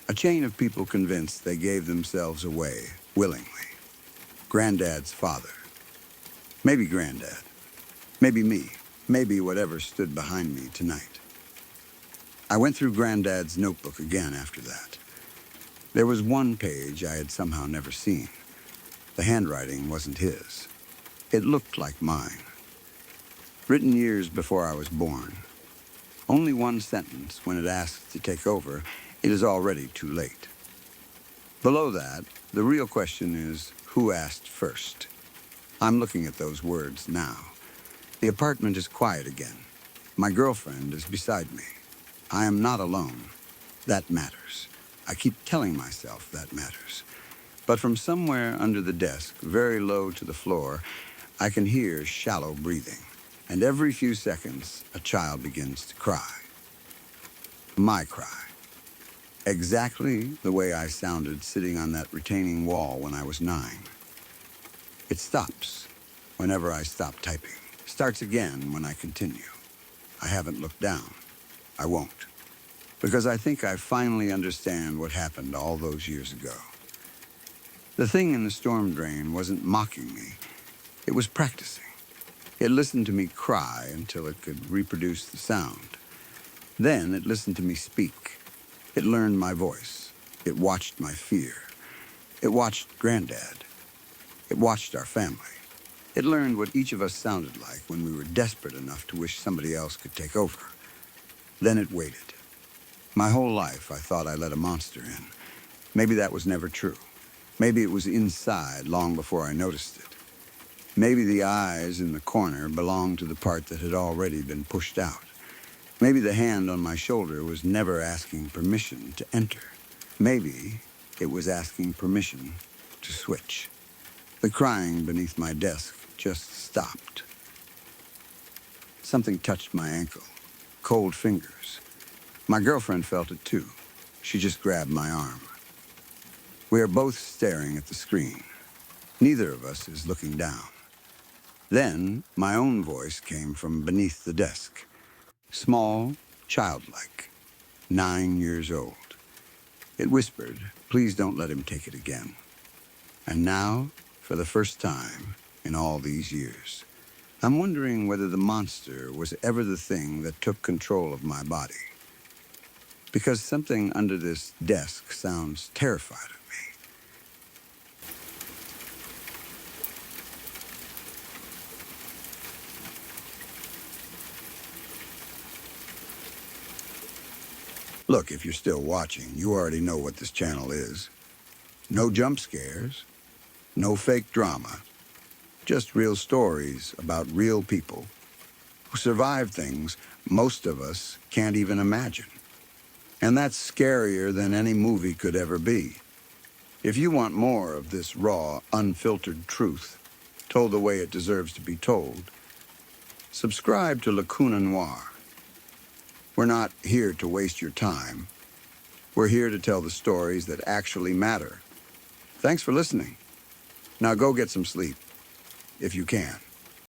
A chain of people convinced they gave themselves away willingly. Granddad's father. Maybe Granddad. Maybe me. Maybe whatever stood behind me tonight. I went through Granddad's notebook again after that. There was one page I had somehow never seen. The handwriting wasn't his. It looked like mine. Written years before I was born. Only one sentence when it asks to take over, it is already too late. Below that, the real question is, who asked first? I'm looking at those words now. The apartment is quiet again. My girlfriend is beside me. I am not alone. That matters. I keep telling myself that matters. But from somewhere under the desk, very low to the floor, I can hear shallow breathing. And every few seconds, a child begins to cry. My cry. Exactly the way I sounded sitting on that retaining wall when I was 9. It stops whenever I stop typing. Starts again when I continue. I haven't looked down. I won't. Because I think I finally understand what happened all those years ago. The thing in the storm drain wasn't mocking me. It was practicing. It listened to me cry until it could reproduce the sound. Then it listened to me speak. It learned my voice. It watched my fear. It watched Granddad. It watched our family. It learned what each of us sounded like when we were desperate enough to wish somebody else could take over. Then it waited. My whole life, I thought I let a monster in. Maybe that was never true. Maybe it was inside long before I noticed it. Maybe the eyes in the corner belonged to the part that had already been pushed out. Maybe the hand on my shoulder was never asking permission to enter. Maybe it was asking permission to switch. The crying beneath my desk just stopped. Something touched my ankle. Cold fingers. My girlfriend felt it too. She just grabbed my arm. We are both staring at the screen. Neither of us is looking down. Then my own voice came from beneath the desk. Small, childlike, 9 years old. It whispered, "Please don't let him take it again." And now, for the first time in all these years, I'm wondering whether the monster was ever the thing that took control of my body. Because something under this desk sounds terrified of me. Look, if you're still watching, you already know what this channel is. No jump scares, no fake drama, just real stories about real people who survive things most of us can't even imagine. And that's scarier than any movie could ever be. If you want more of this raw, unfiltered truth, told the way it deserves to be told, subscribe to Lacuna Noir. We're not here to waste your time. We're here to tell the stories that actually matter. Thanks for listening. Now go get some sleep, if you can.